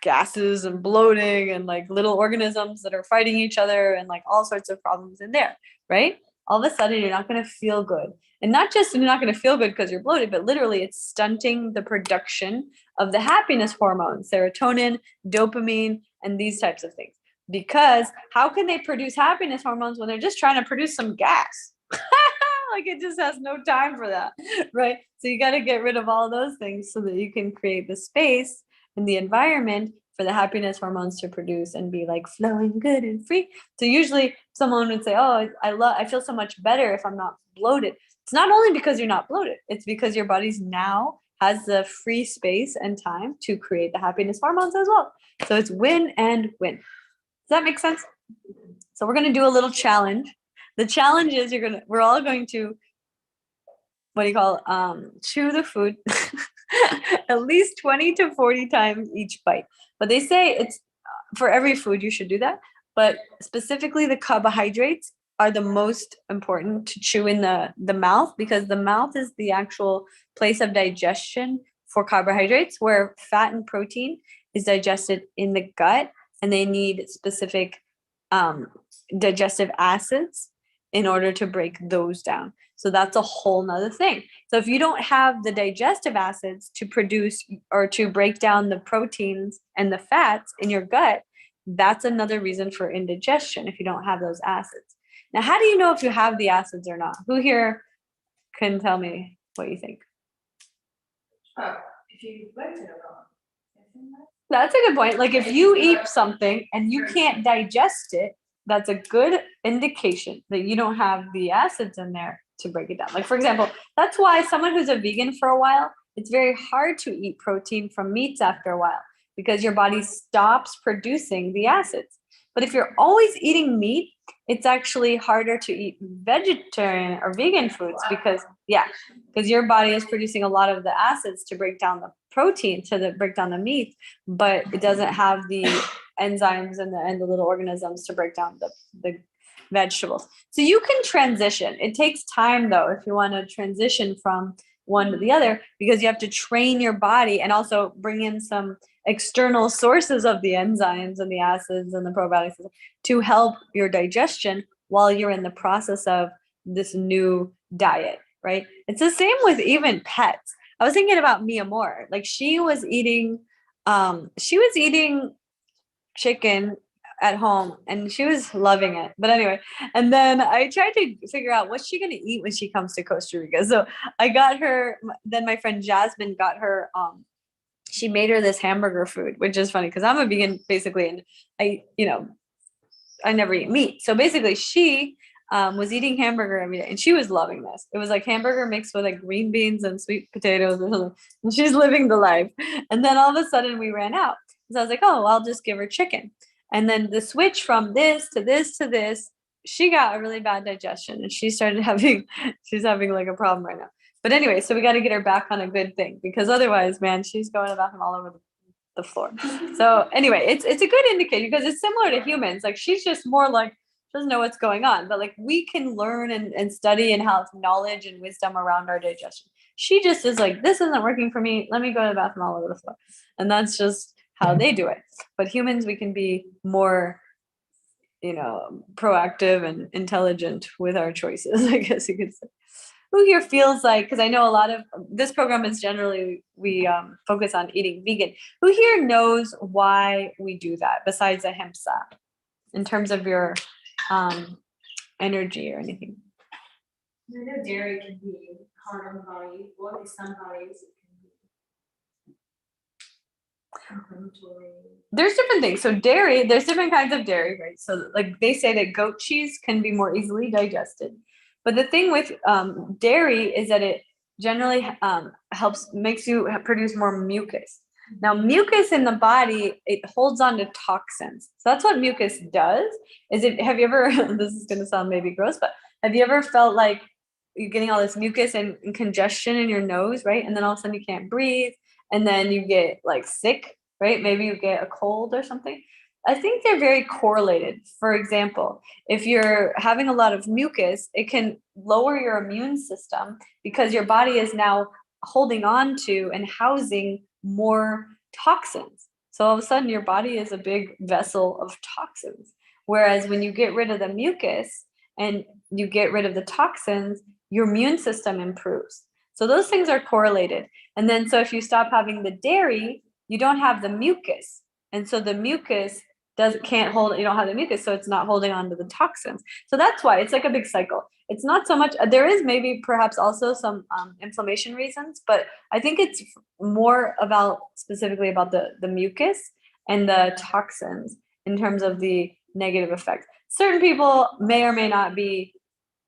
gases and bloating and like little organisms that are fighting each other and like all sorts of problems in there, right? All of a sudden, you're not going to feel good. And not just you're not going to feel good because you're bloated, but literally it's stunting the production of the happiness hormones, serotonin, dopamine, and these types of things. Because how can they produce happiness hormones when they're just trying to produce some gas? Like it just has no time for that, right? So you got to get rid of all those things so that you can create the space and the environment for the happiness hormones to produce and be like flowing good and free. So usually someone would say, oh, I feel so much better if I'm not bloated. It's not only because you're not bloated, it's because your body's now has the free space and time to create the happiness hormones as well. So it's win and win. Does that make sense? So we're going to do a little challenge. The challenge is we're all going to, chew the food at least 20 to 40 times each bite. But they say it's for every food you should do that. But specifically the carbohydrates are the most important to chew in the mouth, because the mouth is the actual place of digestion for carbohydrates, where fat and protein is digested in the gut, and they need specific digestive acids in order to break those down. So that's a whole nother thing. So if you don't have the digestive acids to produce or to break down the proteins and the fats in your gut, that's another reason for indigestion if you don't have those acids. Now, how do you know if you have the acids or not? Who here can tell me what you think? If you blend it a lot. That's a good point. Like if you eat something and you can't digest it, that's a good indication that you don't have the acids in there to break it down. Like for example, that's why someone who's a vegan for a while, it's very hard to eat protein from meats after a while, because your body stops producing the acids. But if you're always eating meat, it's actually harder to eat vegetarian or vegan foods because your body is producing a lot of the acids to break down the protein, break down the meat, but it doesn't have the enzymes and the little organisms to break down the vegetables. So you can transition. It takes time though, if you want to transition from one to the other, because you have to train your body and also bring in some external sources of the enzymes and the acids and the probiotics to help your digestion while you're in the process of this new diet, right? It's the same with even pets. I was thinking about Mia Moore. Like she was eating chicken at home and she was loving it. But anyway, and then I tried to figure out what's she going to eat when she comes to Costa Rica. So I got her, then my friend Jasmine got her, she made her this hamburger food, which is funny because I'm a vegan basically. And I never eat meat. So basically she was eating hamburger every day and she was loving this. It was like hamburger mixed with like green beans and sweet potatoes or something. And she's living the life. And then all of a sudden we ran out. So I was like, oh, well, I'll just give her chicken. And then the switch from this to this to this, she got a really bad digestion and she's having like a problem right now. But anyway, so we got to get her back on a good thing because otherwise, man, she's going to the bathroom all over the floor. So anyway, it's a good indicator because it's similar to humans. Like she's just more like, doesn't know what's going on, but like we can learn and study and have knowledge and wisdom around our digestion. She just is like, this isn't working for me. Let me go to the bathroom all over the floor. And that's just how they do it. But humans, we can be more, proactive and intelligent with our choices, I guess you could say. Who here feels like, because I know a lot of this program is generally, we focus on eating vegan. Who here knows why we do that besides ahimsa in terms of your energy or anything? I know dairy can be hard on the body, or at least some bodies. It can be inflammatory. There's different things. So dairy, there's different kinds of dairy, right? So like they say that goat cheese can be more easily digested. But the thing with dairy is that it generally makes you produce more mucus. Now, mucus in the body, it holds on to toxins. So that's what mucus does. Have you ever, this is going to sound maybe gross, but have you ever felt like you're getting all this mucus and congestion in your nose, right? And then all of a sudden you can't breathe and then you get like sick, right? Maybe you get a cold or something. I think they're very correlated. For example, if you're having a lot of mucus, it can lower your immune system because your body is now holding on to and housing more toxins. So all of a sudden your body is a big vessel of toxins. Whereas when you get rid of the mucus and you get rid of the toxins, your immune system improves. So those things are correlated. And then so if you stop having the dairy, you don't have the mucus. And so the mucus can't hold, you don't have the mucus, so it's not holding on to the toxins. So that's why it's like a big cycle. It's not so much, there is maybe perhaps also some inflammation reasons, but I think it's more specifically about the mucus and the toxins in terms of the negative effects. Certain people may or may not be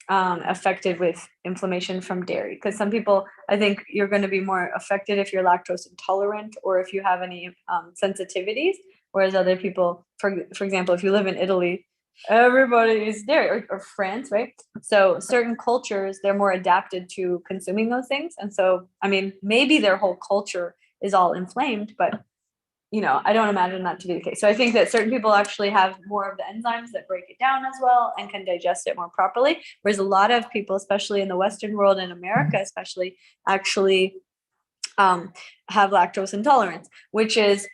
affected with inflammation from dairy, because some people, I think you're going to be more affected if you're lactose intolerant or if you have any sensitivities, whereas other people, for example, if you live in Italy, everybody is dairy, or France, right? So certain cultures, they're more adapted to consuming those things. And so, I mean, maybe their whole culture is all inflamed, but I don't imagine that to be the case. So I think that certain people actually have more of the enzymes that break it down as well and can digest it more properly. Whereas a lot of people, especially in the Western world, in America especially, actually have lactose intolerance, which is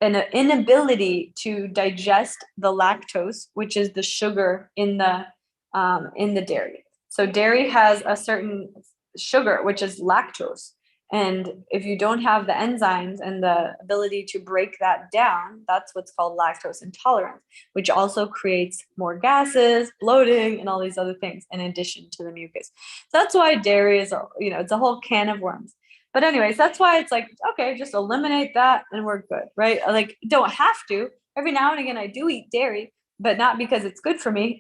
an inability to digest the lactose, which is the sugar in the dairy. So dairy has a certain sugar, which is lactose. And if you don't have the enzymes and the ability to break that down, that's what's called lactose intolerance, which also creates more gases, bloating, and all these other things in addition to the mucus. So that's why dairy is, it's a whole can of worms. But anyways, that's why it's like, okay, just eliminate that and we're good, right? Like, don't have to. Every now and again, I do eat dairy, but not because it's good for me,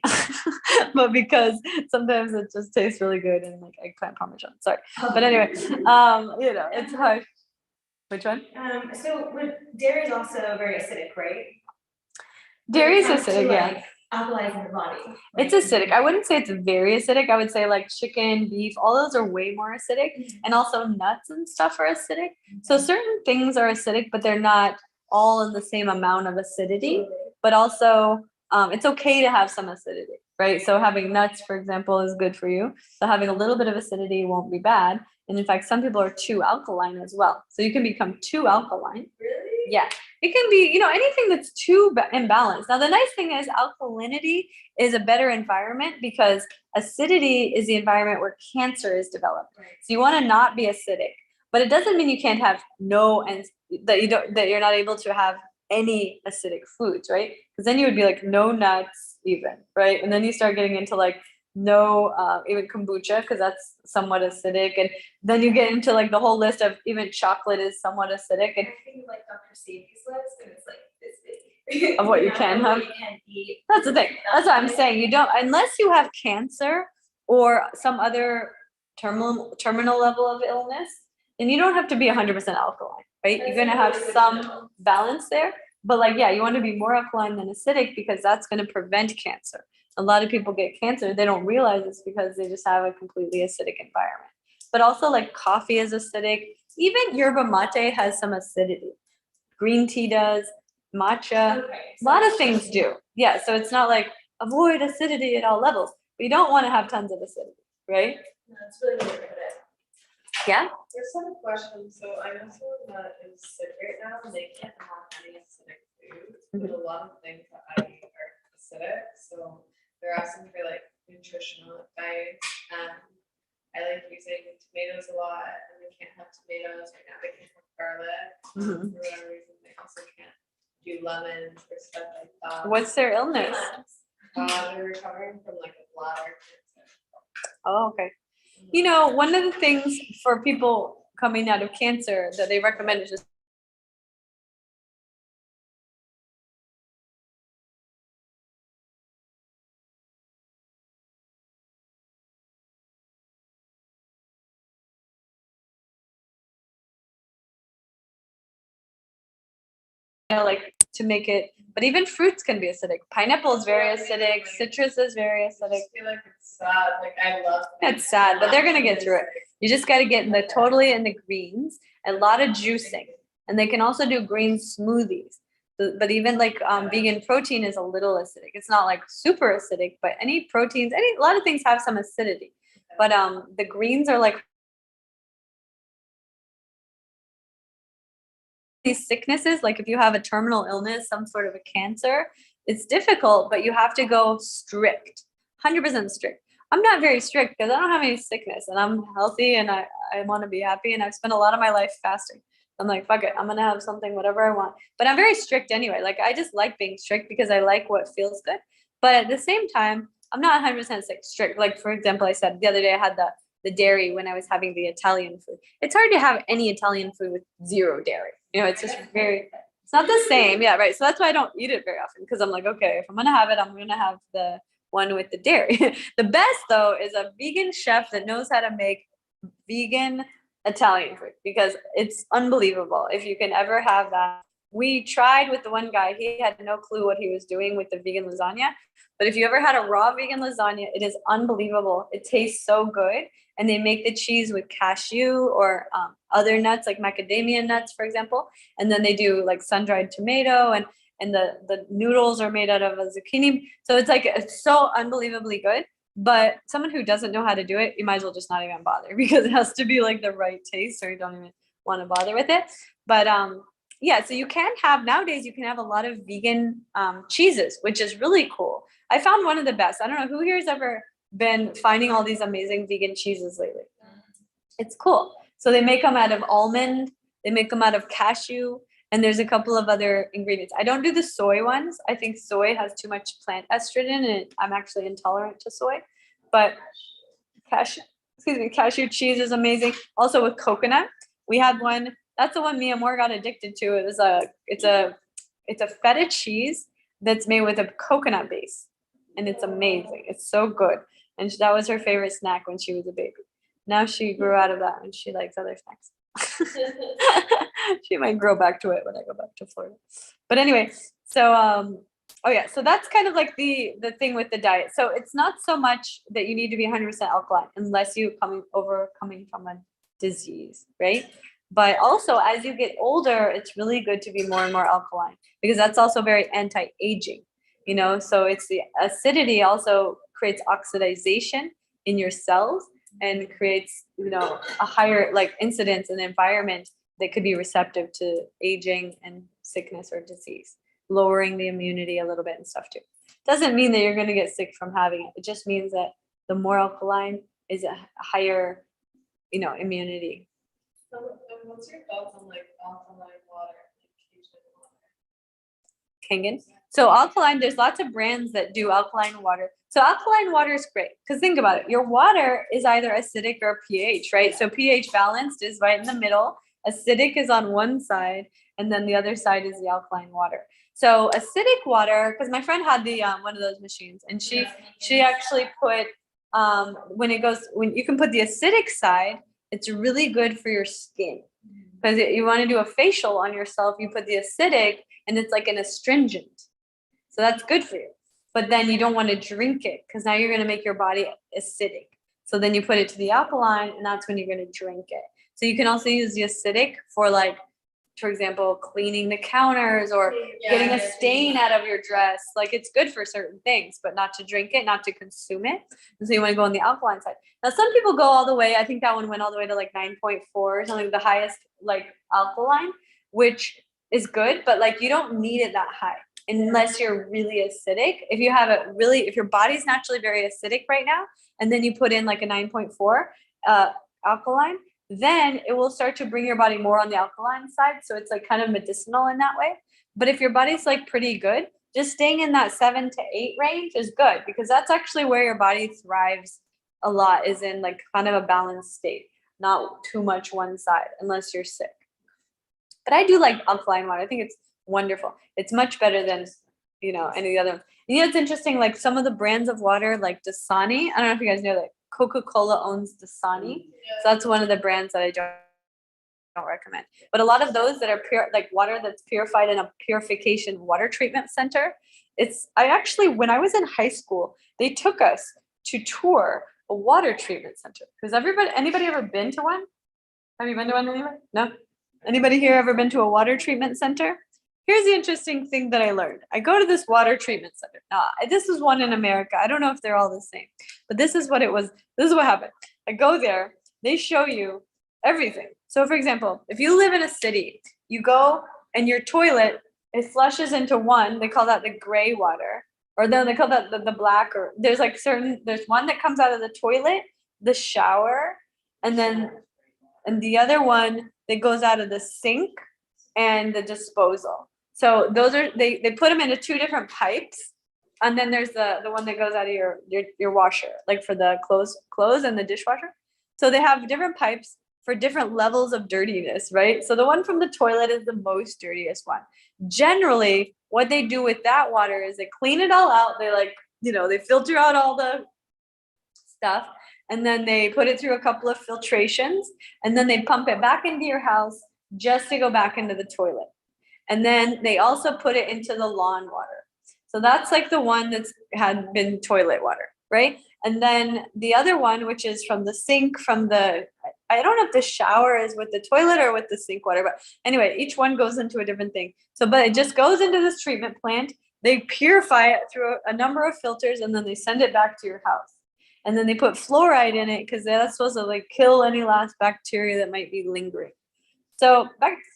but because sometimes it just tastes really good and like eggplant parmesan. Sorry. But anyway, it's hard. Which one? So dairy is also very acidic, right? Dairy is When it comes to, acidic, yeah. like, alkalizing the body. It's acidic. I wouldn't say it's very acidic. I would say like chicken, beef, all those are way more acidic. And also nuts and stuff are acidic. So certain things are acidic, but they're not all in the same amount of acidity. But also, it's okay to have some acidity, right? So having nuts, for example, is good for you. So having a little bit of acidity won't be bad. And in fact, some people are too alkaline as well. So you can become too alkaline. Really? Yeah, it can be, anything that's too imbalanced. Now, the nice thing is alkalinity is a better environment because acidity is the environment where cancer is developed. So you want to not be acidic, but it doesn't mean you can't have and that you're not able to have any acidic foods, right? Because then you would be like no nuts even, right? And then you start getting into like no even kombucha because that's somewhat acidic, and then you get into like the whole list of even chocolate is somewhat acidic, and I think of like Dr. Sadie's list, and it's like this big. of what you can have. What you can eat. That's the thing. That's what I'm saying. You don't, unless you have cancer or some other terminal level of illness, then you don't have to be 100% alkaline, right? You're gonna have some balance there, but like, yeah, you want to be more alkaline than acidic because that's going to prevent cancer. A lot of people get cancer, they don't realize it's because they just have a completely acidic environment. But also like coffee is acidic. Even yerba mate has some acidity. Green tea does, matcha. Okay. A lot of things do. Yeah, so it's not like avoid acidity at all levels. But you don't want to have tons of acidity, right? No, it's really good for it. Yeah. There's some question, so I know someone that is sick right now, and they can't have any acidic foods, but a lot of things that I eat are acidic, so they're asking for like nutritional advice, and I like using tomatoes a lot, and they can't have tomatoes right now, they can't have garlic, for whatever reason, they also can't do lemons or stuff like that. What's their illness? They're recovering from like a bladder cancer. Oh, okay. One of the things for people coming out of cancer that they recommend is just like to make it, but even fruits can be acidic. Pineapple is very acidic, citrus is very I acidic. just feel like it's sad, like I love. It's sad, but they're gonna get through it. You just gotta get totally in the greens, a lot of juicing. And they can also do green smoothies. But even like vegan protein is a little acidic. It's not like super acidic, but any proteins, a lot of things have some acidity. But the greens are like these sicknesses, like if you have a terminal illness, some sort of a cancer, it's difficult, but you have to go strict, 100% strict. I'm not very strict because I don't have any sickness and I'm healthy and I want to be happy, and I've spent a lot of my life fasting. I'm like, fuck it, I'm gonna have something, whatever I want. But I'm very strict anyway. Like I just like being strict because I like what feels good. But at the same time, I'm not 100% strict. Like for example, I said the other day I had the dairy when I was having the Italian food. It's hard to have any Italian food with zero dairy. It's just it's not the same. Yeah, right. So that's why I don't eat it very often, because I'm like, okay, if I'm gonna have it, I'm gonna have the one with the dairy. The best though is a vegan chef that knows how to make vegan Italian food, because it's unbelievable if you can ever have that. We tried with the one guy, he had no clue what he was doing with the vegan lasagna. But if you ever had a raw vegan lasagna, it is unbelievable. It tastes so good. And they make the cheese with cashew or other nuts like macadamia nuts, for example. And then they do like sun-dried tomato, and the noodles are made out of a zucchini. So it's so unbelievably good. But someone who doesn't know how to do it, you might as well just not even bother, because it has to be like the right taste, or you don't even want to bother with it. But yeah, so nowadays you can have a lot of vegan cheeses, which is really cool. I found one of the best. I don't know who here has ever been finding all these amazing vegan cheeses lately. It's cool. So they make them out of almond, they make them out of cashew, and there's a couple of other ingredients. I don't do the soy ones. I think soy has too much plant estrogen, and I'm actually intolerant to soy. But cashew cheese is amazing. Also with coconut, we had one. That's the one Mia Moore got addicted to. It's a feta cheese that's made with a coconut base, and it's amazing. It's so good. And that was her favorite snack when she was a baby. Now she grew out of that and she likes other snacks. She might grow back to it when I go back to Florida. But anyway, so Oh yeah, so that's kind of like the thing with the diet. So it's not so much that you need to be 100% alkaline unless you coming from a disease, right? But also as you get older, it's really good to be more and more alkaline because that's also very anti-aging, you know? So it's the acidity also creates oxidization in your cells and creates, you know, a higher like incidence in the environment that could be receptive to aging and sickness or disease, lowering the immunity a little bit and stuff too. Doesn't mean that you're going to get sick from having it. It just means that the more alkaline is a higher, you know, immunity. So, what's your thoughts on like alkaline water? Kangen. So alkaline, there's lots of brands that do alkaline water. So alkaline water is great because think about it. Your water is either acidic or pH, right? So pH balanced is right in the middle. Acidic is on one side, and then the other side is the alkaline water. So acidic water, because my friend had the one of those machines, and she actually put when you can put the acidic side, it's really good for your skin because you want to do a facial on yourself. You put the acidic, and it's like an astringent, so that's good for you. But then you don't want to drink it because now you're going to make your body acidic. So then you put it to the alkaline, and that's when you're going to drink it. So you can also use the acidic for like, for example, cleaning the counters or getting a stain out of your dress. Like it's good for certain things, but not to drink it, not to consume it. And so you want to go on the alkaline side. Now some people go all the way. I think that one went all the way to like 9.4 or something, the highest like alkaline, which is good, but like you don't need it that high unless you're really acidic. If you have if your body's naturally very acidic right now, and then you put in like a 9.4 alkaline, then it will start to bring your body more on the alkaline side. So it's like kind of medicinal in that way. But if your body's like pretty good, just staying in that 7 to 8 range is good because that's actually where your body thrives a lot, is in like kind of a balanced state, not too much one side unless you're sick. But I do like alkaline water. I think it's wonderful. It's much better than, you know, any of the other. You know, it's interesting, like some of the brands of water, like Dasani, I don't know if you guys know that Coca-Cola owns Dasani. So that's one of the brands that I don't recommend. But a lot of those that are pure, like water that's purified in a purification water treatment center. When I was in high school, they took us to tour a water treatment center. Because anybody ever been to one? Have you been to one anywhere? No? Anybody here ever been to a water treatment center? Here's the interesting thing that I learned. I go to this water treatment center. Now, this is one in America. I don't know if they're all the same, but this is what it was. This is what happened. I go there. They show you everything. So for example, if you live in a city, you go and your toilet, it flushes into one. They call that the gray water. Or then they call that the black, or there's one that comes out of the toilet, the shower, and the other one that goes out of the sink and the disposal. So those are, they put them into 2 different pipes. And then there's the one that goes out of your washer, like for the clothes and the dishwasher. So they have different pipes for different levels of dirtiness, right? So the one from the toilet is the most dirtiest one. Generally, what they do with that water is they clean it all out. They they filter out all the stuff, and then they put it through a couple of filtrations, and then they pump it back into your house just to go back into the toilet. And then they also put it into the lawn water. So that's like the one that's had been toilet water, right? And then the other one, which is from the sink, I don't know if the shower is with the toilet or with the sink water, but anyway, each one goes into a different thing. So, but it just goes into this treatment plant. They purify it through a number of filters, and then they send it back to your house. And then they put fluoride in it because that's supposed to like kill any last bacteria that might be lingering. So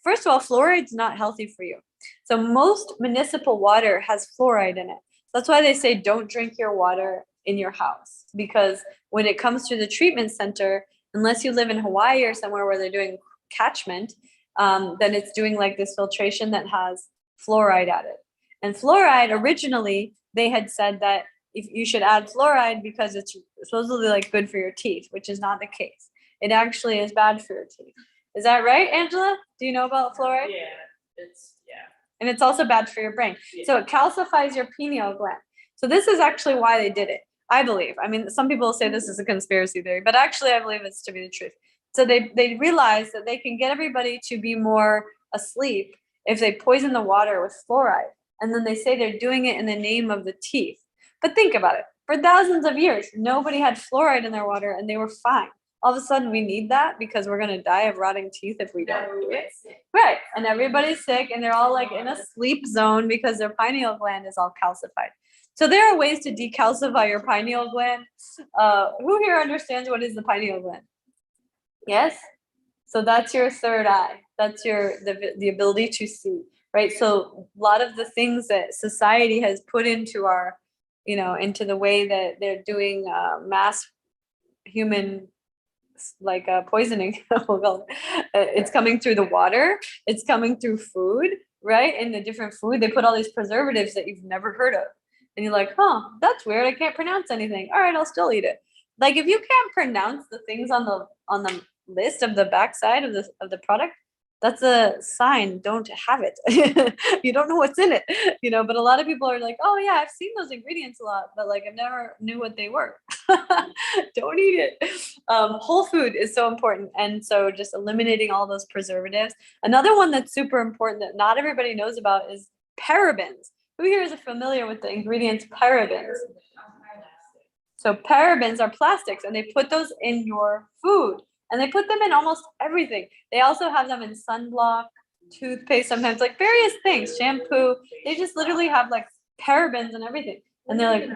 first of all, fluoride's not healthy for you. So most municipal water has fluoride in it. That's why they say don't drink your water in your house, because when it comes to the treatment center, unless you live in Hawaii or somewhere where they're doing catchment, then it's doing like this filtration that has fluoride added. And fluoride, originally, they had said that if you should add fluoride because it's supposedly like good for your teeth, which is not the case. It actually is bad for your teeth. Is that right, Angela? Do you know about fluoride? Yeah, And it's also bad for your brain. Yeah. So it calcifies your pineal gland. So this is actually why they did it, I believe. I mean, some people say this is a conspiracy theory, but actually I believe it's to be the truth. So they realized that they can get everybody to be more asleep if they poison the water with fluoride. And then they say they're doing it in the name of the teeth. But think about it. For thousands of years, nobody had fluoride in their water and they were fine. All of a sudden we need that because we're going to die of rotting teeth if we don't do it. Right. And everybody's sick and they're all like in a sleep zone because their pineal gland is all calcified. So there are ways to decalcify your pineal gland. Who here understands what is the pineal gland? Yes? So that's your third eye. That's the ability to see, right? So a lot of the things that society has put into our, into the way that they're doing mass human poisoning, it's coming through the water, it's coming through food, right? In the different food, they put all these preservatives that you've never heard of. And you're like, that's weird. I can't pronounce anything. All right, I'll still eat it. Like if you can't pronounce the things on the list of the backside of the product, that's a sign. Don't have it. You don't know what's in it, but a lot of people are like, oh yeah, I've seen those ingredients a lot, but like I've never knew what they were. Don't eat it. Whole food is so important. And so just eliminating all those preservatives. Another one that's super important that not everybody knows about is parabens. Who here is familiar with the ingredients parabens? So parabens are plastics and they put those in your food. And they put them in almost everything. They also have them in sunblock, toothpaste, sometimes like various things, shampoo. They just literally have like parabens and everything. And they're like,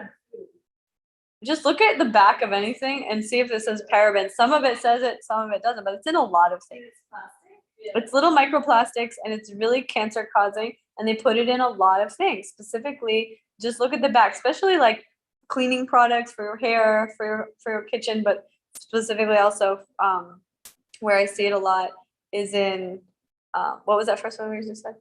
just look at the back of anything and see if it says parabens. Some of it says it, some of it doesn't, but it's in a lot of things. It's little microplastics and it's really cancer causing. And they put it in a lot of things. Specifically, just look at the back, especially like cleaning products for your hair, for your kitchen, but specifically also where I see it a lot is in what was that first one we just said?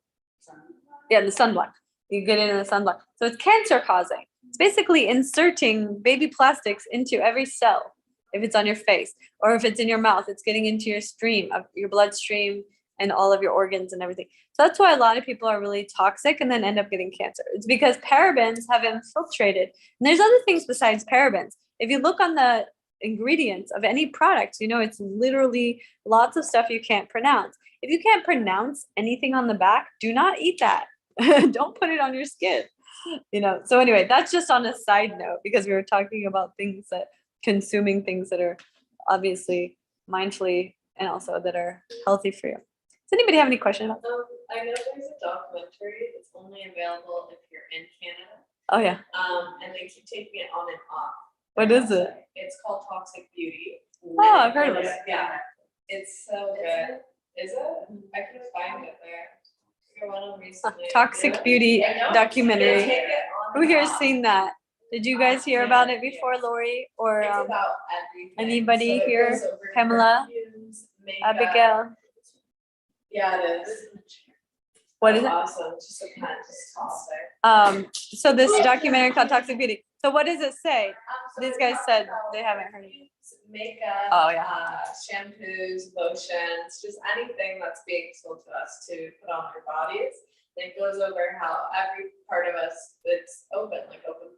Yeah, the sunblock. You get it in the sunblock. So it's cancer causing. It's basically inserting baby plastics into every cell. If it's on your face or if it's in your mouth, it's getting into your stream of your bloodstream and all of your organs and everything. So that's why a lot of people are really toxic and then end up getting cancer. It's because parabens have infiltrated. And there's other things besides parabens. If you look on the ingredients of any product, it's literally lots of stuff you can't pronounce. If you can't pronounce anything on the back, do not eat that. Don't put it on your skin. So anyway, that's just on a side note because we were talking about consuming things that are obviously mindfully and also that are healthy for you. Does anybody have any question about that? I know there's a documentary that's only available if you're in Canada. Oh yeah. And they keep taking it on and off. What is it? It's called Toxic Beauty. Oh, I've heard of it. Yeah, it's so good. Is it? I couldn't find it there. You're one of them recently. Toxic Beauty I know. They documentary. take it on Who and here has off. seen that? Did you guys hear about it before, Lori? Or It's about everything. anybody So it here? goes over Pamela? perfumes, makeup. Abigail? Yeah, it is. What is it? Awesome. Just a kind of just toss there. So this documentary called Toxic Beauty. So what does it say? So These we're guys talking said about they haven't heard of it. Makeup. Oh, yeah. Shampoos, lotions, just anything that's being sold to us to put on our bodies. It goes over how every part of us, it's open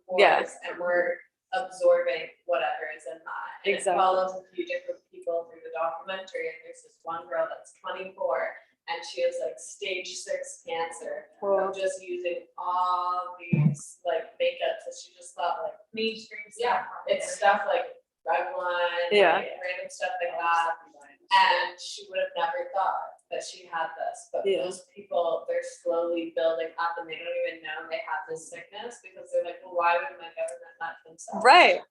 pores, Yeah. and we're absorbing whatever is in that. And Exactly. it follows a few different people through the documentary, and there's this one girl that's 24, and she has stage 6 cancer. Wow. Of just using all these makeups that she just thought Mainstream yeah, stuff. it's stuff like Revlon, Yeah. random stuff like that. And she would have never thought that she had this, but Yeah. those people, they're slowly building up and they don't even know they have this sickness because they're like, well, why would my government not themselves? Right.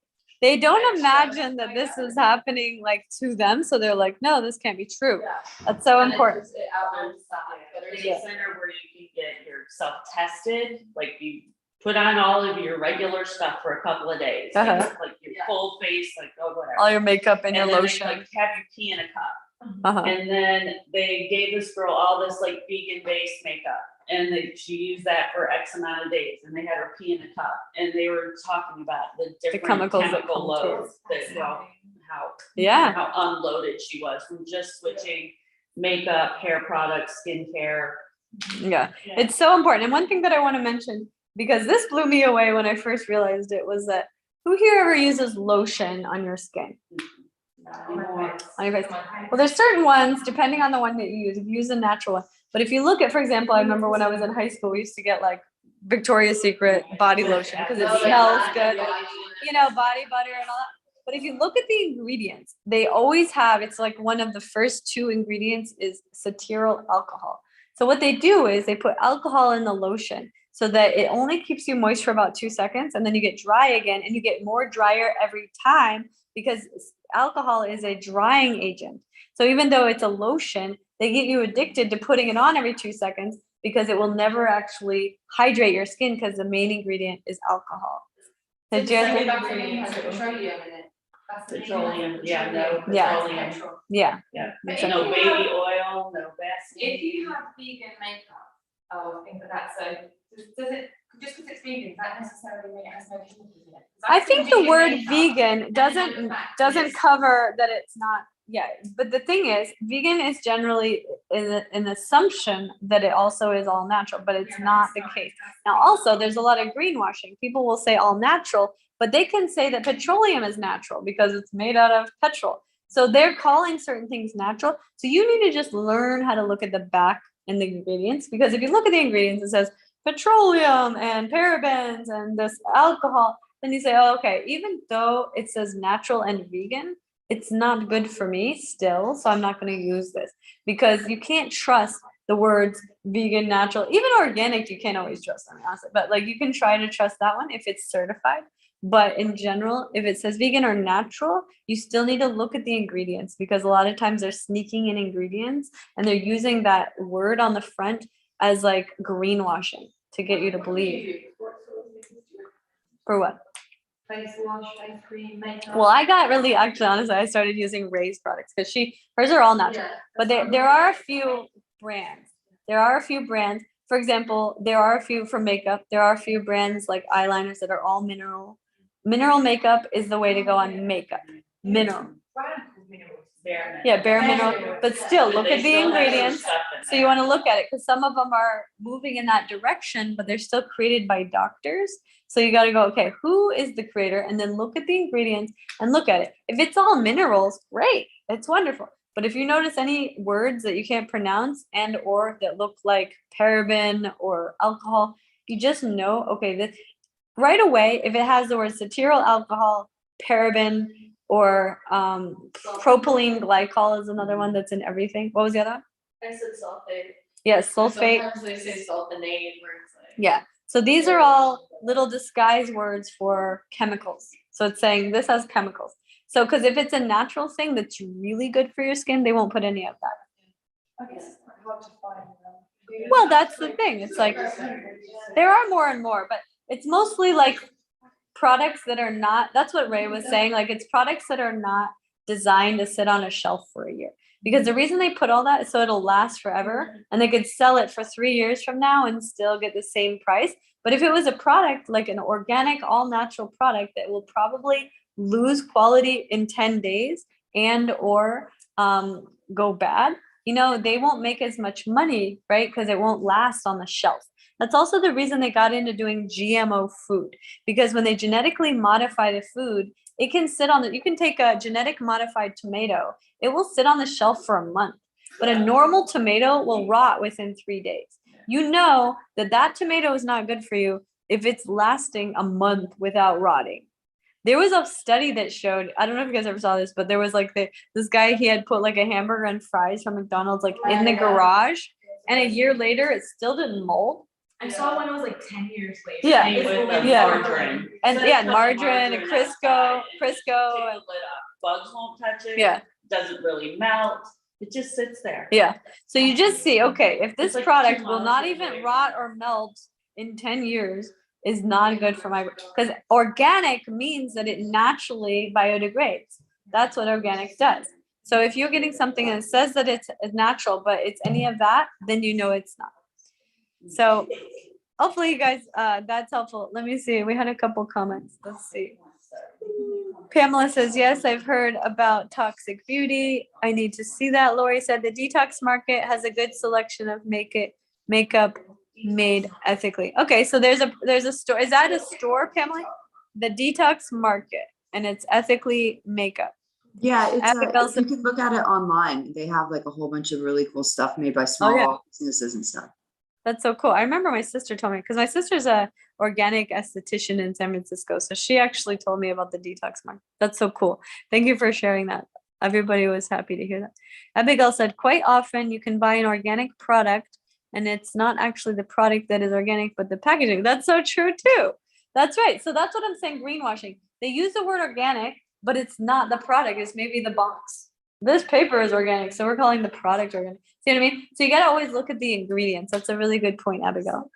They don't imagine that this is happening to them. So they're like, no, this can't be true. Yeah. That's so And it important. just- It outlines that, but There's there's a center where you can get yourself tested, you put on all of your regular stuff for a couple of days. Uh-huh. Your Yeah. full face, whatever. All your makeup and your then they, lotion. have you pee in a cup. Uh-huh. And then they gave this girl all this vegan based makeup and she used that for X amount of days and they had her pee in a cup and they were talking about the different chemicals that chemical come through. loads that Yeah. how unloaded she was from just switching makeup, hair products, skincare. Yeah. It's so important. And one thing that I want to mention, because this blew me away when I first realized it, was that who here ever uses lotion on your skin? On your face. Well, there's certain ones, depending on the one that you use. If you use a natural one. But if you look at, for example, I remember when I was in high school, we used to get Victoria's Secret body lotion because it smells good, you know, body butter and all that. But if you look at the ingredients, they always have, it's like one of the first two ingredients is cetyl alcohol. So what they do is they put alcohol in the lotion so that it only keeps you moist for about 2 seconds, and then you get dry again, and you get more drier every time because alcohol is a drying agent. So even though it's a lotion, they get you addicted to putting it on every 2 seconds because it will never actually hydrate your skin because the main ingredient is alcohol. So Jen- Petroleum, yeah, no Yeah. petroleum, yeah, yeah, exactly. no baby oil, no Vaseline. If you have vegan makeup, or things like that, so does it, just because it's vegan, does that necessarily mean it has no chemicals in it? 'Cause I I've seen think the word makeup, vegan and then doesn't the fact doesn't is- cover that it's not. Yeah, but the thing is, vegan is generally an assumption that it also is all natural, but it's Yeah, not it's the not. case. Now, also, there's a lot of greenwashing. People will say all natural, but they can say that petroleum is natural because it's made out of petrol. So they're calling certain things natural. So you need to just learn how to look at the back and the ingredients, because if you look at the ingredients, it says petroleum and parabens and this alcohol, then you say, oh, okay, even though it says natural and vegan, it's not good for me still, so I'm not going to use this, because you can't trust the words vegan, natural, even organic. You can't always trust them, honestly, but like you can try to trust that one if it's certified. But in general, if it says vegan or natural, you still need to look at the ingredients, because a lot of times they're sneaking in ingredients and they're using that word on the front as like greenwashing to get you to believe. For what? Face wash, face cream, makeup. Well, I got really, actually, honestly, I started using Ray's products because hers are all natural. But there are a few brands. There are a few brands. For example, there are a few for makeup. There are a few brands like eyeliners that are all mineral. Mineral makeup is the way to go on makeup. Mineral. Bare Yeah, bare minimum. mineral. But still, look they at the still have some ingredients. stuff in So you there. want to look at it because some of them are moving in that direction, but they're still created by doctors. So you got to go, okay, who is the creator? And then look at the ingredients and look at it. If it's all minerals, great, it's wonderful. But if you notice any words that you can't pronounce and or that look like paraben or alcohol, you just know, okay, this right away, if it has the word cetyl alcohol, paraben, or propylene glycol is another one that's in everything. What was the other one? I said sulfate. Yes, sulfate. Sometimes they say sulfonate where it's like. Yeah. So these are all little disguise words for chemicals. So it's saying this has chemicals. So because if it's a natural thing that's really good for your skin, they won't put any of that. I guess it's quite hard to find them. Well, that's the thing. It's like there are more and more, but it's mostly like products that are not, that's what Ray was saying, like it's products that are not designed to sit on a shelf for a year. Because the reason they put all that is so it'll last forever and they could sell it for 3 years from now and still get the same price. But if it was a product like an organic, all natural product that will probably lose quality in 10 days and or go bad, you know, they won't make as much money, right? Because it won't last on the shelf. That's also the reason they got into doing GMO food, because when they genetically modify the food, it can sit on the, you can take a genetic modified tomato, it will sit on the shelf for a month, but a normal tomato will rot within 3 days. You know that that tomato is not good for you if it's lasting a month without rotting. There was a study that showed, I don't know if you guys ever saw this, but there was like this guy, he had put like a hamburger and fries from McDonald's like in the garage, and a year later it still didn't mold. I saw one that was like 10 years later. Yeah. Same with the Yeah. margarine. And So yeah, they put the margarine and outside Crisco, and take the Crisco, lid off. Bugs won't touch it. yeah, Doesn't really melt. It just sits there. yeah. So you just see, okay, if this It's like product 2 will months not or even later. rot or melt in 10 years is not good for my, because organic means that it naturally biodegrades. That's what organic does. So if you're getting something that says that it's natural, but it's any of that, then you know it's not. So hopefully you guys, that's helpful. Let me see. We had a couple comments. Let's see. Pamela says, yes, I've heard about toxic beauty. I need to see that. Lori said the detox market has a good selection of makeup made ethically. Okay, so there's a store. Is that a store, Pamela? The detox market, and it's ethically makeup. Yeah, Abigail you can look at it online. They have like a whole bunch of really cool stuff made by Oh, yeah. small businesses and stuff. That's so cool. I remember my sister told me, because my sister's a organic esthetician in San Francisco. So she actually told me about the detox market. That's so cool. Thank you for sharing that. Everybody was happy to hear that. Abigail said, quite often you can buy an organic product and it's not actually the product that is organic, but the packaging. That's so true too. That's right. So that's what I'm saying, greenwashing. They use the word organic, but it's not the product. It's maybe the box. This paper is organic, so we're calling the product organic. See what I mean? So you gotta always look at the ingredients. That's a really good point, Abigail.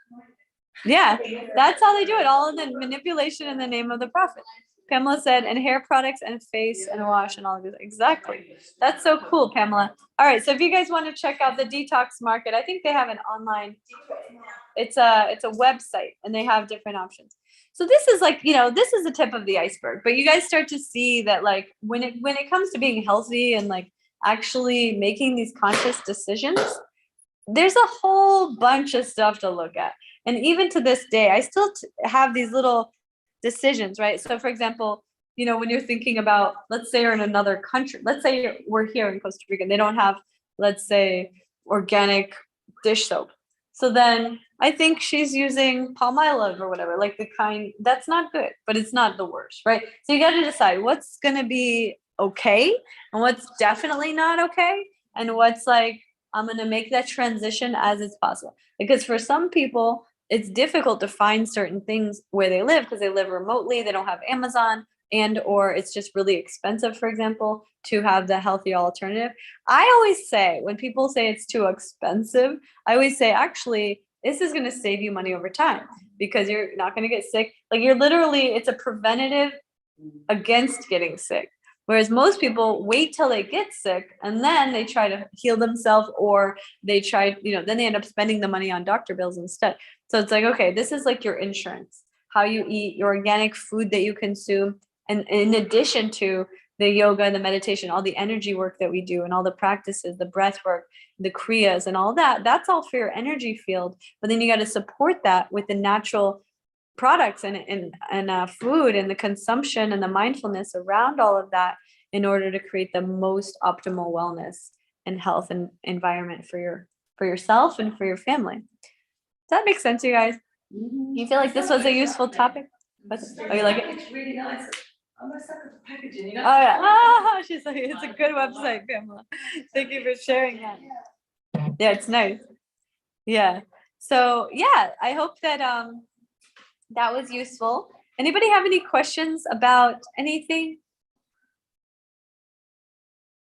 Yeah, that's how they do it. All in the manipulation in the name of the profit. Pamela said, and hair products and face and wash and all of this. Exactly. That's so cool, Pamela. All right, so if you guys want to check out the detox market, I think they have an online. It's a website, and they have different options. So this is like, this is the tip of the iceberg, but you guys start to see that like when it comes to being healthy and like actually making these conscious decisions, there's a whole bunch of stuff to look at. And even to this day, I still have these little decisions, right? So for example, when you're thinking about, let's say you're in another country, let's say we're here in Costa Rica and they don't have, let's say, organic dish soap. So then I think she's using palm olive or whatever, like the kind that's not good, but it's not the worst, right? So you got to decide what's going to be okay and what's definitely not okay. And what's like, I'm going to make that transition as it's possible. Because for some people, it's difficult to find certain things where they live because they live remotely, they don't have Amazon, and or it's just really expensive, for example, to have the healthy alternative. I always say, when people say it's too expensive, I always say, actually, this is going to save you money over time because you're not going to get sick. Like it's a preventative against getting sick. Whereas most people wait till they get sick and then they try to heal themselves, or they try, then they end up spending the money on doctor bills instead. So it's like, okay, this is like your insurance, how you eat, your organic food that you consume. And in addition to the yoga, the meditation, all the energy work that we do and all the practices, the breath work, the kriyas and all that, that's all for your energy field. But then you got to support that with the natural products and food and the consumption and the mindfulness around all of that in order to create the most optimal wellness and health and environment for yourself and for your family. Does that make sense, you guys? You feel like this was a useful topic? Oh, you like it? It's really nice. I'm gonna suck at the packaging, Oh yeah. She's like, it's a good website, Pamela. Thank you for sharing that. Yeah, it's nice. Yeah. So yeah, I hope that that was useful. Anybody have any questions about anything?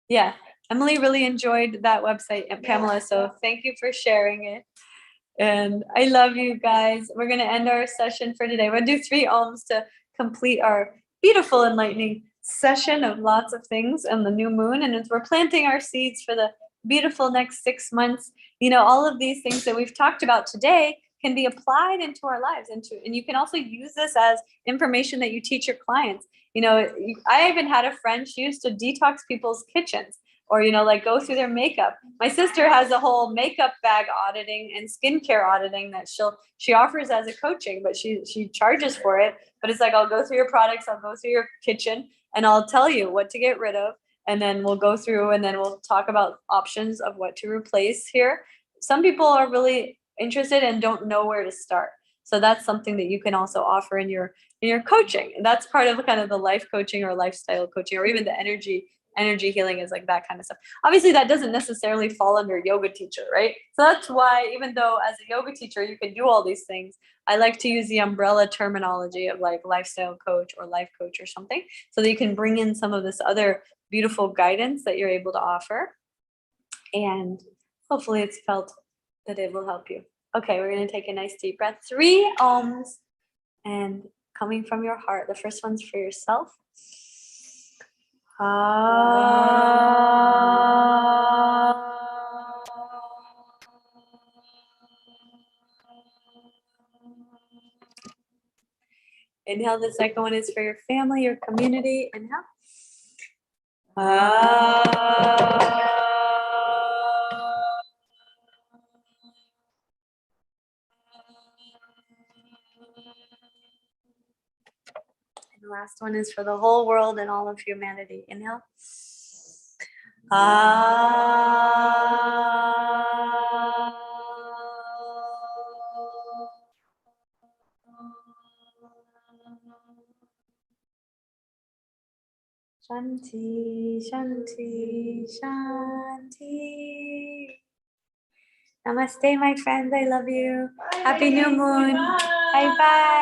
Yeah, Emily really enjoyed that website, and Pamela, so thank you for sharing it. And I love you guys. We're going to end our session for today. We'll do 3 ohms to complete our beautiful, enlightening session of lots of things on the new moon. And as we're planting our seeds for the beautiful next 6 months, all of these things that we've talked about today can be applied into our lives. And you can also use this as information that you teach your clients. I even had a friend, she used to detox people's kitchens, or like go through their makeup. My sister has a whole makeup bag auditing and skincare auditing that she offers as a coaching, but she charges for it. But it's like, I'll go through your products, I'll go through your kitchen, and I'll tell you what to get rid of, and then we'll go through and then we'll talk about options of what to replace here. Some people are really interested and don't know where to start, so that's something that you can also offer in your coaching. And that's part of kind of the life coaching or lifestyle coaching, or even the energy healing is like that kind of stuff. Obviously that doesn't necessarily fall under yoga teacher, right? So that's why, even though as a yoga teacher you can do all these things, I like to use the umbrella terminology of like lifestyle coach or life coach or something, so that you can bring in some of this other beautiful guidance that you're able to offer. And hopefully it's felt that it will help you. Okay, we're going to take a nice deep breath, 3 ohms, and coming from your heart. The first one's for yourself. Inhale, the second one is for your family, your community. Inhale. And the last one is for the whole world and all of humanity. Inhale. Shanti, Shanti, Shanti. Namaste, my friends. I love you. Happy new moon. Bye bye.